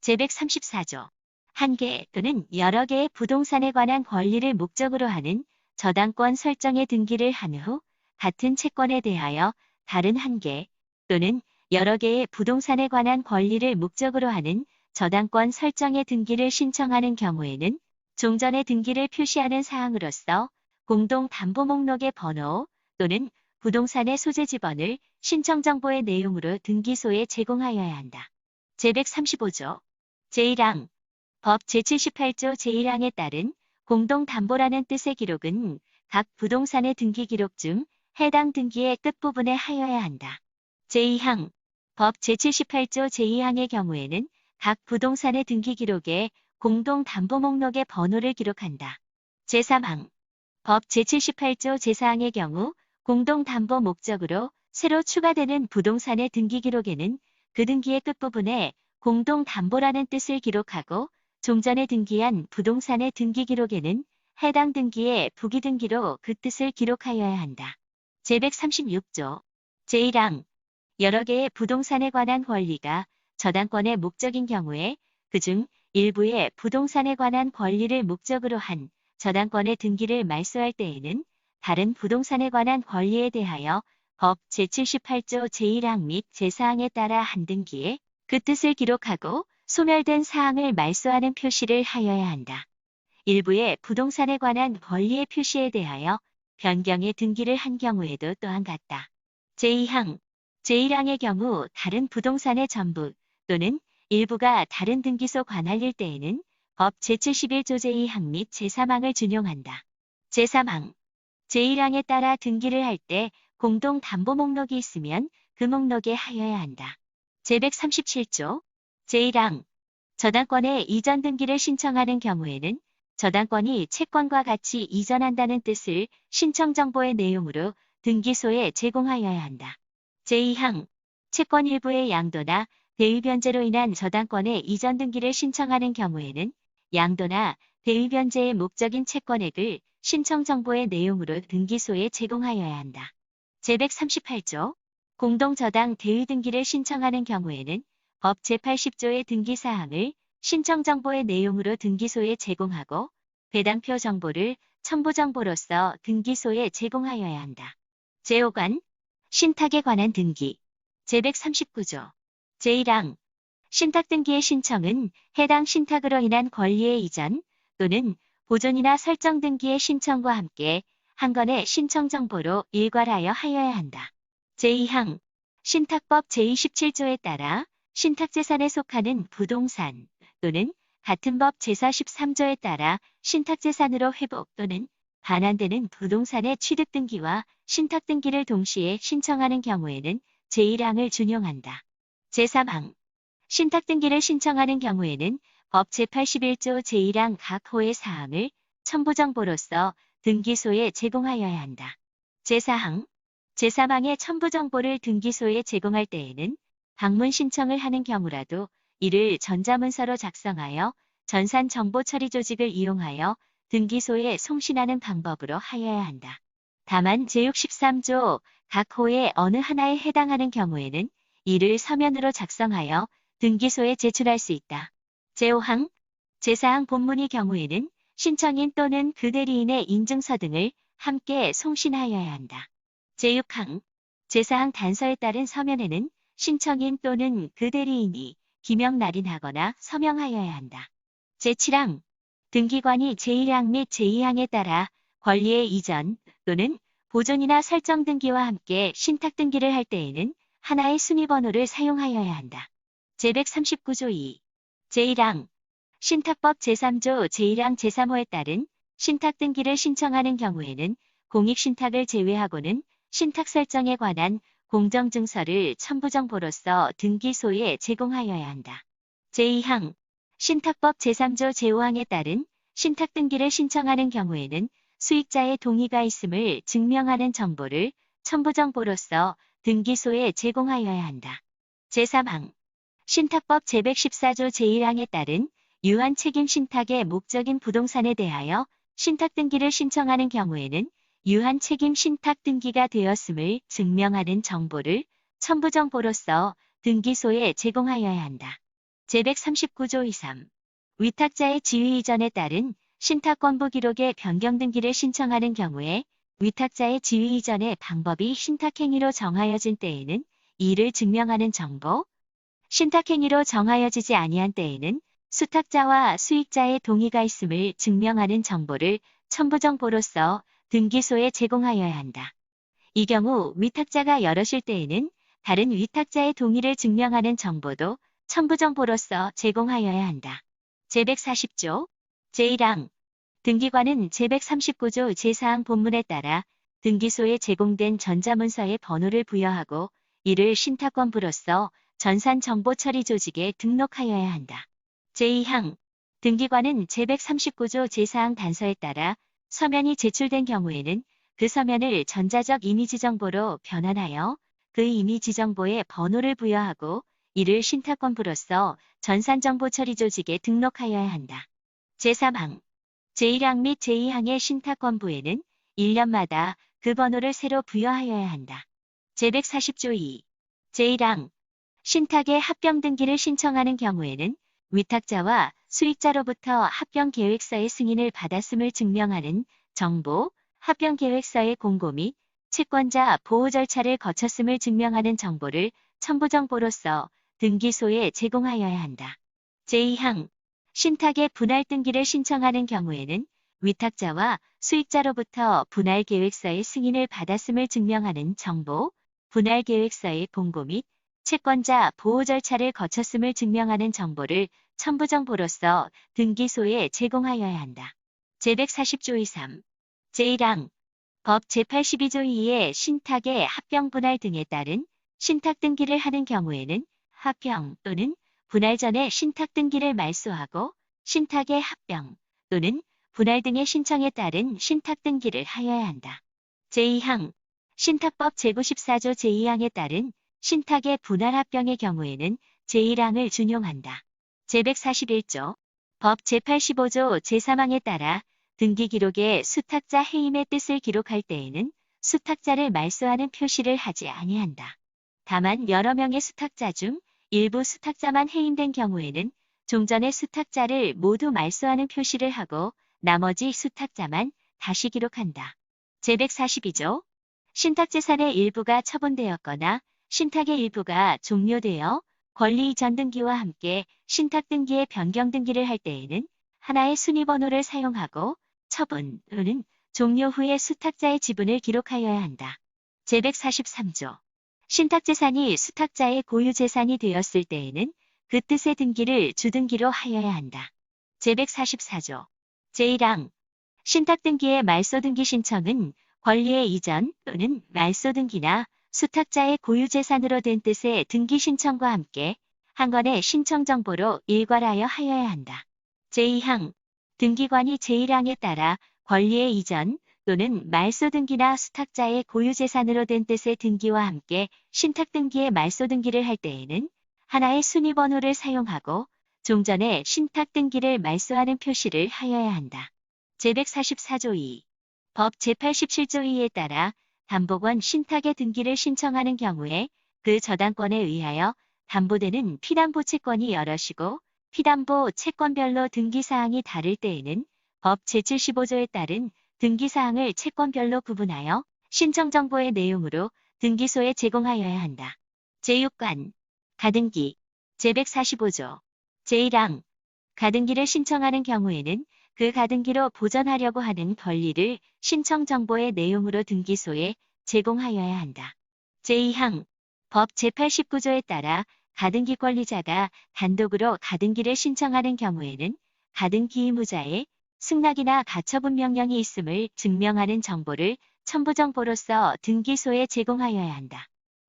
제134조 한 개 또는 여러 개의 부동산에 관한 권리를 목적으로 하는 저당권 설정의 등기를 한 후 같은 채권에 대하여 다른 한 개 또는 여러 개의 부동산에 관한 권리를 목적으로 하는 저당권 설정의 등기를 신청하는 경우에는 종전의 등기를 표시하는 사항으로서 공동담보목록의 번호 또는 부동산의 소재지번을 신청정보의 내용으로 등기소에 제공하여야 한다. 제135조 제1항 법 제78조 제1항에 따른 공동담보라는 뜻의 기록은 각 부동산의 등기 기록 중 해당 등기의 끝부분에 하여야 한다. 제2항 법 제78조 제2항의 경우에는 각 부동산의 등기 기록에 공동담보목록의 번호를 기록한다. 제3항 법 제78조 제4항의 경우 공동담보 목적으로 새로 추가되는 부동산의 등기 기록에는 그 등기의 끝부분에 공동담보라는 뜻을 기록하고 종전에 등기한 부동산의 등기 기록에는 해당 등기의 부기등기로 그 뜻을 기록하여야 한다. 제136조 제1항 여러 개의 부동산에 관한 권리가 저당권의 목적인 경우에 그중 일부의 부동산에 관한 권리를 목적으로 한 저당권의 등기를 말소할 때에는 다른 부동산에 관한 권리에 대하여 법 제78조 제1항 및 제4항에 따라 한 등기에 그 뜻을 기록하고 소멸된 사항을 말소하는 표시를 하여야 한다. 일부의 부동산에 관한 권리의 표시에 대하여 변경의 등기를 한 경우에도 또한 같다. 제2항 제1항의 경우 다른 부동산의 전부 또는 일부가 다른 등기소 관할일 때에는 법 제71조 제2항 및 제3항을 준용한다. 제3항 제1항에 따라 등기를 할 때 공동담보목록이 있으면 그 목록에 하여야 한다. 제137조 제1항 저당권의 이전 등기를 신청하는 경우에는 저당권이 채권과 같이 이전한다는 뜻을 신청정보의 내용으로 등기소에 제공하여야 한다. 제2항 채권 일부의 양도나 대위 변제로 인한 저당권의 이전 등기를 신청하는 경우에는 양도나 대위 변제의 목적인 채권액을 신청정보의 내용으로 등기소에 제공하여야 한다. 제138조 공동저당 대위 등기를 신청하는 경우에는 법 제80조의 등기사항을 신청정보의 내용으로 등기소에 제공하고 배당표 정보를 첨부정보로서 등기소에 제공하여야 한다. 제5관 신탁에 관한 등기 제139조 제1항 신탁등기의 신청은 해당 신탁으로 인한 권리의 이전 또는 보존이나 설정 등기의 신청과 함께 한 건의 신청정보로 일괄하여 하여야 한다. 제2항 신탁법 제27조에 따라 신탁재산에 속하는 부동산 또는 같은 법 제43조에 따라 신탁재산으로 회복 또는 반환되는 부동산의 취득등기와 신탁등기를 동시에 신청하는 경우에는 제1항을 준용한다. 제3항 신탁등기를 신청하는 경우에는 법 제81조 제1항 각 호의 사항을 첨부정보로서 등기소에 제공하여야 한다. 제4항 제3항의 첨부정보를 등기소에 제공할 때에는 방문 신청을 하는 경우라도 이를 전자문서로 작성하여 전산정보처리조직을 이용하여 등기소에 송신하는 방법으로 하여야 한다. 다만 제63조 각 호의 어느 하나에 해당하는 경우에는 이를 서면으로 작성하여 등기소에 제출할 수 있다. 제5항 제4항 본문의 경우에는 신청인 또는 그 대리인의 인증서 등을 함께 송신하여야 한다. 제6항 제4항 단서에 따른 서면에는 신청인 또는 그 대리인이 기명 날인하거나 서명하여야 한다. 제7항 등기관이 제1항 및 제2항에 따라 권리의 이전 또는 보존이나 설정 등기와 함께 신탁 등기를 할 때에는 하나의 순위번호를 사용하여야 한다. 제139조 2. 제1항 신탁법 제3조 제1항 제3호에 따른 신탁 등기를 신청하는 경우에는 공익신탁을 제외하고는 신탁 설정에 관한 공정증서를 첨부정보로서 등기소에 제공하여야 한다. 제2항 신탁법 제3조 제5항에 따른 신탁 등기를 신청하는 경우에는 수익자의 동의가 있음을 증명하는 정보를 첨부정보로서 등기소에 제공하여야 한다. 제3항 신탁법 제114조 제1항에 따른 유한 책임 신탁의 목적인 부동산에 대하여 신탁 등기를 신청하는 경우에는 유한 책임 신탁 등기가 되었음을 증명하는 정보를 첨부정보로서 등기소에 제공하여야 한다. 제139조 23. 위탁자의 지위 이전에 따른 신탁권부 기록의 변경 등기를 신청하는 경우에 위탁자의 지위 이전의 방법이 신탁행위로 정하여진 때에는 이를 증명하는 정보, 신탁행위로 정하여지지 아니한 때에는 수탁자와 수익자의 동의가 있음을 증명하는 정보를 첨부정보로서 등기소에 제공하여야 한다. 이 경우 위탁자가 여럿일 때에는 다른 위탁자의 동의를 증명하는 정보도 첨부정보로서 제공하여야 한다. 제140조 제1항 등기관은 제139조 제4항 본문에 따라 등기소에 제공된 전자문서의 번호를 부여하고 이를 신탁권부로서 전산정보처리 조직에 등록하여야 한다. 제2항 등기관은 제139조 제4항 단서에 따라 서면이 제출된 경우에는 그 서면을 전자적 이미지 정보로 변환하여 그 이미지 정보에 번호를 부여하고 이를 신탁권부로서 전산정보처리 조직에 등록하여야 한다. 제3항 제1항 및 제2항의 신탁권부에는 1년마다 그 번호를 새로 부여하여야 한다. 제140조 2. 제1항 신탁의 합병 등기를 신청하는 경우에는 위탁자와 수익자로부터 합병 계획서의 승인을 받았음을 증명하는 정보, 합병 계획서의 공고 및 채권자 보호 절차를 거쳤음을 증명하는 정보를 첨부정보로서 등기소에 제공하여야 한다. 제2항 신탁의 분할 등기를 신청하는 경우에는 위탁자와 수익자로부터 분할 계획서의 승인을 받았음을 증명하는 정보, 분할 계획서의 공고 및 채권자 보호 절차를 거쳤음을 증명하는 정보를 첨부정보로서 등기소에 제공하여야 한다. 제140조 23. 제1항 법 제82조 2의 신탁의 합병 분할 등에 따른 신탁 등기를 하는 경우에는 합병 또는 분할 전에 신탁 등기를 말소하고 신탁의 합병 또는 분할 등의 신청에 따른 신탁 등기를 하여야 한다. 제2항 신탁법 제94조 제2항에 따른 신탁의 분할 합병의 경우에는 제1항을 준용한다. 제141조 법 제85조 제3항에 따라 등기 기록에 수탁자 해임의 뜻을 기록할 때에는 수탁자를 말소하는 표시를 하지 아니한다. 다만 여러 명의 수탁자 중 일부 수탁자만 해임된 경우에는 종전의 수탁자를 모두 말소하는 표시를 하고 나머지 수탁자만 다시 기록한다. 제142조 신탁재산의 일부가 처분되었거나 신탁의 일부가 종료되어 권리 이전 등기와 함께 신탁 등기의 변경 등기를 할 때에는 하나의 순위번호를 사용하고 처분 또는 종료 후에 수탁자의 지분을 기록하여야 한다. 제143조 신탁재산이 수탁자의 고유재산이 되었을 때에는 그 뜻의 등기를 주등기로 하여야 한다. 제144조 제1항 신탁등기의 말소등기 신청은 권리의 이전 또는 말소등기나 수탁자의 고유재산으로 된 뜻의 등기 신청과 함께 한 건의 신청 정보로 일괄하여 하여야 한다. 제2항 등기관이 제1항에 따라 권리의 이전 또는 말소등기나 수탁자의 고유재산으로 된 뜻의 등기와 함께 신탁등기의 말소등기를 할 때에는 하나의 순위번호를 사용하고 종전에 신탁등기를 말소하는 표시를 하여야 한다. 제144조 2. 법 제87조 2에 따라 담보권 신탁의 등기를 신청하는 경우에 그 저당권에 의하여 담보되는 피담보 채권이 여럿이고 피담보 채권별로 등기사항이 다를 때에는 법 제75조에 따른 등기사항을 채권별로 구분하여 신청정보의 내용으로 등기소에 제공하여야 한다. 제6관 가등기 제145조 제1항 가등기를 신청하는 경우에는 그 가등기로 보전하려고 하는 권리를 신청정보의 내용으로 등기소에 제공하여야 한다. 제2항 법 제89조에 따라 가등기 권리자가 단독으로 가등기를 신청하는 경우에는 가등기 의무자의 승낙이나 가처분 명령이 있음을 증명하는 정보를 첨부정보로서 등기소에 제공하여야 한다.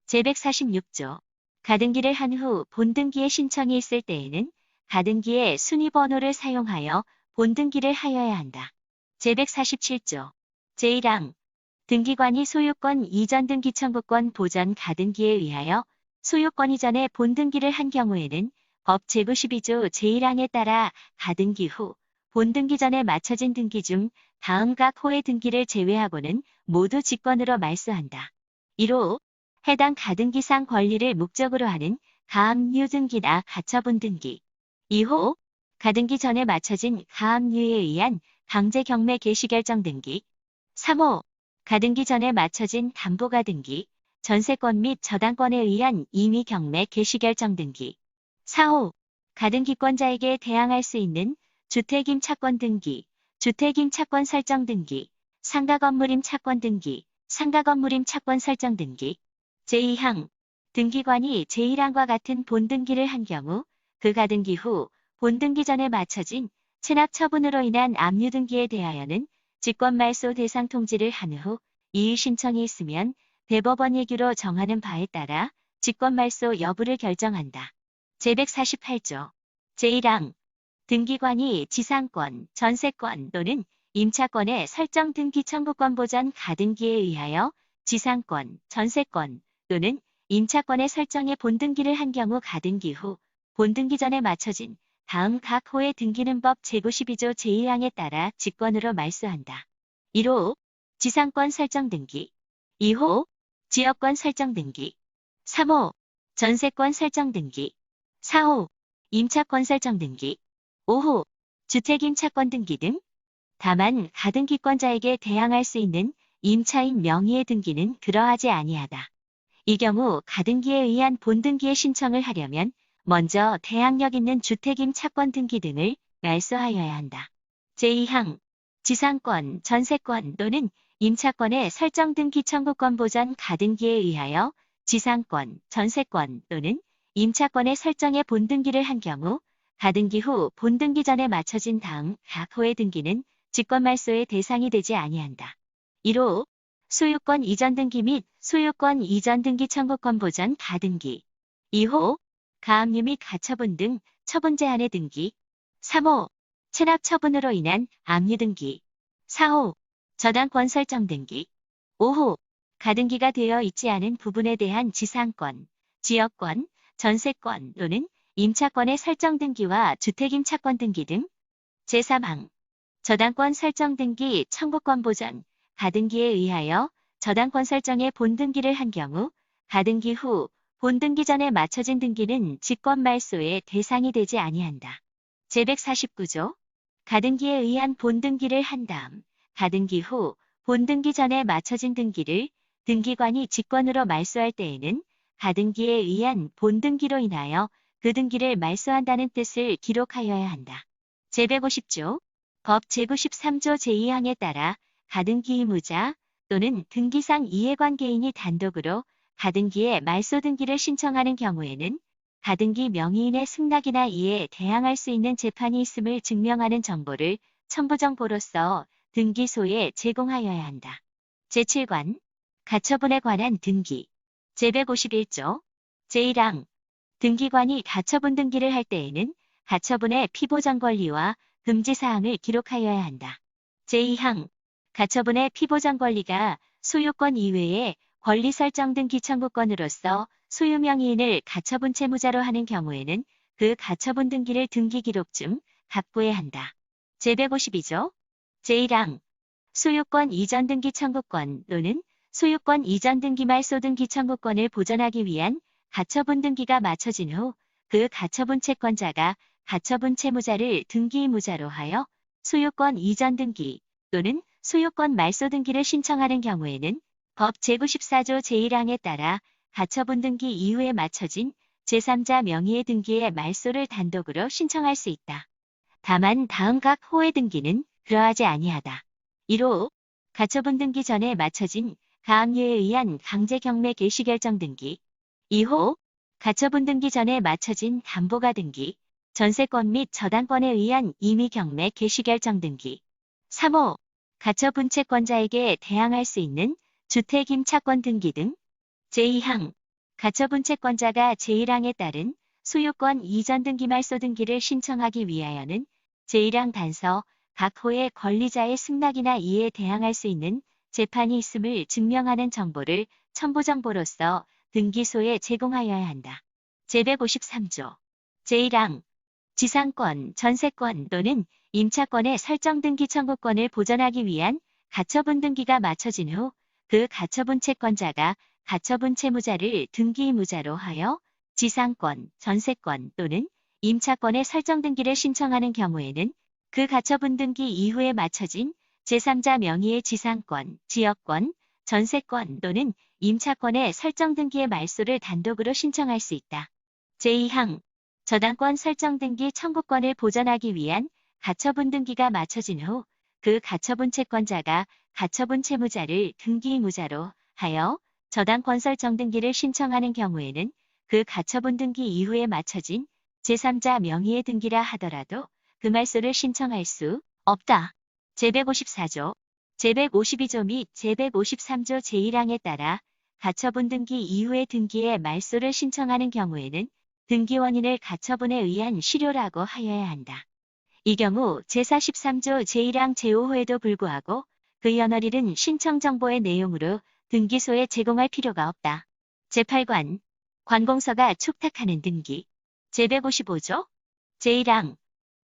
제146조 가등기를 한 후 본등기에 신청이 있을 때에는 가등기의 순위번호를 사용하여 본등기를 하여야 한다. 제147조 제1항 등기관이 소유권 이전 등기 청구권 보전 가등기에 의하여 소유권 이전에 본등기를 한 경우에는 법 제92조 제1항에 따라 가등기 후 본등기 전에 마쳐진 등기 중 다음 각 호의 등기를 제외하고는 모두 직권으로 말소한다. 1호 해당 가등기상 권리를 목적으로 하는 가압류 등기나 가처분 등기. 2호 가등기 전에 마쳐진 가압류에 의한 강제 경매 개시 결정 등기. 3호 가등기 전에 마쳐진 담보가등기, 전세권 및 저당권에 의한 임의 경매 개시 결정 등기. 4호 가등기권자에게 대항할 수 있는 주택임 차권 등기, 주택임 차권 설정 등기, 상가건물임 차권 등기, 상가건물임 차권 설정 등기. 제2항 등기관이 제1항과 같은 본등기를 한 경우 그 가등기 후 본등기 전에 마쳐진 체납 처분으로 인한 압류 등기에 대하여는 직권말소 대상 통지를 한 후 이의 신청이 있으면 대법원 예규로 정하는 바에 따라 직권말소 여부를 결정한다. 제148조 제1항 등기관이 지상권, 전세권 또는 임차권의 설정 등기 청구권 보전 가등기에 의하여 지상권, 전세권 또는 임차권의 설정에 본등기를 한 경우 가등기 후 본등기 전에 마쳐진 다음 각 호의 등기는 법 제92조 제1항에 따라 직권으로 말소한다. 1호 지상권 설정 등기, 2호 지역권 설정 등기, 3호 전세권 설정 등기, 4호 임차권 설정 등기, 5호 주택임차권 등기 등. 다만 가등기권자에게 대항할 수 있는 임차인 명의의 등기는 그러하지 아니하다. 이 경우 가등기에 의한 본등기의 신청을 하려면 먼저 대항력 있는 주택임 차권 등기 등을 말소하여야 한다. 제2항 지상권, 전세권 또는 임차권의 설정 등기 청구권 보전 가등기에 의하여 지상권, 전세권 또는 임차권의 설정에 본등기를 한 경우 가등기 후 본등기 전에 마쳐진 다음 각 호의 등기는 직권말소의 대상이 되지 아니한다. 1호 소유권 이전 등기 및 소유권 이전 등기 청구권 보전 가등기. 2호 가압류 및 가처분 등 처분 제한의 등기. 3호 체납 처분으로 인한 압류 등기. 4호 저당권 설정 등기. 5호 가등기가 되어 있지 않은 부분에 대한 지상권, 지역권, 전세권 또는 임차권의 설정 등기와 주택임차권 등기 등. 제3항 저당권 설정 등기 청구권 보전 가등기에 의하여 저당권 설정에 본등기를 한 경우 가등기 후 본등기 전에 마쳐진 등기는 직권말소의 대상이 되지 아니한다. 제149조 가등기에 의한 본등기를 한 다음 가등기 후 본등기 전에 마쳐진 등기를 등기관이 직권으로 말소할 때에는 가등기에 의한 본등기로 인하여 그 등기를 말소한다는 뜻을 기록하여야 한다. 제150조 법 제93조 제2항에 따라 가등기 의무자 또는 등기상 이해관계인이 단독으로 가등기에 말소 등기를 신청하는 경우에는 가등기 명의인의 승낙이나 이에 대항할 수 있는 재판이 있음을 증명하는 정보를 첨부정보로서 등기소에 제공하여야 한다. 제7관 가처분에 관한 등기 제151조 제1항 등기관이 가처분 등기를 할 때에는 가처분의 피보전 권리와 금지사항을 기록하여야 한다. 제2항 가처분의 피보전 권리가 소유권 이외의 권리 설정 등기 청구권으로서 소유 명의인을 가처분 채무자로 하는 경우에는 그 가처분 등기를 등기 기록 중 갑부해야 한다. 제152조 제1항 소유권 이전 등기 청구권 또는 소유권 이전 등기 말소 등기 청구권을 보전하기 위한 가처분 등기가 마쳐진 후 그 가처분 채권자가 가처분 채무자를 등기 의무자로 하여 소유권 이전 등기 또는 소유권 말소 등기를 신청하는 경우에는 법 제94조 제1항에 따라 가처분 등기 이후에 마쳐진 제3자 명의의 등기에 말소를 단독으로 신청할 수 있다. 다만 다음 각 호의 등기는 그러하지 아니하다. 1호 가처분 등기 전에 마쳐진 가압류에 의한 강제 경매 개시 결정 등기. 2호 가처분 등기 전에 마쳐진 담보가 등기, 전세권 및 저당권에 의한 임의 경매 개시 결정 등기. 3호 가처분 채권자에게 대항할 수 있는 주택 임차권 등기 등. 제2항 가처분 채권자가 제1항에 따른 소유권 이전 등기 말소 등기를 신청하기 위하여는 제1항 단서 각 호의 권리자의 승낙이나 이에 대항할 수 있는 재판이 있음을 증명하는 정보를 첨부정보로서 등기소에 제공하여야 한다. 제153조 제1항 지상권, 전세권 또는 임차권의 설정 등기 청구권을 보전하기 위한 가처분 등기가 마쳐진 후 그 가처분 채권자가 가처분 채무자를 등기 의무자로 하여 지상권, 전세권 또는 임차권의 설정 등기를 신청하는 경우에는 그 가처분 등기 이후에 마쳐진 제3자 명의의 지상권, 지역권, 전세권 또는 임차권의 설정 등기의 말소를 단독으로 신청할 수 있다. 제2항 저당권 설정 등기 청구권을 보전하기 위한 가처분 등기가 마쳐진 후 그 가처분 채권자가 가처분 채무자를 등기 의무자로 하여 저당권 설정 등기를 신청하는 경우에는 그 가처분 등기 이후에 마쳐진 제3자 명의의 등기라 하더라도 그 말소를 신청할 수 없다. 제154조, 제152조 및 제153조 제1항에 따라 가처분 등기 이후의 등기에 말소를 신청하는 경우에는 등기 원인을 가처분에 의한 실효라고 하여야 한다. 이 경우 제43조 제1항 제5호에도 불구하고 그 연월일은 신청 정보의 내용으로 등기소에 제공할 필요가 없다. 제8관 관공서가 촉탁하는 등기 제155조 제1항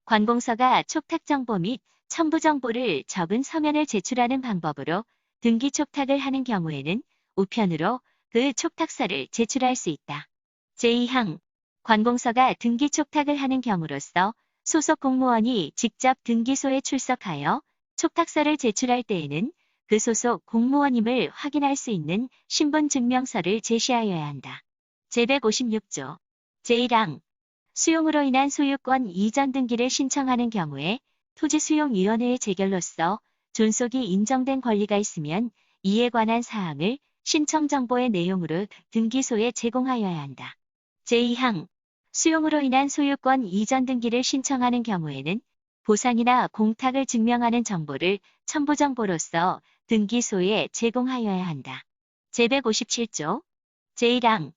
관공서가 촉탁 정보 및 첨부 정보를 적은 서면을 제출하는 방법으로 등기 촉탁을 하는 경우에는 우편으로 그 촉탁서를 제출할 수 있다. 제2항 관공서가 등기 촉탁을 하는 경우로서 소속 공무원이 직접 등기소에 출석하여 촉탁서를 제출할 때에는 그 소속 공무원임을 확인할 수 있는 신분증명서를 제시하여야 한다. 제156조 제1항 수용으로 인한 소유권 이전 등기를 신청하는 경우에 토지수용위원회의 재결로서 존속이 인정된 권리가 있으면 이에 관한 사항을 신청 정보의 내용으로 등기소에 제공하여야 한다. 제2항 수용으로 인한 소유권 이전 등기를 신청하는 경우에는 보상이나 공탁을 증명하는 정보를 첨부 정보로서 등기소에 제공하여야 한다. 제157조 제1항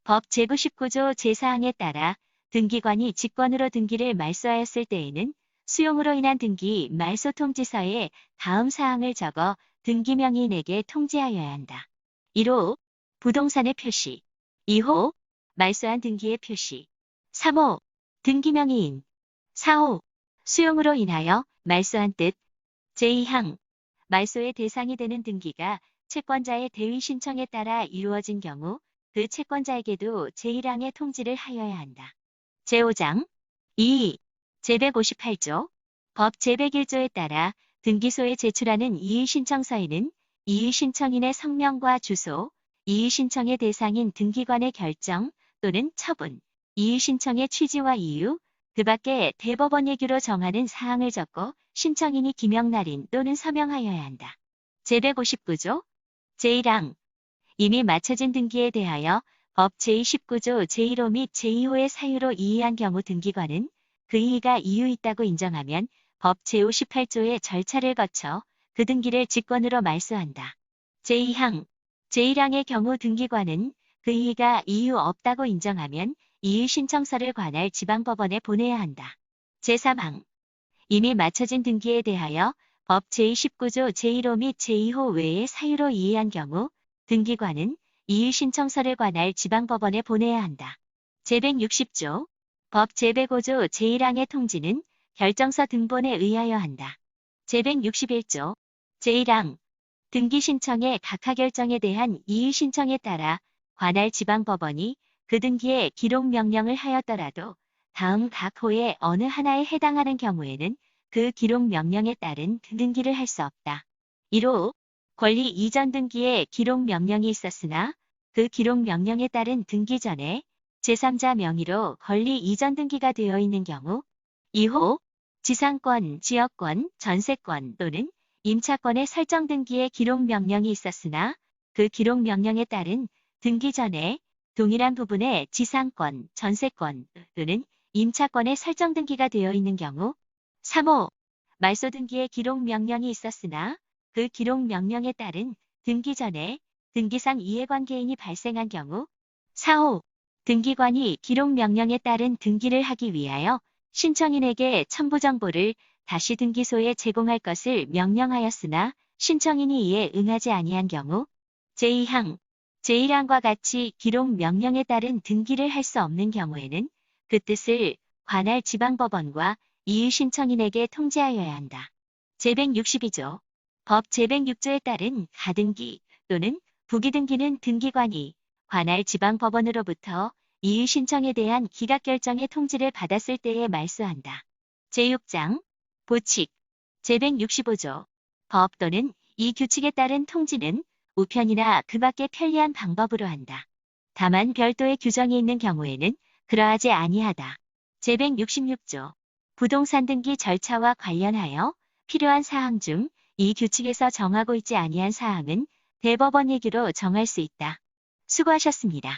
법 제99조 제4항에 따라 등기관이 직권으로 등기를 말소하였을 때에는 수용으로 인한 등기 말소 통지서에 다음 사항을 적어 등기명의인에게 통지하여야 한다. 1호 부동산의 표시 2호 말소한 등기의 표시 3호 등기명의인 4호 수용으로 인하여 말소한 뜻 제2항 말소의 대상이 되는 등기가 채권자의 대위 신청에 따라 이루어진 경우 그 채권자에게도 제1항의 통지를 하여야 한다. 제5장 2. 제158조 법 제101조에 따라 등기소에 제출하는 이의신청서에는 이의신청인의 성명과 주소, 이의신청의 대상인 등기관의 결정 또는 처분, 이의신청의 취지와 이유, 그 밖에 대법원 예규로 정하는 사항을 적고 신청인이 기명날인 또는 서명하여야 한다. 제159조 제1항 이미 마쳐진 등기에 대하여 법 제29조 제1호 및 제2호의 사유로 이의한 경우 등기관은 그 이의가 이유 있다고 인정하면 법 제58조의 절차를 거쳐 그 등기를 직권으로 말소한다. 제2항 제1항의 경우 등기관은 그 이의가 이유 없다고 인정하면 이의 신청서를 관할 지방법원에 보내야 한다. 제3항 이미 마쳐진 등기에 대하여 법 제29조 제1호 및 제2호 외의 사유로 이의한 경우 등기관은 이의 신청서를 관할 지방법원에 보내야 한다. 제160조 법 제105조 제1항의 통지는 결정서 등본에 의하여 한다. 제161조 제1항 등기 신청의 각하 결정에 대한 이의 신청에 따라 관할 지방법원이 그 등기에 기록 명령을 하였더라도 다음 각 호의 어느 하나에 해당하는 경우에는 그 기록 명령에 따른 등기를 할 수 없다. 1호 권리 이전 등기에 기록 명령이 있었으나 그 기록 명령에 따른 등기 전에 제3자 명의로 권리 이전 등기가 되어 있는 경우 2호 지상권, 지역권, 전세권 또는 임차권의 설정 등기에 기록 명령이 있었으나 그 기록 명령에 따른 등기 전에 동일한 부분에 지상권, 전세권 또는 임차권의 설정 등기가 되어 있는 경우 3호 말소 등기의 기록 명령이 있었으나 그 기록 명령에 따른 등기 전에 등기상 이해관계인이 발생한 경우 4호 등기관이 기록 명령에 따른 등기를 하기 위하여 신청인에게 첨부 정보를 다시 등기소에 제공할 것을 명령하였으나 신청인이 이에 응하지 아니한 경우 제2항 제1항과 같이 기록 명령에 따른 등기를 할 수 없는 경우에는 그 뜻을 관할 지방법원과 이의 신청인에게 통지하여야 한다. 제162조 법 제106조에 따른 가등기 또는 부기등기는 등기관이 관할 지방법원으로부터 이의 신청에 대한 기각결정의 통지를 받았을 때에 말소한다. 제6장 보칙 제165조 법 또는 이 규칙에 따른 통지는 우편이나 그 밖의 편리한 방법으로 한다. 다만 별도의 규정이 있는 경우에는 그러하지 아니하다. 제166조 부동산 등기 절차와 관련하여 필요한 사항 중 이 규칙에서 정하고 있지 아니한 사항은 대법원 얘기로 정할 수 있다. 수고하셨습니다.